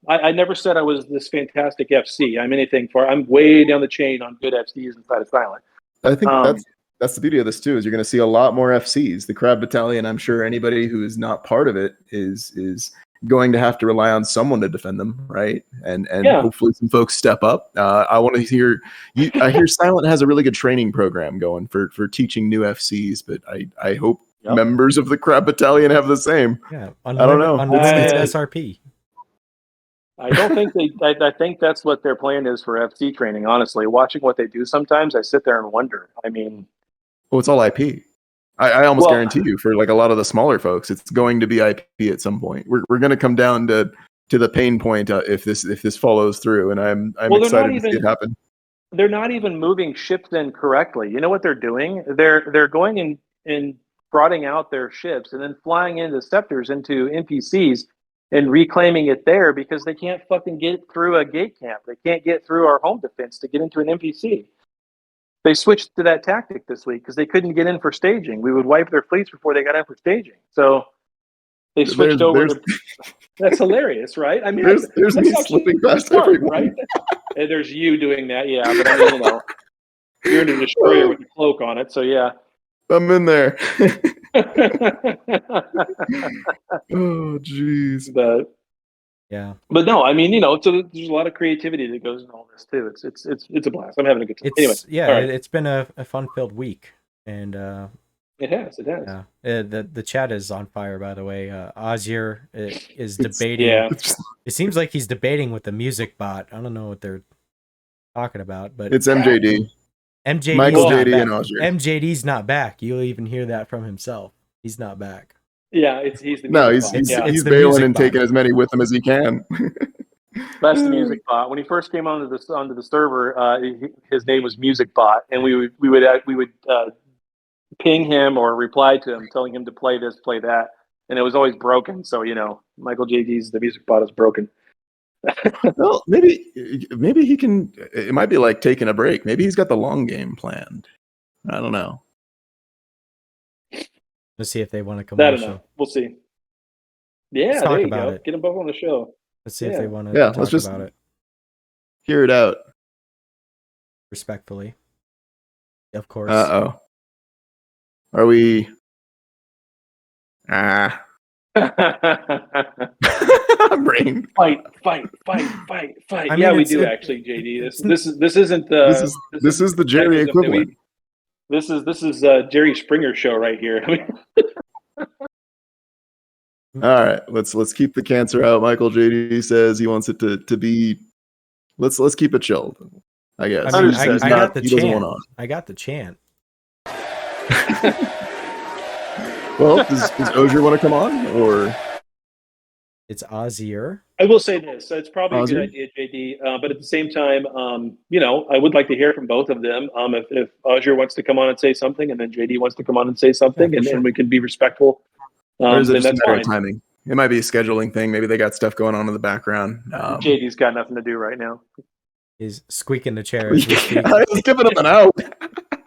Speaker 3: I never said I was this fantastic FC. I'm way down the chain on good FCs inside of Silent.
Speaker 4: I think that's the beauty of this too, is you're going to see a lot more FCs. The Crab Battalion, I'm sure anybody who is not part of it is going to have to rely on someone to defend them, right? And hopefully some folks step up. I want to hear I hear Silent has a really good training program going for teaching new FCs, but I hope members of the Crab Battalion have the same.
Speaker 2: Yeah,
Speaker 4: I don't know.
Speaker 2: Unlimited SRP.
Speaker 3: I don't think I think that's what their plan is for FC training. Honestly, watching what they do sometimes, I sit there and wonder. I mean,
Speaker 4: well, it's all IP. I almost guarantee you, for like a lot of the smaller folks, it's going to be IP at some point. We're going to come down to the pain point if this follows through, and I'm excited to see it happen.
Speaker 3: They're not even moving ships in correctly. You know what they're doing? They're going and trotting out their ships and then flying into scepters into NPCs and reclaiming it there because they can't fucking get through a gate camp. They can't get through our home defense to get into an NPC. They switched to that tactic this week because they couldn't get in for staging. We would wipe their fleets before they got in for staging. So they switched over to... That's hilarious, right? I mean,
Speaker 4: there's me slipping past everyone.
Speaker 3: Right? And there's you doing that, yeah. But I mean, you're in a destroyer with a cloak on it, so yeah.
Speaker 4: I'm in there. Oh, jeez.
Speaker 3: But no, I mean, so there's a lot of creativity that goes in all this too. It's a blast. I'm having a good time. Anyway,
Speaker 2: it's been a fun-filled week, and
Speaker 3: it has.
Speaker 2: The chat is on fire, by the way. Ozier is debating. It seems like he's debating with the music bot. I don't know what they're talking about, but
Speaker 4: it's MJD.
Speaker 2: Michael
Speaker 4: JD and Ozier.
Speaker 2: MJD's not back. You'll even hear that from himself. He's not back.
Speaker 3: Yeah, he's the
Speaker 4: he's bailing and taking as many with him as he can.
Speaker 3: That's the music bot. When he first came onto the server, his name was Music Bot, and we would ping him or reply to him, telling him to play this, play that, and it was always broken. So Michael JD's the music bot is broken.
Speaker 4: Well, maybe he can. It might be like taking a break. Maybe he's got the long game planned. I don't know.
Speaker 2: Let's see if they want to come
Speaker 3: I
Speaker 2: on the
Speaker 3: don't know.
Speaker 2: show.
Speaker 3: We'll see. Yeah,
Speaker 2: Let's
Speaker 3: there
Speaker 2: talk
Speaker 3: you
Speaker 2: about
Speaker 3: go.
Speaker 2: it.
Speaker 3: Get them both on the show.
Speaker 2: Let's see if they want to
Speaker 4: Yeah,
Speaker 2: talk
Speaker 4: let's just
Speaker 2: about it
Speaker 4: hear it out.
Speaker 2: respectfully. Of course.
Speaker 4: Oh. Are we? Brain.
Speaker 3: Fight.
Speaker 2: I
Speaker 3: Yeah,
Speaker 2: mean,
Speaker 3: we
Speaker 2: it's-
Speaker 3: do
Speaker 2: it-
Speaker 3: actually, JD. This isn't the
Speaker 4: This is the Jerry
Speaker 3: technical that
Speaker 4: equivalent.
Speaker 3: This is Jerry Springer show right here. I mean,
Speaker 4: All right, let's keep the cancer out. Michael JD says he wants it to be. Let's keep it chilled. I guess.
Speaker 2: I mean,
Speaker 4: He says
Speaker 2: I
Speaker 4: not-
Speaker 2: got the
Speaker 4: he doesn't
Speaker 2: chant.
Speaker 4: want on.
Speaker 2: I got the chant.
Speaker 4: Well, does Ozier want to come on, or
Speaker 2: It's Ozier.
Speaker 3: I will say this: it's probably a
Speaker 4: Ozzy?
Speaker 3: good idea, JD. But at the same time, I would like to hear from both of them. If Ozier wants to come on and say something, and then JD wants to come on and say something,
Speaker 2: Yeah, for sure.
Speaker 3: and we can be respectful,
Speaker 4: or is it
Speaker 3: then
Speaker 4: just a
Speaker 3: that's
Speaker 4: matter of
Speaker 3: fine.
Speaker 4: timing? It might be a scheduling thing. Maybe they got stuff going on in the background.
Speaker 3: JD's got nothing to do right now.
Speaker 2: He's squeaking the chair as we speak.
Speaker 4: I was giving him an out.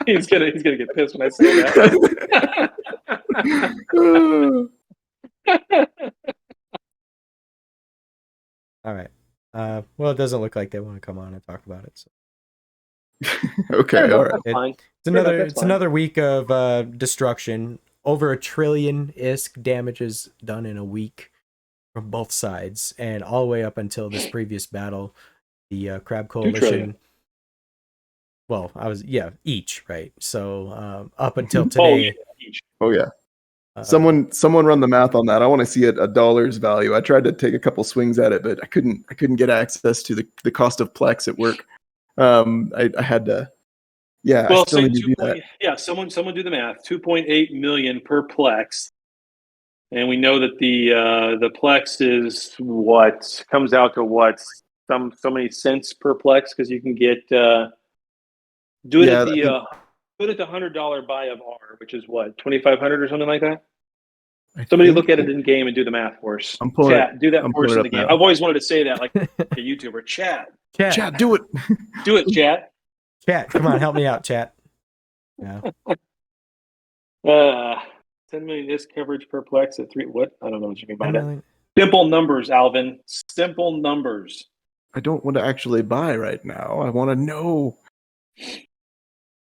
Speaker 3: He's gonna get pissed when I say that.
Speaker 2: All right. Well, it doesn't look like they want to come on and talk about it. So.
Speaker 4: Okay, all right.
Speaker 3: Fine.
Speaker 2: It's another week of destruction. Over $1 trillion-isk damages done in a week from both sides, and all the way up until this previous battle, the Crab
Speaker 3: trillion.
Speaker 2: Coalition. Well, each, right? So up until today.
Speaker 4: Oh yeah. Someone run the math on that. I want to see a dollar's value. I tried to take a couple swings at it, but I couldn't get access to the cost of Plex at work. I had to. Yeah,
Speaker 3: Well,
Speaker 4: I still need to do that.
Speaker 3: Yeah, someone do the math. 2.8 million per Plex, and we know that the Plex is what comes out to what so many cents per Plex because you can get do it at the $100 buy of R, which is what 2,500 or something like that. Somebody look at it in game and do the math for us.
Speaker 4: I'm pulling
Speaker 3: Chat, do that
Speaker 4: I'm
Speaker 3: for us
Speaker 4: pulling
Speaker 3: in the
Speaker 4: it up
Speaker 3: game.
Speaker 4: now.
Speaker 3: I've always wanted to say that, like a YouTuber. Chat,
Speaker 4: Do it.
Speaker 3: do it, chat.
Speaker 2: Chat, come on, help me out, chat. Yeah.
Speaker 3: 10 million is coverage per Plex at 3. What? I don't know what you mean by
Speaker 2: 10
Speaker 3: that.
Speaker 2: million.
Speaker 3: Simple numbers, Alvin. Simple numbers.
Speaker 4: I don't want to actually buy right now. I want to know.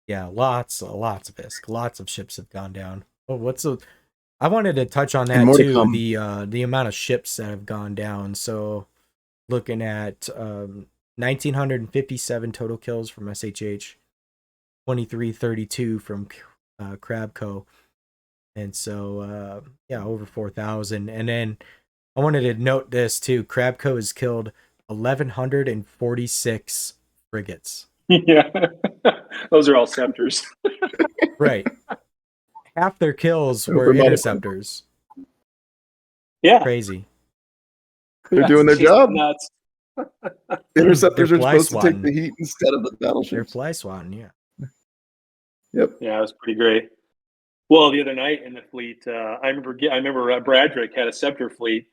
Speaker 2: Yeah, lots of ISK. Lots of ships have gone down. Oh, I wanted to touch on
Speaker 4: And
Speaker 2: that
Speaker 4: more to
Speaker 2: too.
Speaker 4: come.
Speaker 2: The amount of ships that have gone down. So, looking at 1,957 total kills from SHH, 2,332 from Crabco, and so over 4,000. And then I wanted to note this too. Crabco has killed 1,146 frigates.
Speaker 3: Yeah. Those are all scepters.
Speaker 2: Right. Half their kills were
Speaker 4: Open modifier.
Speaker 2: interceptors.
Speaker 3: Yeah.
Speaker 2: Crazy.
Speaker 4: They're doing their
Speaker 3: It's just
Speaker 4: job.
Speaker 3: nuts.
Speaker 4: Interceptors
Speaker 2: They're
Speaker 4: are
Speaker 2: fly
Speaker 4: supposed to take
Speaker 2: swatting.
Speaker 4: the heat instead of the
Speaker 2: They're
Speaker 4: battleships.
Speaker 2: fly swatting, yeah.
Speaker 4: Yep.
Speaker 3: Yeah, it was pretty great. Well, the other night in the fleet, I remember Bradrick had a scepter fleet,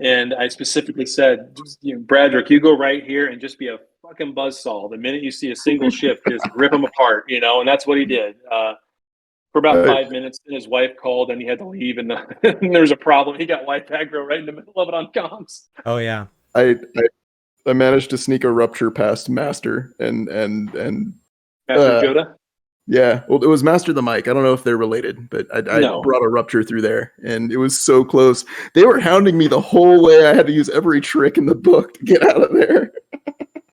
Speaker 3: and I specifically said, Bradrick, you go right here and just be a fucking buzzsaw. The minute you see a single ship, just rip them apart, and that's what he did. For about 5 minutes, and his wife called, and he had to leave, and there was a problem. He got wife aggro right in the middle of it on comms.
Speaker 2: Oh yeah.
Speaker 4: I managed to sneak a rupture past Master and
Speaker 3: Master
Speaker 4: Uh,
Speaker 3: Joda?
Speaker 4: yeah. Well, it was Master the Mike. I don't know if they're related, but I
Speaker 3: No.
Speaker 4: brought a rupture through there, and it was so close. They were hounding me the whole way. I had to use every trick in the book to get out of there.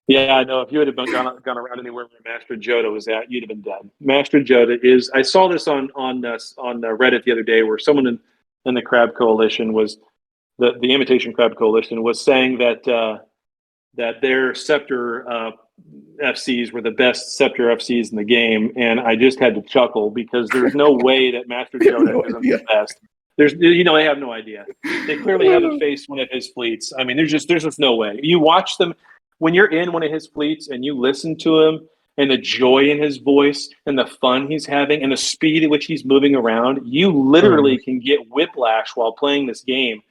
Speaker 3: Yeah, I know. If you had gone around anywhere where Master Joda was at, you'd have been dead. Master Joda is. I saw this on Reddit the other day, where someone in the Crab Coalition was the Imitation Crab Coalition was saying that their Scepter FCs were the best Scepter FCs in the game, and I just had to chuckle because there's no way that Master Joda isn't the best. They have no idea. They clearly haven't faced one of his fleets. I mean, there's just no way. You watch them. When you're in one of his fleets and you listen to him and the joy in his voice and the fun he's having and the speed at which he's moving around, you literally can get whiplash while playing this game.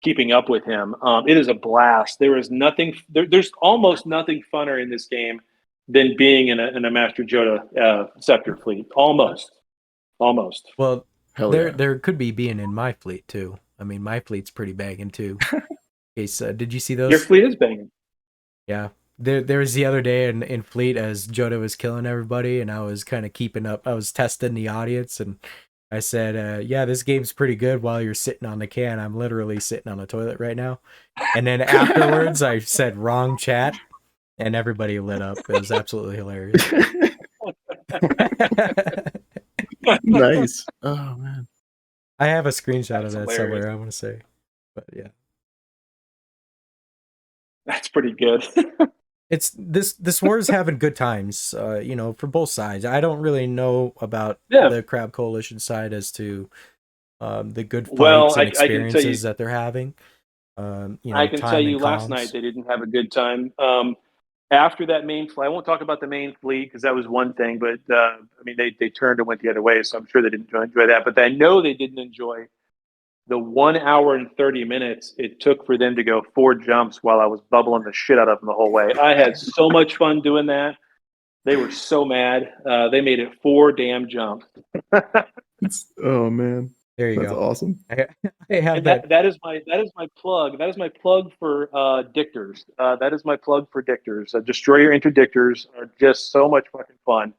Speaker 3: keeping up with him. It is a blast. There is nothing. There's almost nothing funner in this game than being in a Master Yoda scepter fleet. Almost.
Speaker 2: Well,
Speaker 4: Hell
Speaker 2: there
Speaker 4: yeah.
Speaker 2: there could be being in my fleet too. I mean, my fleet's pretty banging too. Case, did you see those?
Speaker 3: Your fleet is banging.
Speaker 2: Yeah. There was the other day in fleet as Yoda was killing everybody, and I was kind of keeping up. I was testing the audience, and I said, yeah, this game's pretty good while you're sitting on the can. I'm literally sitting on the toilet right now. And then afterwards, I said wrong chat, and everybody lit up. It was absolutely hilarious.
Speaker 4: Nice. Oh man.
Speaker 2: I have a screenshot
Speaker 3: That's
Speaker 2: of that
Speaker 3: hilarious.
Speaker 2: somewhere, I want to say. But yeah.
Speaker 3: That's pretty good.
Speaker 2: It's this war is having good times, for both sides. I don't really know about the Crab Coalition side as to the good fights
Speaker 3: Well,
Speaker 2: and
Speaker 3: I can tell you-
Speaker 2: experiences that they're having.
Speaker 3: I can
Speaker 2: time
Speaker 3: tell you
Speaker 2: and
Speaker 3: last
Speaker 2: comms.
Speaker 3: night they didn't have a good time. After that main fleet, I won't talk about the main fleet because that was one thing, but I mean, they turned and went the other way, so I'm sure they didn't enjoy that. But I know they didn't enjoy the 1 hour and 30 minutes it took for them to go 4 jumps while I was bubbling the shit out of them the whole way. I had so much fun doing that. They were so mad. They made it 4 damn jumps.
Speaker 4: Oh man.
Speaker 2: There you
Speaker 4: That's
Speaker 2: go.
Speaker 4: awesome.
Speaker 2: I have
Speaker 3: And
Speaker 2: that.
Speaker 3: that is my plug. That is my plug for dictors. That is my plug for dictors. Destroyer interdictors are just so much fucking fun.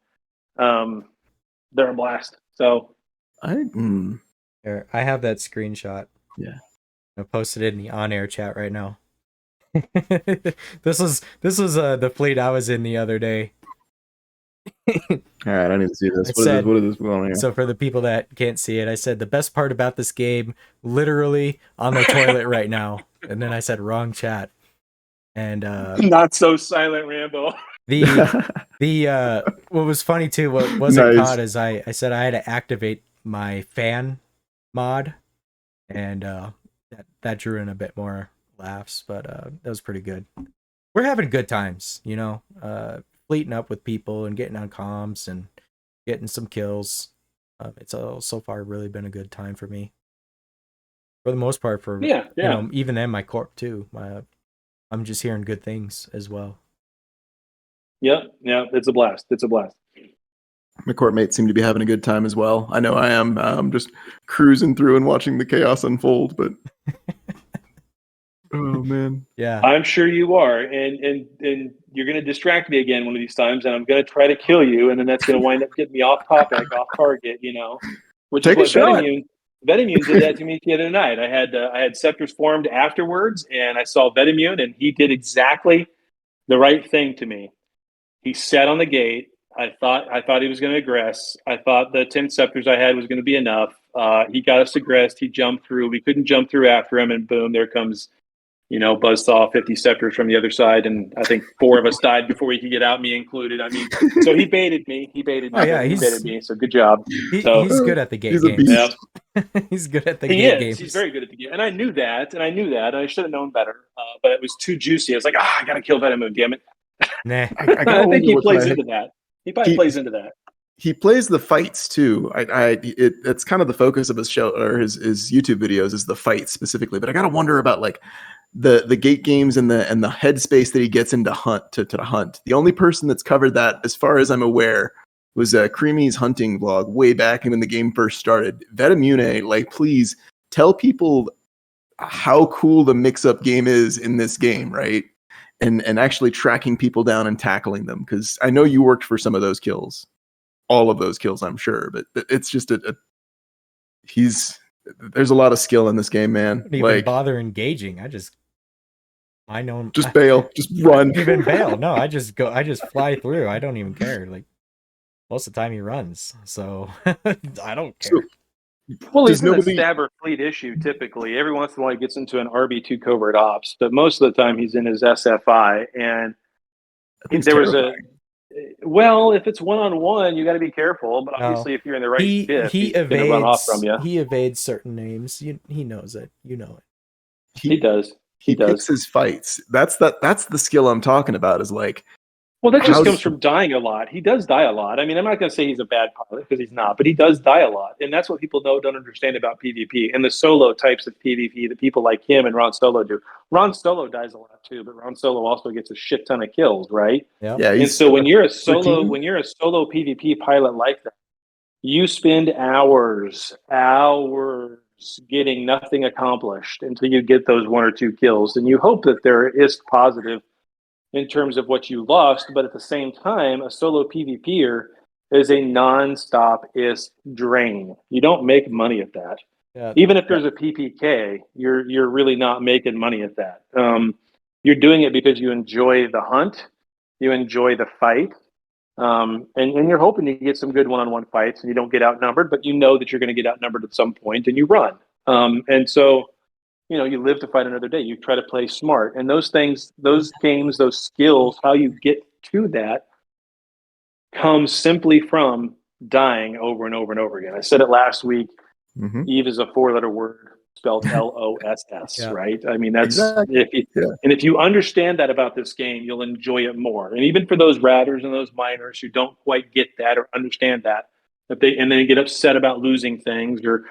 Speaker 3: They're a blast. So
Speaker 2: Here, I have that screenshot.
Speaker 4: Yeah.
Speaker 2: I posted it in the on-air chat right now. This was the fleet I was in the other day.
Speaker 4: All right, I need to see this.
Speaker 2: I
Speaker 4: What is this going on here?
Speaker 2: So for the people that can't see it, I said the best part about this game, literally on the toilet right now. And then I said wrong chat. And
Speaker 3: not so silent, Rambo.
Speaker 2: the what was funny too, what wasn't
Speaker 4: Nice.
Speaker 2: caught is I said I had to activate my fan mod, and that drew in a bit more laughs, but that was pretty good. We're having good times, fleeting up with people and getting on comms and getting some kills. It's so far really been a good time for me. For the most part, even then my corp too. I'm just hearing good things as well.
Speaker 3: Yeah, it's a blast. It's a blast.
Speaker 4: My court mates seem to be having a good time as well. I know I am. I'm just cruising through and watching the chaos unfold, but oh man.
Speaker 2: Yeah.
Speaker 3: I'm sure you are. And you're gonna distract me again one of these times, and I'm gonna try to kill you, and then that's gonna wind up getting me off topic, off target, Which
Speaker 4: Take
Speaker 3: is
Speaker 4: a
Speaker 3: what
Speaker 4: shot.
Speaker 3: Vetemune did that to me the other night. I had scepters formed afterwards, and I saw Vetemune, and he did exactly the right thing to me. He sat on the gate. I thought he was going to aggress. I thought the 10 scepters I had was going to be enough. He got us aggressed. He jumped through. We couldn't jump through after him, and boom, there comes, buzzsaw 50 scepters from the other side, and I think 4 of us died before he could get out, me included. I mean, so he baited me. He baited me.
Speaker 2: Oh, yeah,
Speaker 3: he baited me. So good job.
Speaker 2: He's good at the gate
Speaker 4: He's a
Speaker 2: games.
Speaker 4: beast.
Speaker 2: He's good at the
Speaker 3: He
Speaker 2: gate
Speaker 3: is.
Speaker 2: games.
Speaker 3: He's very good at the game, and I knew that. And I should have known better, but it was too juicy. I was like, I gotta kill Vetemune, damn it.
Speaker 2: Nah.
Speaker 3: I think he plays into that. He probably plays into that.
Speaker 4: He plays the fights too. It's kind of the focus of his show or his YouTube videos is the fights specifically. But I gotta wonder about like the gate games and the headspace that he gets into hunt to hunt. The only person that's covered that, as far as I'm aware, was Creamy's hunting vlog way back when the game first started. Vetemune, like, please tell people how cool the mix-up game is in this game, right? And actually tracking people down and tackling them, because I know you worked for some of those kills, all of those kills, I'm sure. But it's just there's a lot of skill in this game, man.
Speaker 2: I don't even bother engaging. I know.
Speaker 4: Just bail, just run.
Speaker 2: Even bail. No, I just fly through. I don't even care. Like most of the time he runs, so I don't care.
Speaker 3: Well, he's in a stabber fleet issue typically. Every once in a while he gets into an RB2 covert ops, but most of the time he's in his SFI. And there was if it's one-on-one, you got to be careful. But obviously, if you're in the right shift, he's going to run off from you.
Speaker 2: He evades certain names. He knows it. You know it.
Speaker 3: He does.
Speaker 4: He picks his fights. That's the skill I'm talking about. Is like,
Speaker 3: Well, that just
Speaker 4: How's-
Speaker 3: comes from dying a lot. He does die a lot. I mean, I'm not going to say he's a bad pilot because he's not, but he does die a lot. And that's what people don't understand about PvP and the solo types of PvP that people like him and Ron Solo do. Ron Solo dies a lot too, but Ron Solo also gets a shit ton of kills, right?
Speaker 2: Yep.
Speaker 4: Yeah,
Speaker 3: And so when you're a solo
Speaker 4: 13.
Speaker 3: when you're a solo PvP pilot like that, you spend hours getting nothing accomplished until you get those 1 or 2 kills, and you hope that they're ISK positive in terms of what you lost, but at the same time, a solo PvPer is a non-stop ISK drain. You don't make money at that.
Speaker 2: Yeah.
Speaker 3: Even if there's a PPK, you're really not making money at that. You're doing it because you enjoy the hunt, you enjoy the fight, and you're hoping you get some good one-on-one fights and you don't get outnumbered, but you know that you're going to get outnumbered at some point and you run. And so, you know, you live to fight another day. You try to play smart. And those things, those games, those skills, how you get to that comes simply from dying over and over and over again. I said it last week.
Speaker 4: Mm-hmm.
Speaker 3: Eve is a 4-letter word spelled LOSS,
Speaker 2: Yeah.
Speaker 3: right? I mean, that's
Speaker 4: Exactly.
Speaker 3: if you understand that about this game, you'll enjoy it more. And even for those ratters and those miners who don't quite get that or understand that, and then get upset about losing things, or,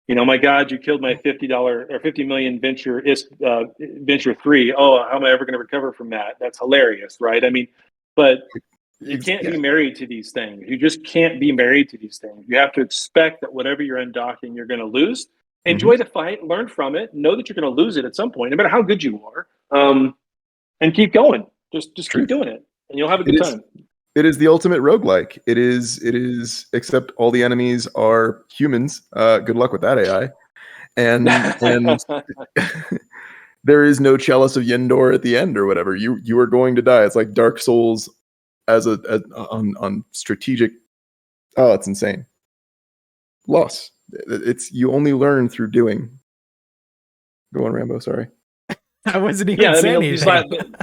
Speaker 3: you know, my God, you killed my $50 or 50 million venture 3. Oh, how am I ever going to recover from that? That's hilarious, right? I mean, but you can't be married to these things. You just can't be married to these things. You have to expect that whatever you're undocking, you're going to lose. Enjoy the fight, learn from it, know that you're going to lose it at some point, no matter how good you are, and keep going. Just keep doing it, and you'll have a good time.
Speaker 4: It is the ultimate roguelike. It is, except all the enemies are humans. Good luck with that AI. And there is no chalice of Yendor at the end or whatever. You are going to die. It's like Dark Souls on strategic. Oh, it's insane. Loss. It's you only learn through doing. Go on, Rambo. Sorry.
Speaker 2: I wasn't even saying anything.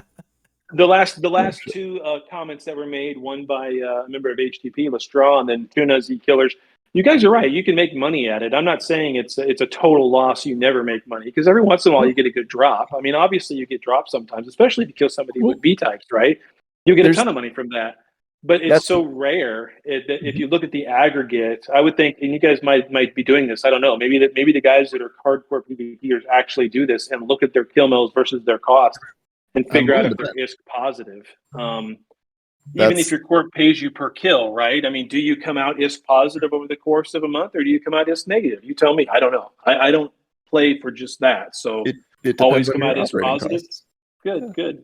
Speaker 3: The last 2 comments that were made, one by a member of HTP, Lestraw, and then Tuna Z Killers. You guys are right. You can make money at it. I'm not saying it's a total loss. You never make money, because every once in a while you get a good drop. I mean, obviously you get drops sometimes, especially if you kill somebody with B types, right? You get a ton of money from that. But it's so rare that if you look at the aggregate, I would think, and you guys might be doing this, I don't know, maybe the guys that are hardcore PvPers actually do this and look at their kill mills versus their cost and figure out if they're ISK positive. Even if your corp pays you per kill, right? I mean, do you come out ISK positive over the course of a month, or do you come out ISK negative? You tell me. I don't know. I don't play for just that. So
Speaker 4: it
Speaker 3: always
Speaker 4: depends
Speaker 3: come
Speaker 4: on
Speaker 3: out
Speaker 4: your
Speaker 3: ISK
Speaker 4: operating
Speaker 3: positive.
Speaker 4: costs.
Speaker 3: Good.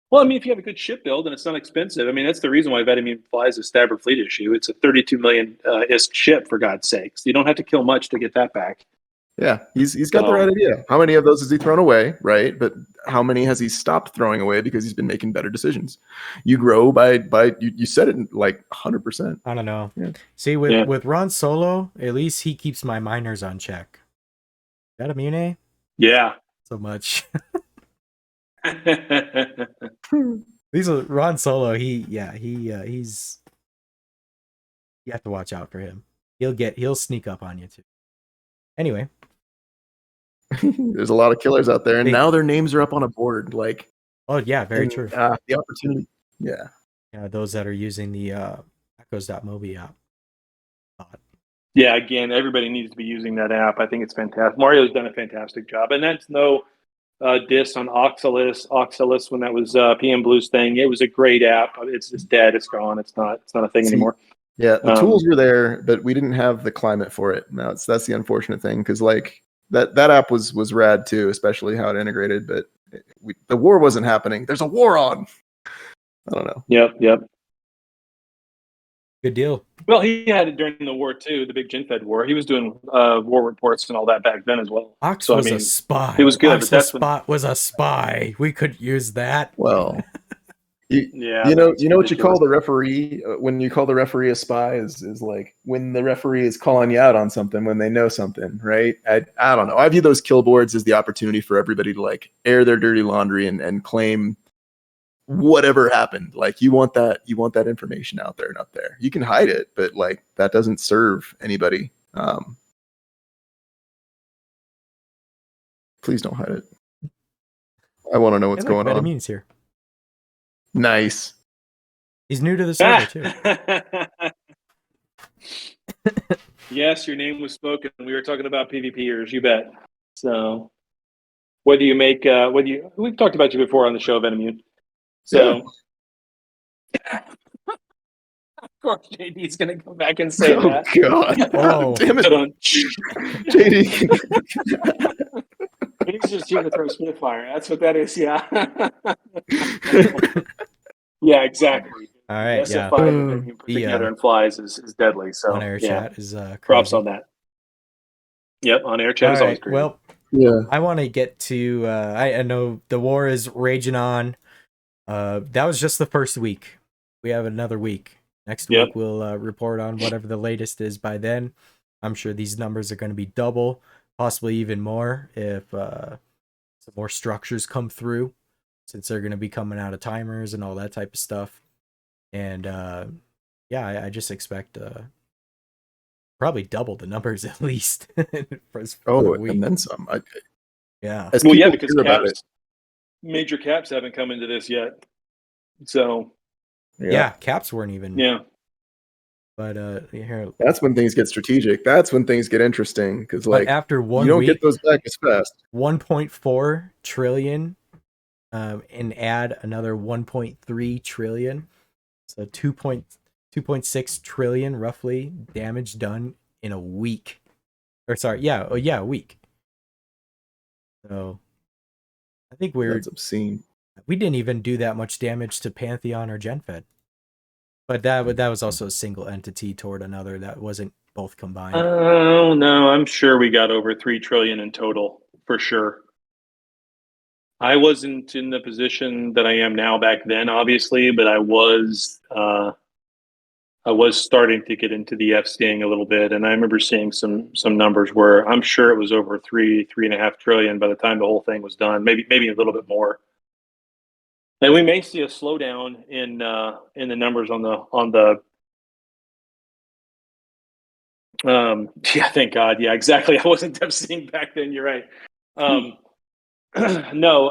Speaker 3: Well, I mean, if you have a good ship build and it's not expensive, I mean, that's the reason why Vetamine flies a Stabber Fleet issue. It's a 32 million ISK ship, for God's sakes. You don't have to kill much to get that back.
Speaker 4: Yeah, he's got the right idea. How many of those has he thrown away, right? But how many has he stopped throwing away because he's been making better decisions? You grow by you said it like 100%.
Speaker 2: I don't know.
Speaker 4: Yeah.
Speaker 2: See, with Ron Solo, at least he keeps my miners on check. That Imune?
Speaker 3: Yeah.
Speaker 2: So much. These are Ron Solo. He's you have to watch out for him. He'll sneak up on you too. Anyway,
Speaker 4: there's a lot of killers out there, and now their names are up on a board. Like,
Speaker 2: oh yeah, very true.
Speaker 4: The opportunity, yeah,
Speaker 2: those that are using the Echoes.mobi app.
Speaker 3: Yeah, again, everybody needs to be using that app. I think it's fantastic. Mario's done a fantastic job, and that's no diss on Oxalis when that was PM Blue's thing. It was a great app. It's just dead. It's gone. It's not a thing anymore.
Speaker 4: Yeah, the tools were there, but we didn't have the climate for it. Now that's the unfortunate thing, because like that app was rad too, especially how it integrated. But the war wasn't happening. There's a war on. I don't know.
Speaker 3: Yep.
Speaker 2: Good deal.
Speaker 3: Well, he had it during the war too, the big GenFed war. He was doing war reports and all that back then as well.
Speaker 2: Ox was a spy.
Speaker 3: It was good.
Speaker 2: Ox was a spy. We could use that.
Speaker 4: Well, you know what you call the referee when you call the referee a spy is like when the referee is calling you out on something when they know something, right? I don't know. I view those kill boards as the opportunity for everybody to like air their dirty laundry and claim whatever happened. Like you want that information out there and up there. You can hide it, but like that doesn't serve anybody. Please don't hide it. I want to know what's going on.
Speaker 2: Means here.
Speaker 4: Nice.
Speaker 2: He's new to the server too.
Speaker 3: Yes, your name was spoken. We were talking about PvPers, you bet. So whether you make we've talked about you before on the show, Venomune. So of course JD's gonna come back and say that.
Speaker 4: God.
Speaker 2: Oh,
Speaker 4: damn it. JD.
Speaker 3: He's just here to throw Spitfire. That's what that is, yeah. Yeah, exactly.
Speaker 2: all right.
Speaker 3: The
Speaker 2: Yeah.
Speaker 3: SF5 and everything put
Speaker 2: The,
Speaker 3: together and flies is deadly. So
Speaker 2: on air
Speaker 3: yeah,
Speaker 2: chat is
Speaker 3: props
Speaker 2: crazy.
Speaker 3: on that. Yep, on air chat
Speaker 2: All
Speaker 3: is always
Speaker 2: right.
Speaker 3: great.
Speaker 2: Well,
Speaker 4: Yeah.
Speaker 2: I want to get to. I know the war is raging on. That was just the first week. We have another week. Next week we'll report on whatever the latest is by then. I'm sure these numbers are going to be double, possibly even more if some more structures come through, since they're going to be coming out of timers and all that type of stuff. And yeah, I just expect probably double the numbers at least. for the week.
Speaker 4: And then some.
Speaker 2: Yeah.
Speaker 4: As
Speaker 3: Well, yeah,
Speaker 4: people
Speaker 3: because
Speaker 4: hear about it.
Speaker 3: major caps haven't come into this yet. So
Speaker 2: Yeah, caps weren't even.
Speaker 3: yeah.
Speaker 2: But here,
Speaker 4: That's when things get strategic. That's when things get interesting because,
Speaker 2: but
Speaker 4: like,
Speaker 2: after 1
Speaker 4: you don't
Speaker 2: week,
Speaker 4: get those back as fast.
Speaker 2: 1.4 trillion, and add another 1.3 trillion, so 2.6 trillion roughly damage done in a week. Or sorry, a week. So I think
Speaker 4: That's obscene.
Speaker 2: we didn't even do that much damage to Pantheon or GenFed. But that was also a single entity toward another. That wasn't both combined.
Speaker 3: Oh no, I'm sure we got over 3 trillion in total for sure. I wasn't in the position that I am now back then, obviously, but I was starting to get into the F-Sting a little bit, and I remember seeing some numbers where I'm sure it was over 3.5 trillion by the time the whole thing was done. Maybe a little bit more. And we may see a slowdown in the numbers on the yeah, thank God. Yeah, exactly. I wasn't seeing back then. You're right. No,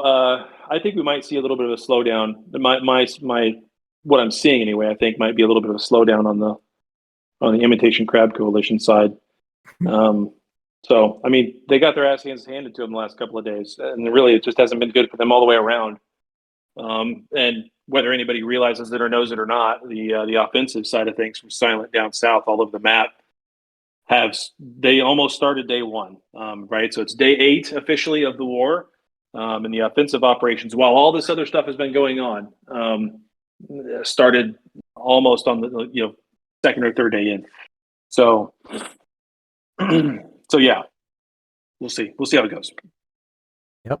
Speaker 3: I think we might see a little bit of a slowdown. My what I'm seeing anyway, I think might be a little bit of a slowdown on the imitation crab coalition side. So I mean, they got their ass handed to them the last couple of days, and really, it just hasn't been good for them all the way around. And whether anybody realizes it or knows it or not, the offensive side of things from Silent down south all over the map they almost started day one, right? So it's day 8 officially of the war, and the offensive operations, while all this other stuff has been going on, started almost on the second or third day in. So, so yeah, we'll see how it goes.
Speaker 2: Yep.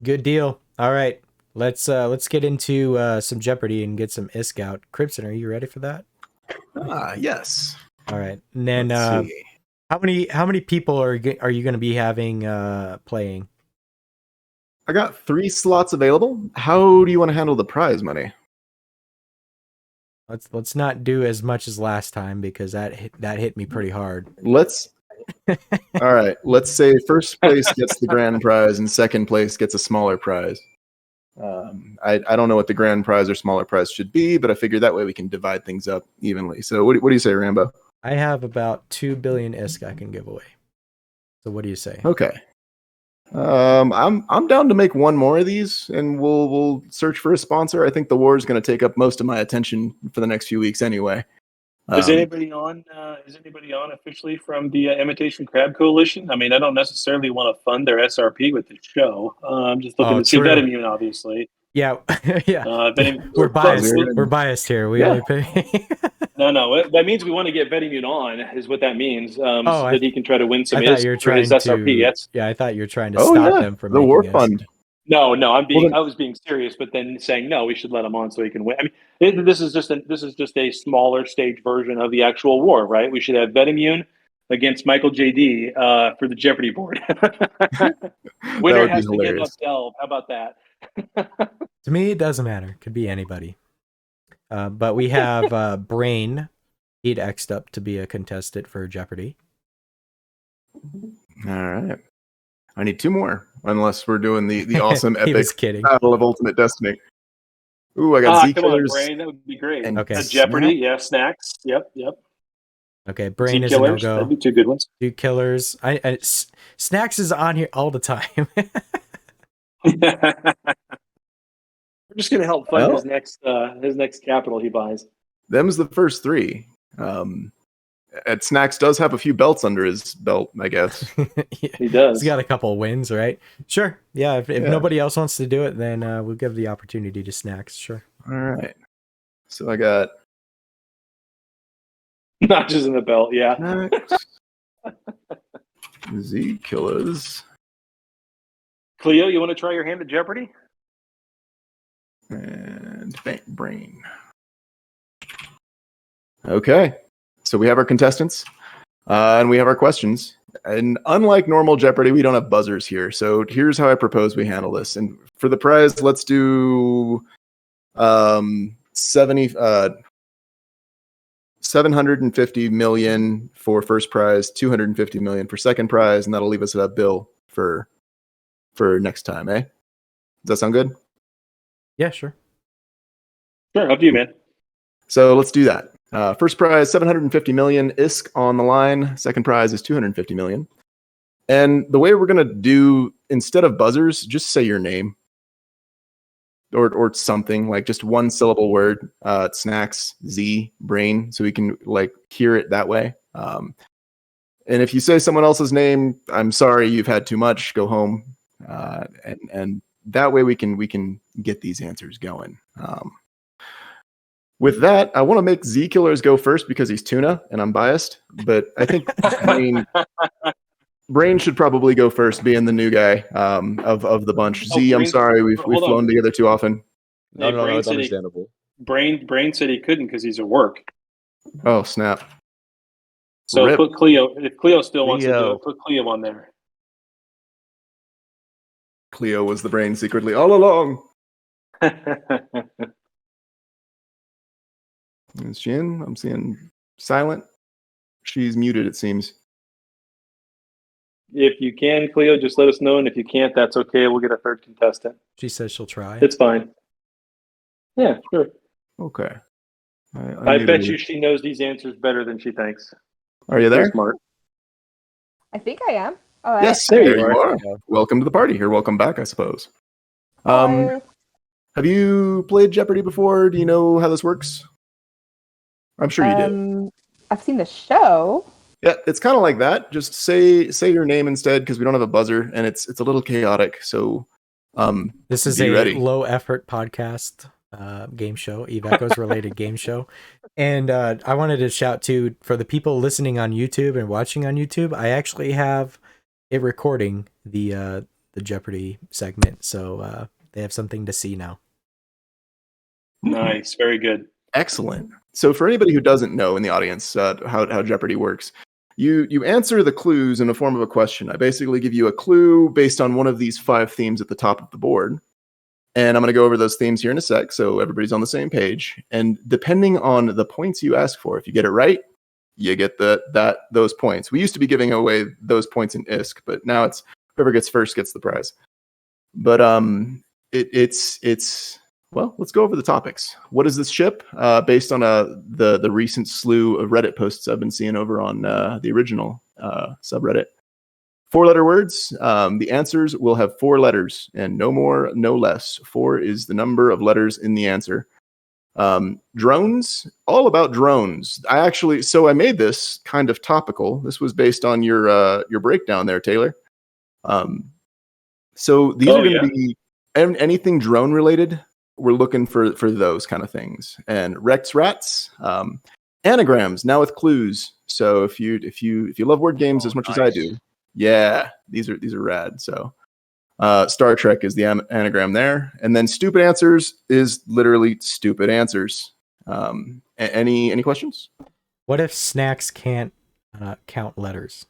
Speaker 2: Good deal. All right. Let's get into some Jeopardy and get some ISK out. Krymson, are you ready for that?
Speaker 4: Yes.
Speaker 2: All right. And then
Speaker 4: Let's see.
Speaker 2: how many people are you going to be having playing?
Speaker 4: I got 3 slots available. How do you want to handle the prize money?
Speaker 2: Let's not do as much as last time because that hit me pretty hard.
Speaker 4: All right. Let's say first place gets the grand prize and second place gets a smaller prize. I don't know what the grand prize or smaller prize should be, but I figured that way we can divide things up evenly. So what do you say, Rambo?
Speaker 2: I have about 2 billion ISK I can give away. So what do you say?
Speaker 4: Okay. I'm down to make one more of these, and we'll search for a sponsor. I think the war is going to take up most of my attention for the next few weeks anyway.
Speaker 3: Is anybody on? Is anybody on officially from the Imitation Crab Coalition? I mean, I don't necessarily want to fund their SRP with the show. I'm just looking to see Venomune, obviously.
Speaker 2: Yeah, yeah. We're biased here. We only pay.
Speaker 3: No. That means we want to get Venomune on, is what that means. So that he can try to win some ISK for his SRP.
Speaker 2: I thought you were trying to stop them from
Speaker 4: the
Speaker 2: making
Speaker 4: war
Speaker 2: ISK.
Speaker 4: fund.
Speaker 3: No, I was being serious, but then saying no, we should let him on so he can win. I mean, this is just a smaller stage version of the actual war, right? We should have Venomune against Michael JD for the Jeopardy board. Winner has to give up Delve. How about that?
Speaker 2: To me, it doesn't matter. Could be anybody. But we have Brain. He'd X'd up to be a contestant for Jeopardy.
Speaker 4: All right. I need 2 more, unless we're doing the awesome epic
Speaker 2: kidding.
Speaker 4: Battle of Ultimate Destiny. Ooh, I got Z
Speaker 3: come on,
Speaker 4: killers.
Speaker 3: Brain. That would be great.
Speaker 4: and
Speaker 2: Okay.
Speaker 3: Jeopardy. Yeah. Snacks. Yep.
Speaker 2: Okay, Brain
Speaker 3: Z
Speaker 2: is a
Speaker 3: killers.
Speaker 2: no-go.
Speaker 3: That'd be two good ones.
Speaker 2: Two killers. Snacks is on here all the time.
Speaker 3: We're just gonna help fund
Speaker 4: Well.
Speaker 3: his next capital he buys.
Speaker 4: Them's the first three. Ed Snacks does have a few belts under his belt, I guess.
Speaker 3: He does.
Speaker 2: He's got a couple of wins, right? Sure. Yeah. If
Speaker 4: Yeah.
Speaker 2: nobody else wants to do it, then we'll give the opportunity to Snacks. Sure.
Speaker 4: All right. So I got
Speaker 3: Notches in the belt. Yeah.
Speaker 4: Snacks, Z killers,
Speaker 3: Cleo, you want to try your hand at Jeopardy?
Speaker 4: and Brain. Okay. So we have our contestants, and we have our questions. And unlike normal Jeopardy, we don't have buzzers here. So here's how I propose we handle this. And for the prize, let's do 750 million for first prize, 250 million for second prize, and that'll leave us a bill for next time, eh? Does that sound good?
Speaker 2: Yeah, sure.
Speaker 3: Sure, up to you, man.
Speaker 4: So let's do that. First prize, 750 million ISK on the line. Second prize is 250 million. And the way we're going to do, instead of buzzers, just say your name. Or something, like just one syllable word. Snacks, Z, Brain, so we can like hear it that way. And if you say someone else's name, I'm sorry, you've had too much, go home. And that way we can get these answers going. With that, I want to make Z Killers go first because he's tuna and I'm biased, but I think Brain should probably go first, being the new guy of the bunch. Z, I'm sorry, we've flown together too often.
Speaker 9: No, it's understandable.
Speaker 3: Brain said he couldn't because he's at work.
Speaker 4: Oh, snap.
Speaker 3: So
Speaker 4: Rip.
Speaker 3: put Cleo. If Cleo still wants to do
Speaker 7: Cleo.
Speaker 3: it, put Cleo on there.
Speaker 4: Cleo was the brain secretly all along. Is she in? I'm seeing silent. She's muted, it seems.
Speaker 3: If you can, Cleo, just let us know. And if you can't, that's okay. We'll get a third contestant.
Speaker 2: She says she'll try.
Speaker 3: It's fine. Yeah, sure.
Speaker 4: Okay.
Speaker 3: I bet you she knows these answers better than she thinks.
Speaker 4: Are you there?
Speaker 3: She's smart.
Speaker 8: I think I am. Oh,
Speaker 4: Yes,
Speaker 3: There
Speaker 4: there
Speaker 3: you
Speaker 4: you
Speaker 3: are.
Speaker 4: are. Welcome to the party. Or welcome back, I suppose.
Speaker 8: Hi.
Speaker 4: Have you played Jeopardy before? Do you know how this works? I'm sure you do.
Speaker 8: I've seen the show.
Speaker 4: Yeah, it's kind of like that. Just say your name instead, because we don't have a buzzer, and it's a little chaotic. So,
Speaker 2: This is
Speaker 4: be
Speaker 2: a
Speaker 4: ready.
Speaker 2: low effort podcast game show, Eve Echoes related game show. And I wanted to shout to, for the people listening on YouTube and watching on YouTube, I actually have it recording the Jeopardy segment, so they have something to see now.
Speaker 3: Nice. Very good.
Speaker 4: Excellent. So for anybody who doesn't know in the audience how Jeopardy works, you answer the clues in the form of a question. I basically give you a clue based on one of these 5 themes at the top of the board. And I'm going to go over those themes here in a sec so everybody's on the same page. And depending on the points you ask for, if you get it right, you get those points. We used to be giving away those points in ISK, but now it's whoever gets first gets the prize. But it's well, let's go over the topics. What is this ship? Based on the recent slew of Reddit posts I've been seeing over on the original subreddit. 4-letter words. The answers will have 4 letters, and no more, no less. 4 is the number of letters in the answer. Drones, all about drones. I made this kind of topical. This was based on your breakdown there, Taylor. So these are going to be anything drone related. We're looking for those kind of things. And Rex Rats, anagrams now with clues. So if you love word games as much as I do, yeah, these are rad. So Star Trek is the anagram there, and then stupid answers is literally stupid answers. Any questions?
Speaker 2: What if Snacks can't count letters?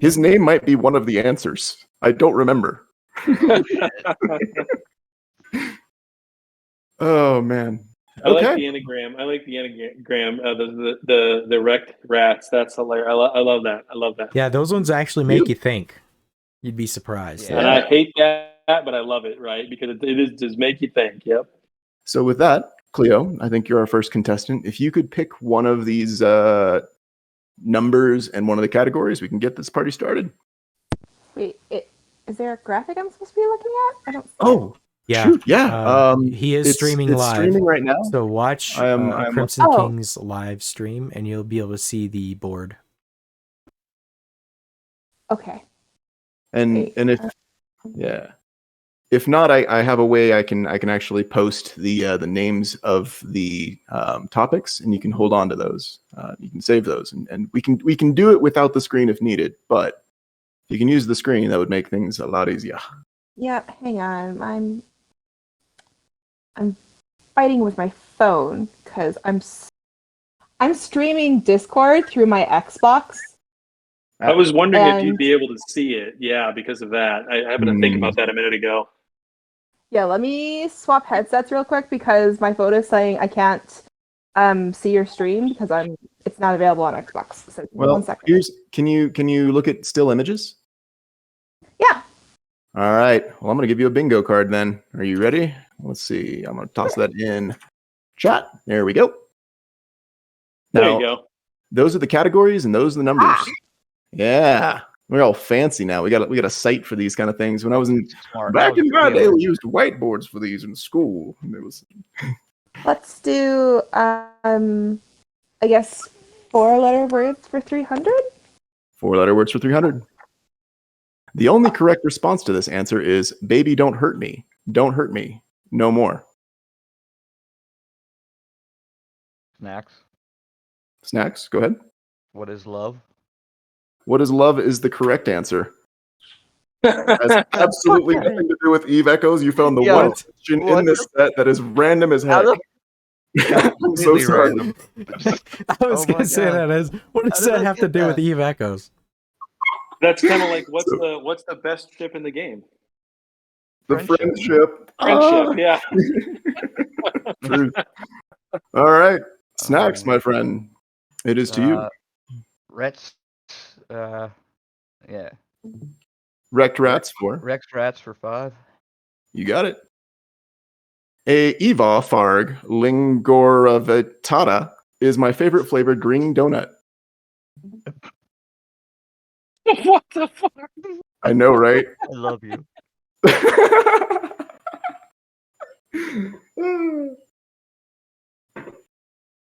Speaker 4: His name might be one of the answers. I don't remember. Oh man.
Speaker 3: I like the anagram. The wrecked rats. That's hilarious. I love that.
Speaker 2: Yeah, those ones actually make you think. You'd be surprised.
Speaker 3: And I hate that but I love it, right? Because it is does make you think. Yep.
Speaker 4: So with that, Cleo, I think you're our first contestant. If you could pick one of these numbers and one of the categories, we can get this party started.
Speaker 8: Wait, is there a graphic I'm supposed to be looking at? I don't see
Speaker 4: Oh,
Speaker 2: Yeah.
Speaker 4: shoot, yeah.
Speaker 2: He is streaming
Speaker 4: it's
Speaker 2: live.
Speaker 4: streaming right now.
Speaker 2: So watch Crimson King's live stream, and you'll be able to see the board.
Speaker 8: Okay.
Speaker 4: And if not, I have a way I can actually post the names of the topics, and you can hold on to those. You can save those, and we can do it without the screen if needed. But if you can use the screen, that would make things a lot easier.
Speaker 8: Yeah, hang on. I'm fighting with my phone because I'm streaming Discord through my Xbox.
Speaker 3: I was wondering if you'd be able to see it. Yeah, because of that. I happened to think about that a minute ago.
Speaker 8: Yeah, let me swap headsets real quick because my phone is saying I can't see your stream because it's not available on Xbox. So
Speaker 4: Well,
Speaker 8: 1 second.
Speaker 4: can you look at still images?
Speaker 8: Yeah.
Speaker 4: All right. Well, I'm going to give you a bingo card then. Are you ready? Let's see. I'm going to toss that in chat. There we go.
Speaker 3: There you go.
Speaker 4: Those are the categories and those are the numbers. Yeah. We're all fancy now. We got a site for these kind of things. When I was back in my day, we used whiteboards for these in school. And it was.
Speaker 8: Let's do I guess 4-letter words for 300.
Speaker 4: 4-letter words for 300. The only correct response to this answer is "Baby, don't hurt me. Don't hurt me. No more." Snacks. Go ahead.
Speaker 12: What is love?
Speaker 4: What is love is the correct answer. Has absolutely nothing to do with Eve Echoes. You found the one question in this set that is random as heck. I'm so sorry.
Speaker 2: I was going to say that as what does that have to do with Eve Echoes?
Speaker 3: That's kind of like what's the best ship in the game?
Speaker 4: The friendship.
Speaker 3: Friendship, yeah.
Speaker 4: All right. Snacks, my friend. It is to you.
Speaker 12: Rats. Yeah.
Speaker 4: Wrecked rats for.
Speaker 12: Wrecked rats for 5.
Speaker 4: You got it. A Eva Farg Lingoravitata is my favorite flavored green donut.
Speaker 12: What the fuck?
Speaker 4: I know, right?
Speaker 12: I love you.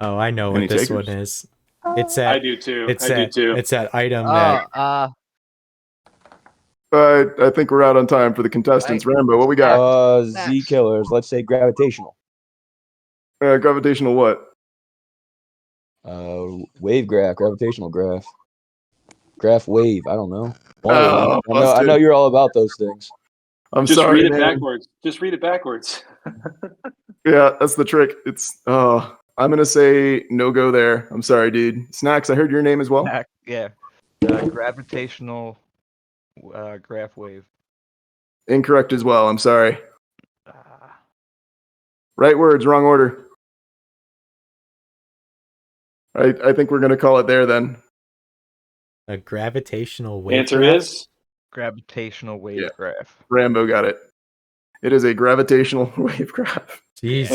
Speaker 2: Oh, I know what this one is. It's that.
Speaker 3: I do too.
Speaker 2: It's that item that.
Speaker 4: I think we're out on time for the contestants. Rambo, what we got?
Speaker 9: Z killers. Let's say gravitational.
Speaker 4: Gravitational what?
Speaker 9: Wave graph, gravitational graph. Graph wave, I don't know. I know you're all about those things.
Speaker 4: I'm
Speaker 3: Just
Speaker 4: sorry,
Speaker 3: read it
Speaker 4: man.
Speaker 3: backwards. Just read it backwards.
Speaker 4: Yeah, that's the trick. It's I'm gonna say no go there. I'm sorry, dude. Snacks, I heard your name as well.
Speaker 12: Yeah. Gravitational graph wave.
Speaker 4: Incorrect as well. I'm sorry. Right words, wrong order. I think we're gonna call it there then.
Speaker 2: A gravitational wave.
Speaker 3: Answer
Speaker 2: graph?
Speaker 3: is
Speaker 12: gravitational wave graph.
Speaker 4: Rambo got it. It is a gravitational wave graph.
Speaker 2: Jeez.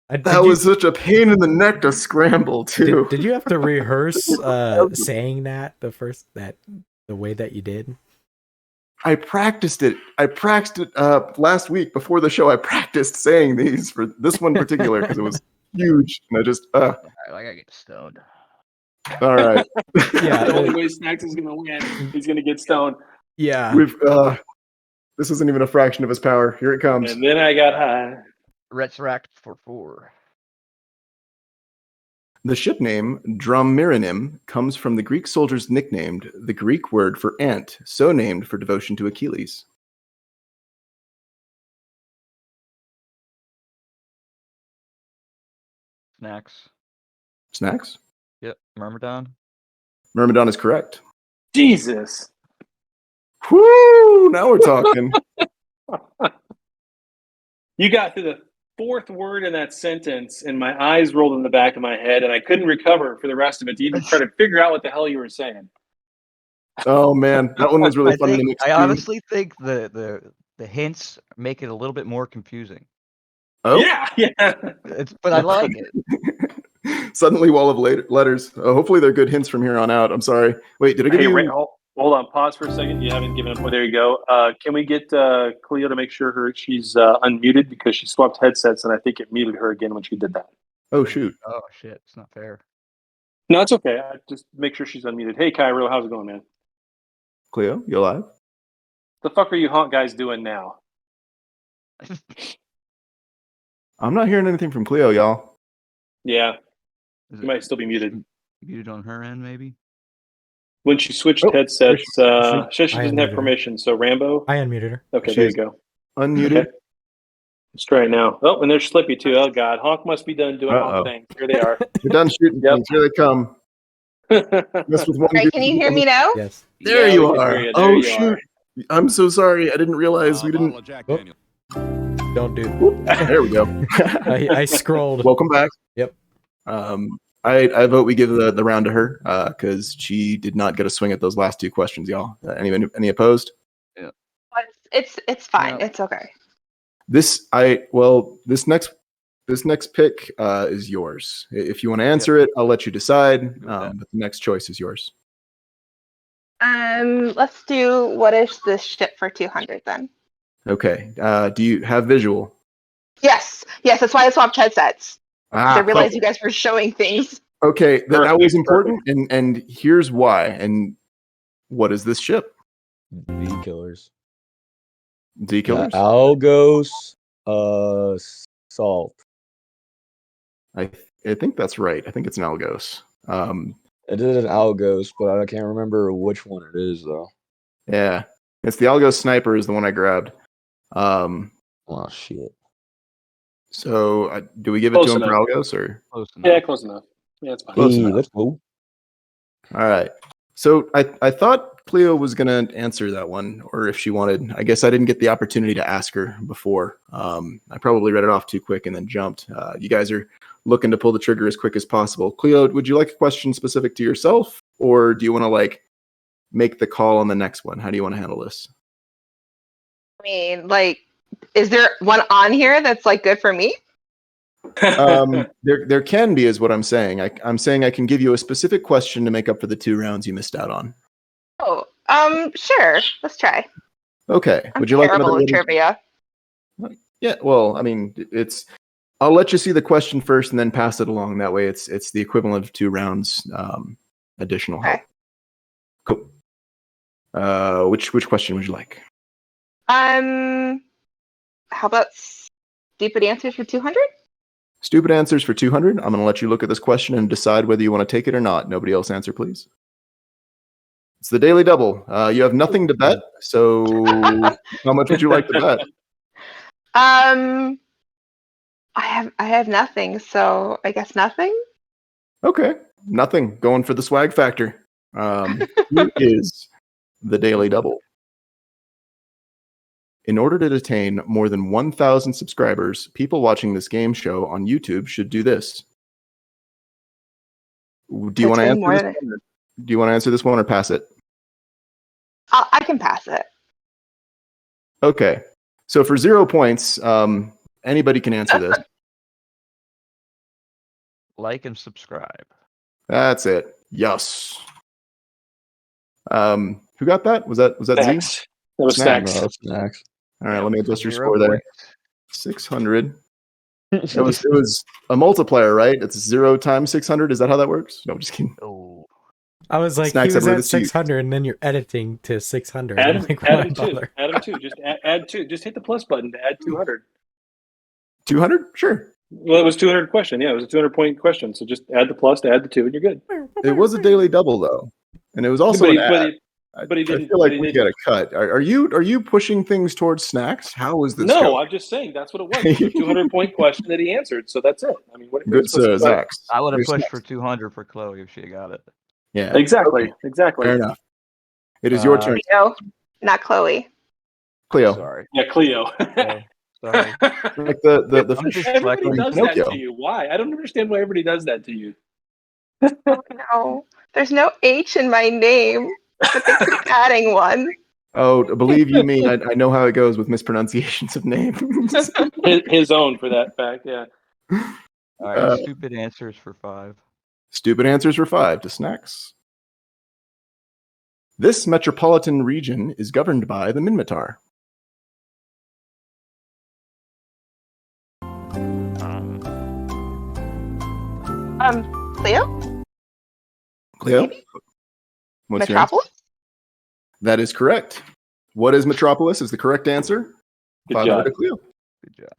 Speaker 4: That was such a pain in the neck to scramble too.
Speaker 2: Did you have to rehearse saying that the way that you did?
Speaker 4: I practiced it. Last week before the show. I practiced saying these for this one in particular because it was huge, and I just.
Speaker 12: I gotta get stoned.
Speaker 4: All right.
Speaker 2: Yeah.
Speaker 3: The only way Snacks is gonna win, he's gonna get stoned.
Speaker 2: Yeah.
Speaker 4: This isn't even a fraction of his power. Here it comes.
Speaker 3: And then I got high.
Speaker 12: Retract for 4.
Speaker 4: The ship name Dromiranim comes from the Greek soldiers nicknamed the Greek word for ant, so named for devotion to Achilles. Snacks?
Speaker 12: Yep, Myrmidon.
Speaker 4: Myrmidon is correct.
Speaker 3: Jesus.
Speaker 4: Whoo! Now we're talking.
Speaker 3: You got through the 4th word in that sentence, and my eyes rolled in the back of my head, and I couldn't recover for the rest of it to even try to figure out what the hell you were saying.
Speaker 4: Oh man, that one was really funny.
Speaker 12: I honestly think the the hints make it a little bit more confusing.
Speaker 4: Oh,
Speaker 3: Yeah.
Speaker 12: But I like it.
Speaker 4: Suddenly, wall of letters. Hopefully, they're good hints from here on out. I'm sorry. Wait, did I give
Speaker 3: Hey,
Speaker 4: you?
Speaker 3: Ray, hold on. Pause for a second. You haven't given up. Oh, there you go. Can we get Cleo to make sure she's unmuted because she swapped headsets and I think it muted her again when she did that.
Speaker 4: Oh shoot.
Speaker 12: Oh shit, it's not fair.
Speaker 3: No, it's okay. Just make sure she's unmuted. Hey, Cairo, how's it going, man?
Speaker 4: Cleo, you alive?
Speaker 3: The fuck are you honk guys doing now?
Speaker 4: I'm not hearing anything from Cleo, y'all.
Speaker 3: Yeah, you might still be muted.
Speaker 12: Muted on her end, maybe.
Speaker 3: When she switched headsets, she doesn't have
Speaker 2: unmuted her.
Speaker 3: permission. So Rambo,
Speaker 2: I unmuted her.
Speaker 3: okay,
Speaker 4: She
Speaker 3: there you
Speaker 4: is
Speaker 3: go.
Speaker 4: Unmuted.
Speaker 3: Okay. Let's try it now. Oh, and there's Slippy too. Oh God, honk must be done doing honk things. Here they are.
Speaker 4: You're done shooting
Speaker 3: Yep.
Speaker 4: things. Here they come. Mess with one
Speaker 8: Right,
Speaker 4: dude.
Speaker 8: can you hear me now?
Speaker 2: Yes.
Speaker 4: There
Speaker 3: Yeah,
Speaker 4: you
Speaker 3: we can
Speaker 4: are.
Speaker 3: hear you. There
Speaker 4: Oh
Speaker 3: you
Speaker 4: shoot. I'm so sorry. I didn't realize we didn't.
Speaker 2: Don't do.
Speaker 4: There we go.
Speaker 2: I scrolled.
Speaker 4: Welcome back.
Speaker 2: Yep.
Speaker 4: I vote we give the round to her because she did not get a swing at those last two questions, y'all. Any opposed?
Speaker 12: Yeah.
Speaker 8: It's fine.
Speaker 12: No.
Speaker 8: It's okay.
Speaker 4: This next pick is yours. If you want to answer it, I'll let you decide. But the next choice is yours.
Speaker 8: Let's do what is this ship for 200 then?
Speaker 4: Okay. Do you have visual?
Speaker 8: Yes, that's why I swapped headsets. I realized
Speaker 4: okay.
Speaker 8: you guys were showing things.
Speaker 4: Okay, that
Speaker 3: Perfect,
Speaker 4: was important, and here's why. And what is this ship?
Speaker 9: V killers.
Speaker 4: D killers.
Speaker 9: Algos. Salt.
Speaker 4: I think that's right. I think it's an Algos.
Speaker 9: It is an Algos, but I can't remember which one it is though.
Speaker 4: Yeah, it's the Algos Sniper is the one I grabbed.
Speaker 9: Oh shit.
Speaker 4: So do we give it
Speaker 3: Close
Speaker 4: to him
Speaker 3: enough.
Speaker 4: for Algos or?
Speaker 12: Close enough.
Speaker 3: Yeah, close enough. Yeah, it's fine.
Speaker 4: Close
Speaker 9: Hey,
Speaker 4: enough.
Speaker 9: let's go.
Speaker 4: All right. So I thought Cleo was gonna answer that one, or if she wanted. I guess I didn't get the opportunity to ask her before. I probably read it off too quick and then jumped. You guys are looking to pull the trigger as quick as possible. Cleo, would you like a question specific to yourself, or do you want to make the call on the next one? How do you want to handle this?
Speaker 8: I mean, is there one on here that's good for me?
Speaker 4: There can be, is what I'm saying. I'm saying I can give you a specific question to make up for the 2 rounds you missed out on.
Speaker 8: Oh, sure. Let's try.
Speaker 4: Okay.
Speaker 8: I'm
Speaker 4: Would you like
Speaker 8: terrible
Speaker 4: another
Speaker 8: at trivia.
Speaker 4: Yeah. Well, I mean, I'll let you see the question first and then pass it along. That way, it's the equivalent of 2 rounds additional help.
Speaker 8: Okay.
Speaker 4: Cool. Which question would you like?
Speaker 8: How about stupid answers for 200?
Speaker 4: Stupid answers for 200. I'm going to let you look at this question and decide whether you want to take it or not. Nobody else answer, please. It's the daily double. You have nothing to bet, so how much would you like to bet?
Speaker 8: I have nothing, so I guess nothing.
Speaker 4: Okay, nothing. Going for the swag factor. Here is the daily double. In order to attain more than 1,000 subscribers, people watching this game show on YouTube should do this. Do you want to answer this one? Do you want to answer this one or pass it?
Speaker 8: I can pass it.
Speaker 4: Okay. So for 0 points, anybody can answer this.
Speaker 12: Like and subscribe.
Speaker 4: That's it. Yes. Who got that? Was that Z?
Speaker 3: Snacks. That was Snacks.
Speaker 9: Snacks.
Speaker 4: All right, let me adjust your
Speaker 12: 0
Speaker 4: score there.
Speaker 12: points.
Speaker 4: 600. It was a multiplier, right? It's 0 times 600. Is that how that works? No, I'm just kidding.
Speaker 12: Oh.
Speaker 2: I was like,
Speaker 4: Snacks,
Speaker 2: he was
Speaker 4: I believe
Speaker 2: at
Speaker 4: it's you.
Speaker 2: 600, and then you're editing to 600.
Speaker 3: Add
Speaker 2: I'm like,
Speaker 3: add
Speaker 2: why
Speaker 3: them too.
Speaker 2: bother?
Speaker 3: Add them too. Just add 2. Just hit the plus button to add 200.
Speaker 4: 200? Sure.
Speaker 3: Well, it was 200 question. Yeah, it was a 200 point question. So just add the plus to add the 2, and you're good.
Speaker 4: It was a daily double though, and it was also
Speaker 3: But
Speaker 4: an
Speaker 3: he-
Speaker 4: ad.
Speaker 3: but he- but he
Speaker 4: I
Speaker 3: didn't-
Speaker 4: feel like
Speaker 3: but he
Speaker 4: we
Speaker 3: didn't-
Speaker 4: got a cut. Are you pushing things towards Snacks? How is this?
Speaker 3: No,
Speaker 4: going?
Speaker 3: I'm just saying that's what it was. It was a 200 point question that he answered. So that's it. I mean, what
Speaker 4: Good,
Speaker 3: supposed to-
Speaker 4: Zach.
Speaker 12: I would have
Speaker 4: You're
Speaker 12: pushed
Speaker 4: Snacks.
Speaker 12: for 200 for Chloe if she got it.
Speaker 4: Yeah,
Speaker 3: Exactly.
Speaker 4: Okay.
Speaker 3: Exactly.
Speaker 4: Fair enough. It is your turn,
Speaker 8: No, not Chloe.
Speaker 4: Cleo.
Speaker 12: Sorry.
Speaker 3: Yeah, Cleo.
Speaker 12: Sorry.
Speaker 4: Like the
Speaker 12: I'm
Speaker 4: fish.
Speaker 12: just
Speaker 3: Everybody
Speaker 12: like
Speaker 3: does
Speaker 4: Pinocchio.
Speaker 3: that to you. Why? I don't understand why everybody does that to you.
Speaker 8: Oh, no. There's no H in my name, but they keep adding one.
Speaker 4: Oh, believe you me, I know how it goes with mispronunciations of names.
Speaker 3: His own, for that fact. Yeah.
Speaker 12: All right, stupid answers for 5.
Speaker 4: Stupid answers for 5 to Snacks. This metropolitan region is governed by the Minmatar.
Speaker 8: Cleo?
Speaker 4: Cleo?
Speaker 8: Maybe?
Speaker 4: What's your answer?
Speaker 8: Metropolis?
Speaker 4: That is correct. What is Metropolis is the correct answer.
Speaker 3: Good
Speaker 4: 500
Speaker 3: job.
Speaker 4: to Cleo.
Speaker 12: Good job.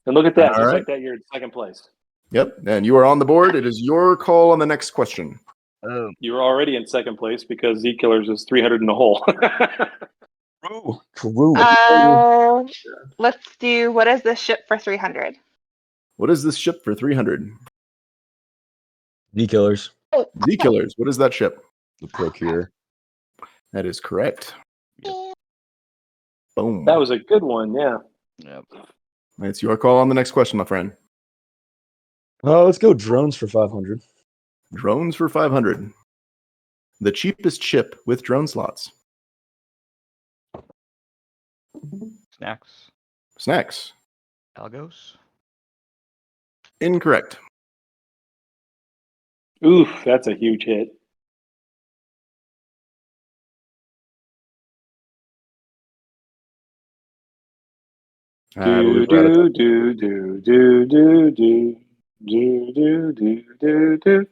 Speaker 3: And look at that.
Speaker 4: All
Speaker 3: Just
Speaker 4: right.
Speaker 3: like that, you're in second place.
Speaker 4: Yep, and you are on the board. It is your call on the next question.
Speaker 12: Oh.
Speaker 3: You were already in second place because Z Killers is 300 in the hole.
Speaker 9: True.
Speaker 8: Let's do, what is this ship for 300?
Speaker 4: What is this ship for 300?
Speaker 9: Z-Killers.
Speaker 4: Z-Killers. What is that ship?
Speaker 9: The Procure.
Speaker 4: That is correct. Boom.
Speaker 3: That was a good one. Yeah.
Speaker 12: Yep.
Speaker 4: It's your call on the next question, my friend.
Speaker 9: Oh, let's go drones for 500.
Speaker 4: Drones for 500. The cheapest ship with drone slots.
Speaker 12: Snacks.
Speaker 4: Snacks.
Speaker 12: Algos.
Speaker 4: Incorrect.
Speaker 3: Oof, that's a huge hit. Do do do do do do do do do do do do.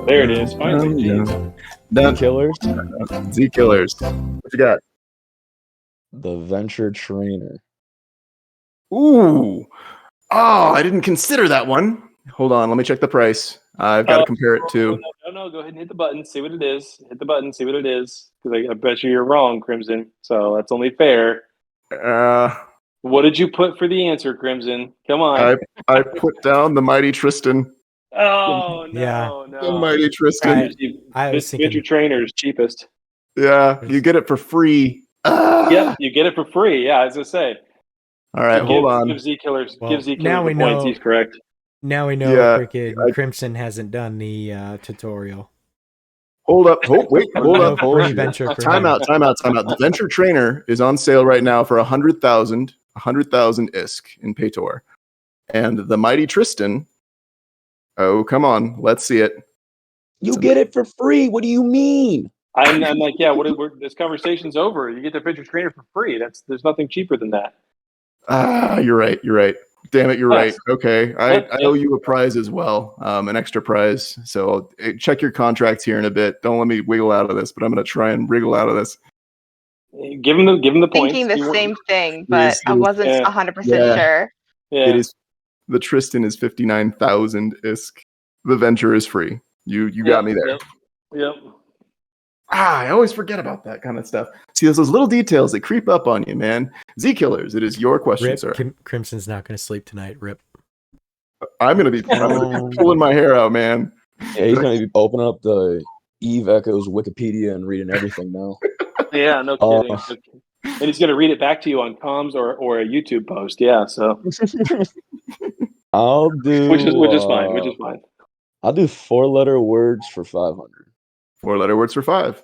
Speaker 3: There it is. Finally.
Speaker 9: Z-Killers.
Speaker 4: Z-Killers. What you got?
Speaker 9: The Venture Trainer.
Speaker 4: Ooh. Oh, I didn't consider that one. Hold on, let me check the price. I've got to compare it to.
Speaker 3: No, go ahead and hit the button. See what it is. Hit the button. See what it is. Because I bet you're wrong, Crimson. So that's only fair. What did you put for the answer, Crimson? Come on.
Speaker 4: I put down the Mighty Tristan.
Speaker 3: Oh no,
Speaker 2: Yeah.
Speaker 3: no.
Speaker 4: The Mighty Tristan.
Speaker 2: I was thinking
Speaker 3: Venture Trainer's cheapest.
Speaker 4: Yeah, you get it for free.
Speaker 3: Yep, you get it for free. Yeah, as I say.
Speaker 4: All right, hold on.
Speaker 3: Give Z Killers.
Speaker 2: Well,
Speaker 3: Give Z
Speaker 2: now
Speaker 3: Killers
Speaker 2: we
Speaker 3: the points.
Speaker 2: know-
Speaker 3: He's correct.
Speaker 2: Now we know
Speaker 4: Yeah,
Speaker 2: freaking Crimson hasn't done the tutorial.
Speaker 4: Hold up. Wait, hold
Speaker 2: No
Speaker 4: up.
Speaker 2: free venture for
Speaker 4: Time
Speaker 2: him.
Speaker 4: out. The Venture Trainer is on sale right now for 100,000 ISK in Paytor. And the Mighty Tristan, oh, come on. Let's see it.
Speaker 9: You get it for free. What do you mean?
Speaker 3: I'm like, yeah. This conversation's over. You get the Venture Trainer for free. There's nothing cheaper than that.
Speaker 4: You're right. Damn it, you're right.
Speaker 3: Yes.
Speaker 4: Okay, I owe you a prize as well, an extra prize. So check your contracts here in a bit. Don't let me wiggle out of this, but I'm going to try and wriggle out of this.
Speaker 3: Give him the points.
Speaker 8: Thinking the same thing, but I wasn't
Speaker 3: yeah.
Speaker 8: 100%
Speaker 4: Yeah.
Speaker 8: sure.
Speaker 3: Yeah.
Speaker 4: It is. The Tristan is 59,000 ISK. The Venture is free. You got me there.
Speaker 3: Yep.
Speaker 4: I always forget about that kind of stuff. See, there's those little details that creep up on you, man. Z-Killers, it is your question,
Speaker 2: Rip,
Speaker 4: sir.
Speaker 2: Crimson's not going to sleep tonight. Rip.
Speaker 4: I'm gonna be pulling my hair out, man.
Speaker 9: Yeah, he's going to be opening up the Eve Echoes Wikipedia and reading everything now.
Speaker 3: Yeah, no kidding. And he's going to read it back to you on comms or a YouTube post. Yeah, so
Speaker 9: I'll do.
Speaker 3: which is fine. Which is fine.
Speaker 9: I'll do 4-letter words for 500.
Speaker 4: 4-letter words for 5.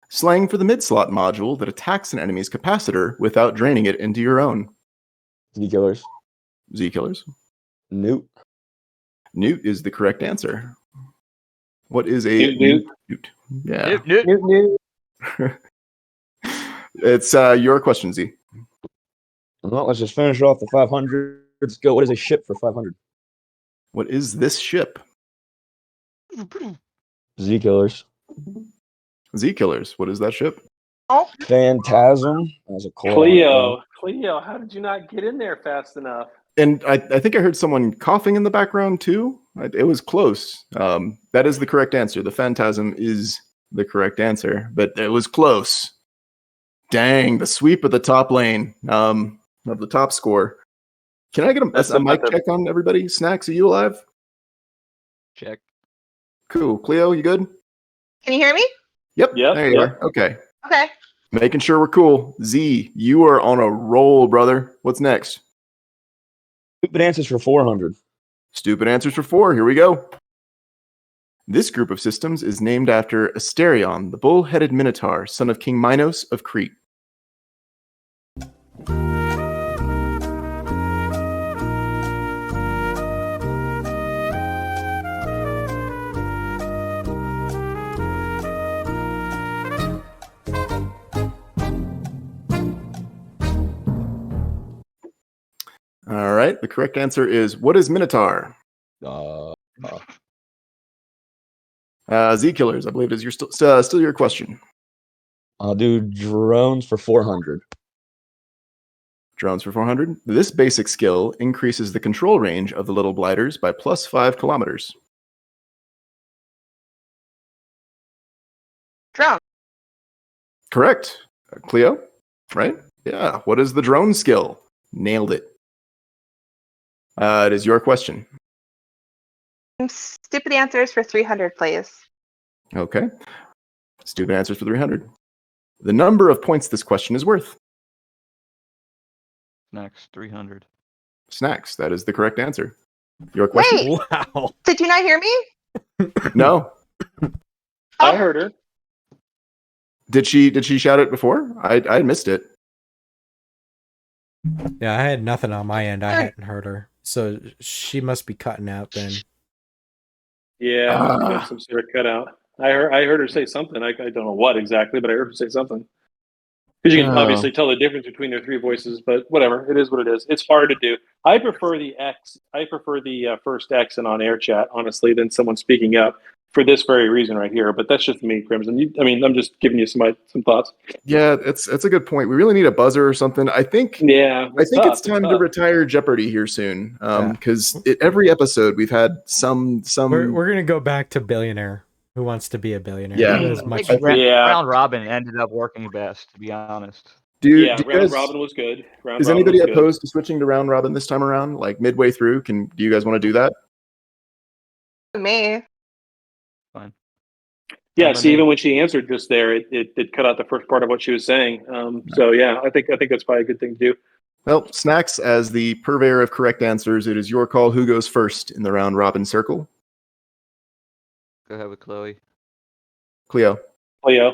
Speaker 4: Slang for the mid-slot module that attacks an enemy's capacitor without draining it into your own.
Speaker 9: Z-Killers.
Speaker 4: Z-Killers.
Speaker 9: Newt.
Speaker 4: Newt is the correct answer. What is a
Speaker 3: Newt?
Speaker 4: Newt? Yeah.
Speaker 3: Newt.
Speaker 4: It's your question, Z.
Speaker 9: Well, let's just finish off the 500. Let's go. What is a ship for 500?
Speaker 4: What is this ship?
Speaker 9: Z-Killers.
Speaker 4: Z-Killers. What is that ship?
Speaker 8: Oh,
Speaker 9: Phantasm. As a
Speaker 3: Cleo, how did you not get in there fast enough?
Speaker 4: And I think I heard someone coughing in the background too. It was close. That is the correct answer. The Phantasm is the correct answer, but it was close. Dang, the sweep of the top lane of the top score. Can I get a mic check on everybody? Snacks, are you alive?
Speaker 12: Check.
Speaker 4: Cool. Cleo, you good?
Speaker 8: can you hear me?
Speaker 4: Yep. There you are. Okay.
Speaker 8: Okay.
Speaker 4: Making sure we're cool. Z, you are on a roll, brother. What's next?
Speaker 9: Stupid answers for 400.
Speaker 4: Stupid answers for 4. Here we go. This group of systems is named after Asterion, the bull-headed minotaur, son of King Minos of Crete. All right, the correct answer is, what is Minotaur? Z-Killers, I believe it is still your question.
Speaker 9: I'll do drones for 400.
Speaker 4: Drones for 400. This basic skill increases the control range of the little blighters by plus 5 kilometers.
Speaker 13: Drone.
Speaker 4: Correct. Cleo, right? Yeah. What is the drone skill? Nailed it. It is your question.
Speaker 13: Stupid answers for 300, please.
Speaker 4: Okay. Stupid answers for 300. The number of points this question is worth.
Speaker 12: Snacks, 300.
Speaker 4: Snacks. That is the correct answer. Your question?
Speaker 13: Wait!
Speaker 2: Wow.
Speaker 13: Did you not hear me?
Speaker 4: No.
Speaker 3: I heard her.
Speaker 4: Did she shout it before? I missed it.
Speaker 2: Yeah, I had nothing on my end. I hadn't heard her. So she must be cutting out then.
Speaker 3: Yeah, got some sort of cutout. I heard her say something. I don't know what exactly, but I heard her say something. Because you can obviously tell the difference between their three voices, but whatever. It is what it is. It's hard to do. I prefer the X. I prefer the first X and on air chat, honestly, than someone speaking up for this very reason right here. But that's just me, Crimson. I'm just giving you some thoughts.
Speaker 4: Yeah, it's a good point. We really need a buzzer or something. I think.
Speaker 3: Yeah,
Speaker 4: it's time to retire Jeopardy here soon. Because every episode we've had some.
Speaker 2: We're gonna go back to billionaire. Who wants to be a billionaire?
Speaker 4: Yeah.
Speaker 2: As much
Speaker 12: Round robin ended up working best, to be honest.
Speaker 3: Round robin was good.
Speaker 4: Is anybody opposed to switching to round robin this time around? Like midway through, do you guys want to do that?
Speaker 13: Me.
Speaker 12: Fine.
Speaker 3: Yeah. See, even when she answered just there, it cut out the first part of what she was saying. So yeah, I think that's probably a good thing to do.
Speaker 4: Well, Snacks, as the purveyor of correct answers, it is your call. Who goes first in the round robin circle?
Speaker 12: Go ahead with Chloe.
Speaker 4: Cleo.
Speaker 3: Cleo.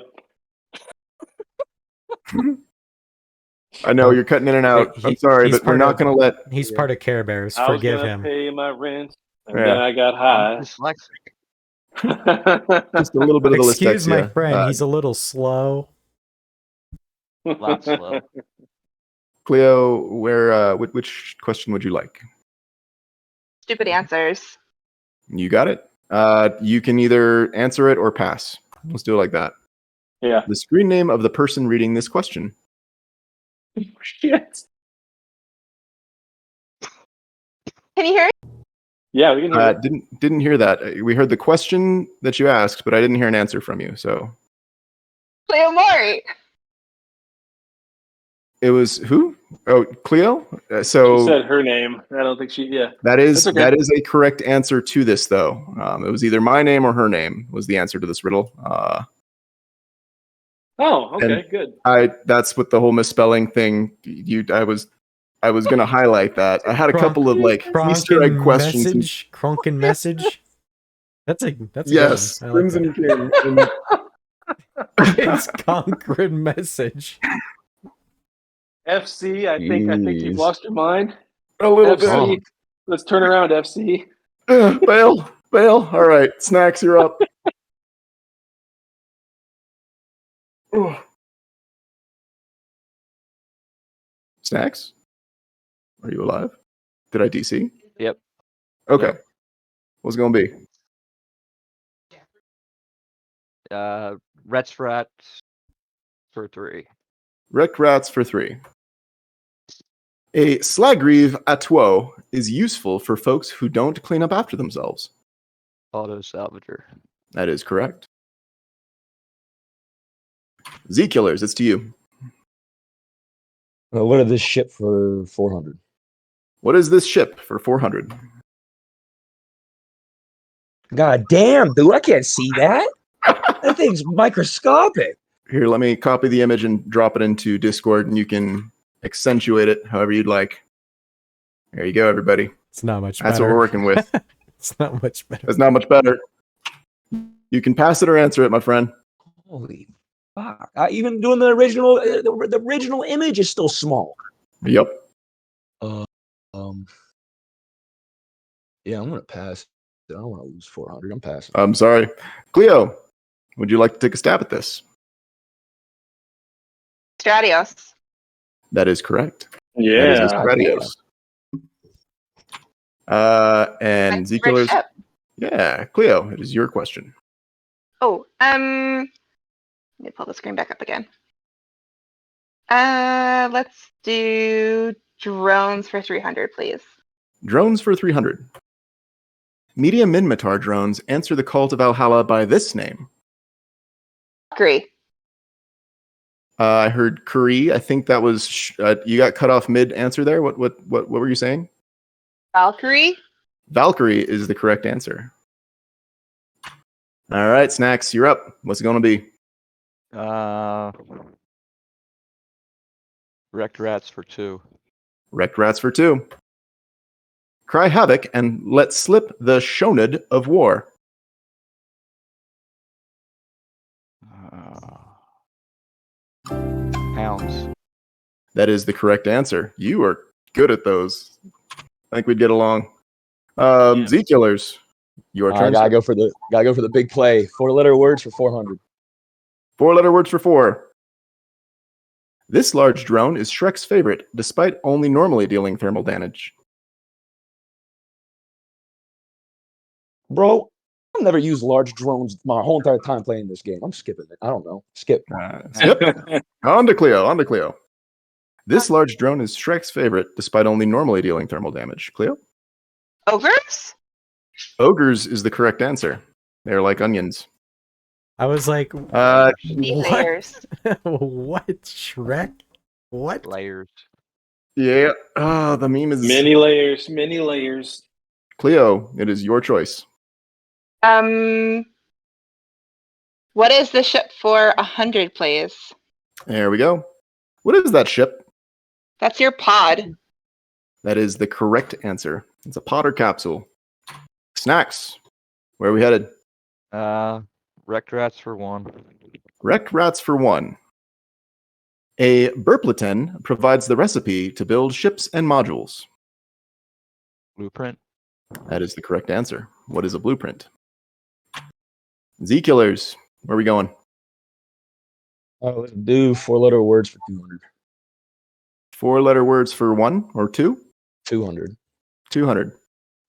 Speaker 4: I know you're cutting in and out. I'm sorry, but we're not going to let.
Speaker 2: He's part of Care Bears.
Speaker 3: I was
Speaker 2: Forgive
Speaker 3: gonna
Speaker 2: him.
Speaker 3: pay my rent, and
Speaker 4: Yeah.
Speaker 3: then I got high.
Speaker 4: Just a little bit of the
Speaker 2: Excuse my
Speaker 4: dyslexia.
Speaker 2: friend. He's a little slow.
Speaker 12: A lot slow.
Speaker 4: Cleo, which question would you like?
Speaker 13: Stupid answers.
Speaker 4: You got it. You can either answer it or pass. Let's do it like that.
Speaker 3: Yeah.
Speaker 4: The screen name of the person reading this question.
Speaker 3: Shit.
Speaker 13: Can you hear it?
Speaker 3: Yeah, we can hear it.
Speaker 4: Didn't hear that. We heard the question that you asked, but I didn't hear an answer from you. So
Speaker 13: Cleo Mori.
Speaker 4: it was who? Oh, Cleo. So
Speaker 3: She said her name. I don't think she. Yeah.
Speaker 4: that is
Speaker 3: That's okay.
Speaker 4: that is a correct answer to this, though. It was either my name or her name was the answer to this riddle.
Speaker 3: Oh, okay,
Speaker 4: and
Speaker 3: good.
Speaker 4: That's what the whole misspelling thing. I was going to highlight that. I had a couple of like Easter egg questions.
Speaker 2: Kronkin message. That's
Speaker 4: Yes,
Speaker 2: good one. I like
Speaker 4: Krymsonkyng.
Speaker 2: that. It's Conquered message.
Speaker 3: FC. I think you've lost your mind.
Speaker 4: A little
Speaker 3: FC.
Speaker 4: bit.
Speaker 3: Let's turn around, FC.
Speaker 4: Bail. All right, Snacks, you're up. Snacks, are you alive? Did I DC?
Speaker 12: Yep.
Speaker 4: Okay.
Speaker 12: Yep.
Speaker 4: What's it gonna be?
Speaker 12: Rats for 3.
Speaker 4: Wreck rats for 3. A slagrive atois is useful for folks who don't clean up after themselves.
Speaker 12: Auto salvager.
Speaker 4: That is correct. Z-Killers, it's to you.
Speaker 9: What is this ship for 400?
Speaker 4: What is this ship for 400?
Speaker 14: God damn, dude, I can't see that. That thing's microscopic.
Speaker 4: Here, let me copy the image and drop it into Discord, and you can accentuate it however you'd like. There you go, everybody.
Speaker 2: It's not much
Speaker 4: That's
Speaker 2: better.
Speaker 4: what we're working with.
Speaker 2: It's not much better.
Speaker 4: It's not much better. You can pass it or answer it, my friend.
Speaker 14: Holy fuck! Even doing the original, the original image is still small.
Speaker 4: Yep.
Speaker 14: Yeah, I'm gonna pass. I don't want to lose 400. I'm passing.
Speaker 4: I'm sorry. Cleo, would you like to take a stab at this?
Speaker 13: Stratios.
Speaker 4: That is correct.
Speaker 3: Yeah.
Speaker 4: That is Stratios. And Zekielers.
Speaker 13: ship.
Speaker 4: Yeah, Cleo, it is your question.
Speaker 13: Oh, let me pull the screen back up again. Let's do drones for 300, please.
Speaker 4: Drones for 300. Medium Minmatar drones answer the call to Valhalla by this name.
Speaker 13: Agree.
Speaker 4: I heard Curry. I think that was you got cut off mid answer there. What were you saying?
Speaker 13: Valkyrie.
Speaker 4: Valkyrie is the correct answer. All right, Snacks, you're up. What's it going to be?
Speaker 12: Wrecked rats for 2.
Speaker 4: Wrecked rats for 2. Cry havoc and let slip the Shonid of war.
Speaker 12: Hounds.
Speaker 4: That is the correct answer. You are good at those. I think we'd get along. Zekielers, your turn.
Speaker 9: Gotta go for the big play. 4-letter words for 400.
Speaker 4: 4-letter words for 4. This large drone is Shrek's favorite, despite only normally dealing thermal damage.
Speaker 9: Bro, I've never used large drones my whole entire time playing this game. I'm skipping it. I don't know. Skip.
Speaker 4: Skip. On to Cleo. This large drone is Shrek's favorite, despite only normally dealing thermal damage. Cleo?
Speaker 13: Ogres?
Speaker 4: Ogres is the correct answer. They're like onions.
Speaker 2: I was like,
Speaker 4: what?
Speaker 13: Layers.
Speaker 2: What? Shrek? What?
Speaker 12: Layers.
Speaker 4: Yeah. Oh, the meme is
Speaker 3: Many layers.
Speaker 4: Cleo, it is your choice.
Speaker 13: What is the ship for 100, please?
Speaker 4: There we go. What is that ship?
Speaker 13: That's your pod.
Speaker 4: That is the correct answer. It's a pod or capsule. Snacks. Where are we headed?
Speaker 12: Wrecked rats for 1.
Speaker 4: Wrecked rats for 1. A burpleten provides the recipe to build ships and modules.
Speaker 12: Blueprint.
Speaker 4: That is the correct answer. What is a blueprint? Zekielers, where are we going?
Speaker 9: Let's do 4-letter words for 200.
Speaker 4: 4-letter words for 1 or 2?
Speaker 9: 200.
Speaker 4: 200.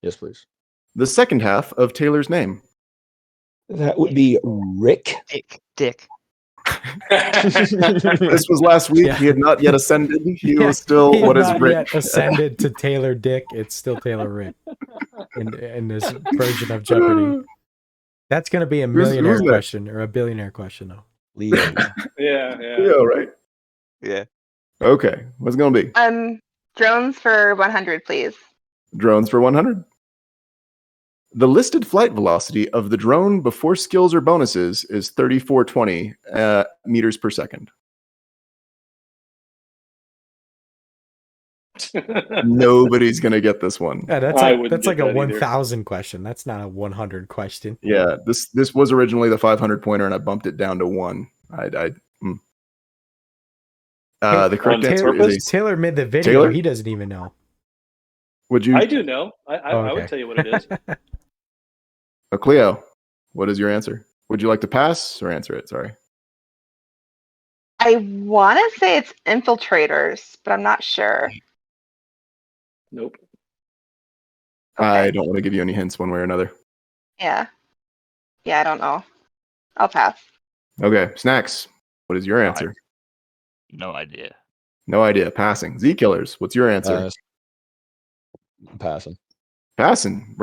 Speaker 9: Yes, please.
Speaker 4: The second half of Taylor's name.
Speaker 14: That would be Rick.
Speaker 12: Dick.
Speaker 4: This was last week. Yeah. He had not yet ascended. He was still what is Rick?
Speaker 2: Yet ascended to Taylor Dick. It's still Taylor Rick in this version of Jeopardy. That's going to be a millionaire question or a billionaire question, though.
Speaker 9: Leo.
Speaker 3: Yeah.
Speaker 4: Leo, right?
Speaker 12: Yeah.
Speaker 4: Okay. What's it going to be?
Speaker 13: Drones for 100, please.
Speaker 4: Drones for 100. The listed flight velocity of the drone before skills or bonuses is 3420 meters per second. Nobody's gonna get this one.
Speaker 2: Yeah, that's like a 1,000 question. That's not a 100 question.
Speaker 4: Yeah, this was originally the 500 pointer, and I bumped it down to 1. The correct answer is
Speaker 2: Taylor made the video.
Speaker 4: Taylor?
Speaker 2: He doesn't even know.
Speaker 4: Would you?
Speaker 3: I do know. I would tell you what it is.
Speaker 4: Cleo, what is your answer? Would you like to pass or answer it? Sorry.
Speaker 13: I want to say it's infiltrators, but I'm not sure.
Speaker 3: Nope.
Speaker 13: Okay.
Speaker 4: I don't want to give you any hints one way or another.
Speaker 13: Yeah, I don't know. I'll pass.
Speaker 4: Okay, Snacks, what is your answer?
Speaker 12: No idea.
Speaker 4: No idea. Passing. Z-Killers, what's your answer?
Speaker 9: I'm passing.
Speaker 4: Passing.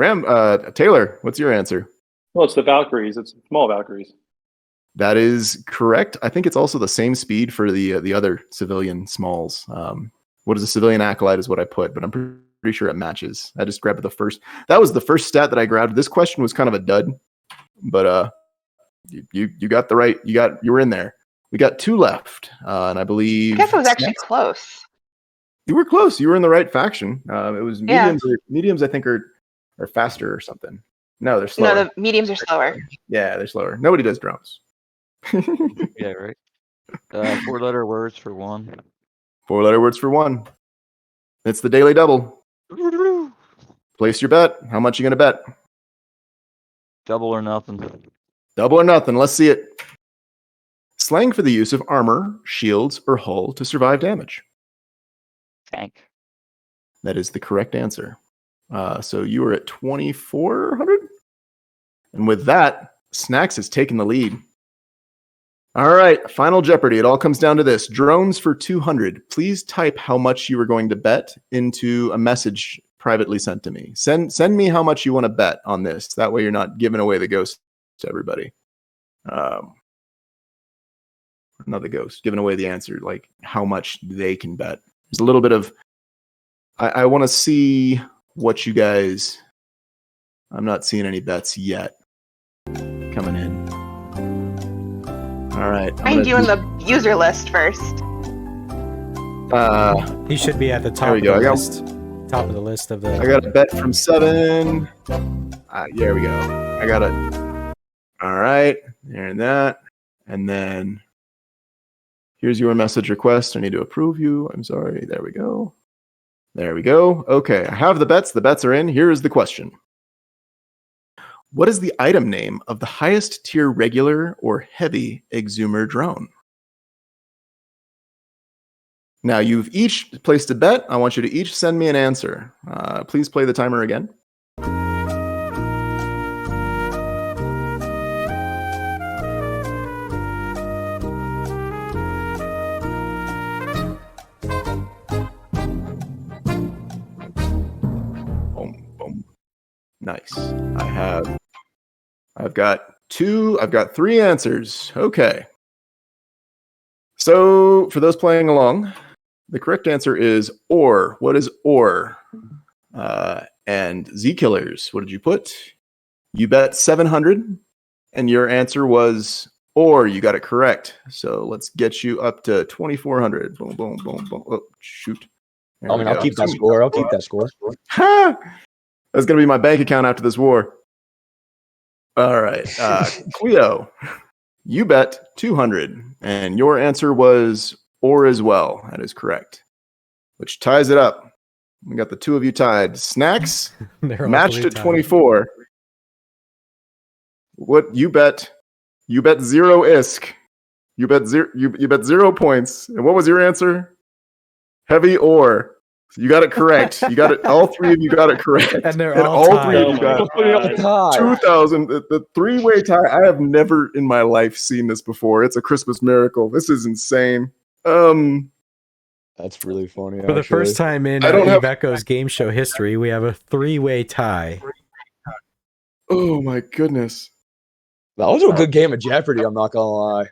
Speaker 4: Taylor, what's your answer?
Speaker 3: Well, it's the Valkyries. It's small Valkyries.
Speaker 4: That is correct. I think it's also the same speed for the other civilian smalls. What is a civilian acolyte is what I put, but I'm pretty sure it matches. I just grabbed the first. That was the first stat that I grabbed. This question was kind of a dud, but you got the right. You were in there. We got 2 left, and I believe.
Speaker 13: I guess it was actually close.
Speaker 4: You were close. You were in the right faction. It was mediums. Mediums, I think, are faster or something. No, they're slower.
Speaker 13: No, the mediums are slower.
Speaker 4: Yeah, they're slower. Nobody does drones.
Speaker 12: Yeah, right. 4-letter words for 1.
Speaker 4: 4-letter words for 1. It's the daily double. Place your bet. How much you gonna bet?
Speaker 12: Double or nothing.
Speaker 4: Double or nothing. Let's see it. Slang for the use of armor, shields, or hull to survive damage.
Speaker 12: Tank.
Speaker 4: That is the correct answer. So you are at 2,400? And with that, Snacks has taken the lead. All right, final Jeopardy. It all comes down to this. Drones for 200. Please type how much you are going to bet into a message privately sent to me. Send me how much you want to bet on this. That way you're not giving away the ghost to everybody. Not the ghost, giving away the answer, like how much they can bet. There's a little bit of, I want to see what you guys, I'm not seeing any bets yet coming in. All right.
Speaker 13: I'm doing the user list first.
Speaker 2: He should be at the top of the list. Top of the list of the.
Speaker 4: I got a bet from 7. There we go. I got it. All right. And that. And then here's your message request. I need to approve you. I'm sorry. There we go. There we go. Okay. I have the bets. The bets are in. Here is the question. What is the item name of the highest tier regular or heavy exhumer drone? Now, you've each placed a bet. I want you to each send me an answer. Please play the timer again. Boom, boom. Nice. I've got 3 answers. Okay. So for those playing along, the correct answer is or. What is or? And Z Killers, what did you put? You bet 700, and your answer was or. You got it correct. So let's get you up to 2,400. Boom, boom, boom, boom. Oh, shoot.
Speaker 14: I mean, I'll keep that score. I'll keep that score.
Speaker 4: Ha! That's going to be my bank account after this war. All right. Cleo, you bet 200, and your answer was or as well. That is correct, which ties it up. We got the two of you tied. Snacks matched at 24. What you bet? You bet 0 ISK. You bet 0. You bet 0 points. And what was your answer? Heavy or. You got it correct. You got it. All 3 of you got it correct.
Speaker 2: And they're all tied.
Speaker 4: 3 of you got it. 2,000. The 3-way tie. I have never in my life seen this before. It's a Christmas miracle. This is insane.
Speaker 9: That's really funny.
Speaker 2: For the first time in Echo's game show history, we have a 3-way tie.
Speaker 4: Oh my goodness.
Speaker 14: That was a good game of Jeopardy, I'm not gonna lie.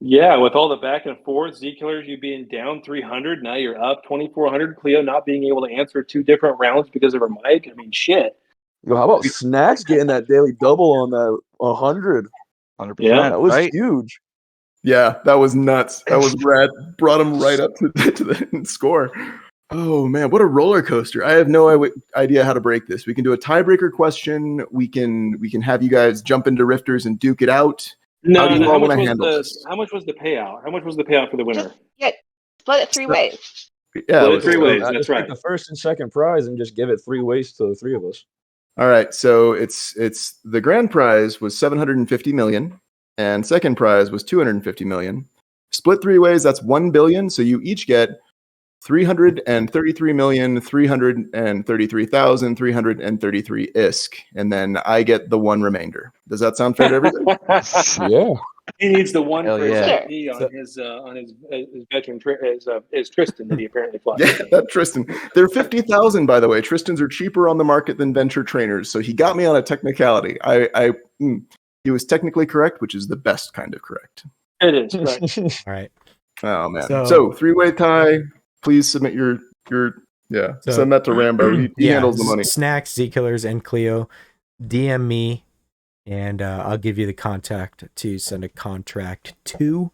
Speaker 3: Yeah, with all the back and forth, Z Killers, you being down 300, now you're up 2,400. Cleo not being able to answer 2 different rounds because of her mic. I mean, shit.
Speaker 14: Yo, how about Snacks getting that daily double on that 100?
Speaker 12: 100%.
Speaker 3: Yeah,
Speaker 14: that was
Speaker 12: right?
Speaker 14: huge.
Speaker 4: Yeah, that was nuts. That was rad. Brought him right up to the score. Oh man, what a roller coaster! I have no idea how to break this. We can do a tiebreaker question. We can have you guys jump into rifters and duke it out.
Speaker 3: No,
Speaker 4: how do you
Speaker 3: how
Speaker 4: all
Speaker 3: much
Speaker 4: want to
Speaker 3: was
Speaker 4: handle
Speaker 3: the
Speaker 4: this?
Speaker 3: how much was the payout? How much was the payout for the winner?
Speaker 13: Split it 3 ways.
Speaker 4: Yeah,
Speaker 3: Split it 3 ways. That's
Speaker 14: Just
Speaker 3: right.
Speaker 14: pick the first and second prize and just give it 3 ways to the 3 of us.
Speaker 4: All right, so it's the grand prize was 750 million, and second prize was 250 million. Split 3 ways, that's 1 billion. So you each get 333,333,333 ISK, and then I get the 1 remainder. Does that sound fair to everybody?
Speaker 14: Yeah.
Speaker 3: He needs the 1
Speaker 12: Hell
Speaker 3: for his
Speaker 12: yeah.
Speaker 3: IP on his veteran his Tristan that he apparently flies.
Speaker 4: Yeah, that Tristan. They're 50,000, by the way. Tristans are cheaper on the market than venture trainers, so he got me on a technicality. He was technically correct, which is the best kind of correct.
Speaker 3: It is correct.
Speaker 2: All right.
Speaker 4: Oh man.
Speaker 2: So-
Speaker 4: So 3-way tie. Please submit your send that to Rambo. He handles the money.
Speaker 2: Snacks, Z Killers, and Cleo, DM me, and I'll give you the contact to send a contract to.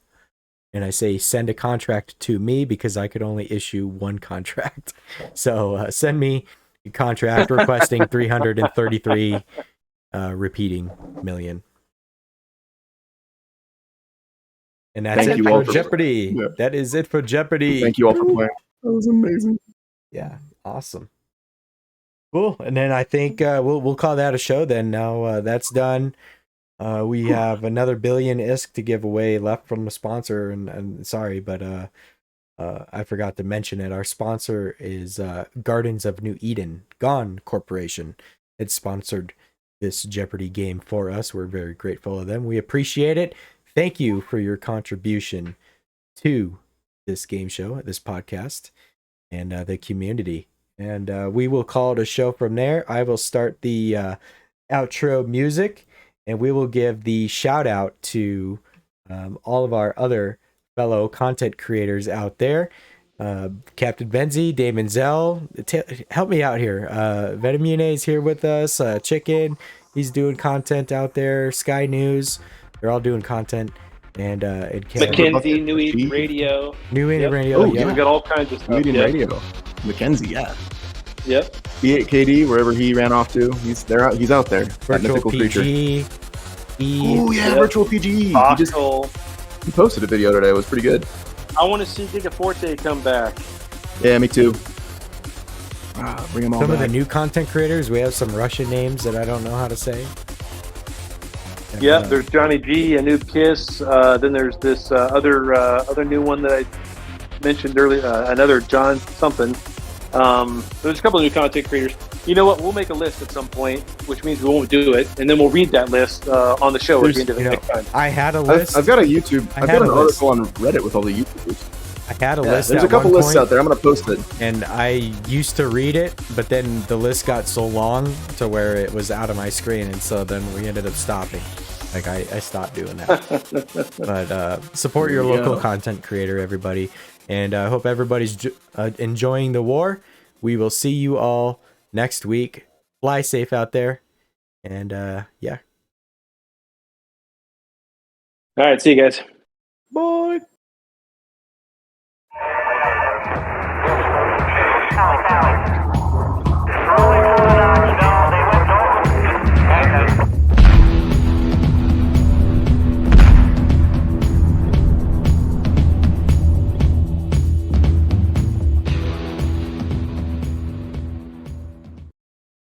Speaker 2: And I say send a contract to me because I could only issue 1 contract. So send me a contract requesting 333 repeating million. And that's
Speaker 4: Thank
Speaker 2: it
Speaker 4: you
Speaker 2: for
Speaker 4: all for
Speaker 2: Jeopardy.
Speaker 4: yeah.
Speaker 2: That is it for Jeopardy.
Speaker 4: Thank you all for playing. That was amazing.
Speaker 2: Yeah, awesome. Cool. And then I think we'll call that a show then. Now that's done. We have another billion ISK to give away left from the sponsor. And sorry, but I forgot to mention it. Our sponsor is Gardens of New Eden, Gone Corporation. It sponsored this Jeopardy game for us. We're very grateful of them. We appreciate it. Thank you for your contribution to this game show, this podcast, and the community. And we will call it a show from there. I will start the outro music, and we will give the shout out to all of our other fellow content creators out there. Captain Benzi, Damon Zell, help me out here. Vetamune is here with us. Chicken, he's doing content out there. Sky News, they're all doing content. And
Speaker 3: Mackenzie, New Eden Radio.
Speaker 2: New Eden Radio.
Speaker 4: Oh,
Speaker 3: yeah. We got all kinds of stuff.
Speaker 4: New Eden Radio. Mackenzie, yeah.
Speaker 3: Yep.
Speaker 4: B8KD, wherever he ran off to, he's there. He's out there. That
Speaker 2: Virtual
Speaker 4: mythical
Speaker 2: PG.
Speaker 4: creature. Oh yeah, Virtual PG. He posted a video today. It was pretty good.
Speaker 3: I want to see Gigaforte come back.
Speaker 4: Yeah, me too. Bring them all
Speaker 2: Some
Speaker 4: back.
Speaker 2: of the new content creators, we have some Russian names that I don't know how to say.
Speaker 3: Yeah, there's Johnny G, a new Kiss. Then there's this other new one that I mentioned earlier, another John something. There's a couple of new content creators. You know what? We'll make a list at some point, which means we won't do it, and then we'll read that list on the show at the end of the next time.
Speaker 2: I had a list.
Speaker 4: I've got a YouTube. I've got an article on Reddit with all the YouTubers.
Speaker 2: I had a list.
Speaker 4: There's a couple lists out there. I'm gonna post it.
Speaker 2: And I used to read it, but then the list got so long to where it was out of my screen, and so then we ended up stopping. Like I stopped doing that. But support your local content creator, everybody, and I hope everybody's enjoying the war. We will see you all next week. Fly safe out there, and yeah.
Speaker 3: All right, see you guys.
Speaker 4: Bye.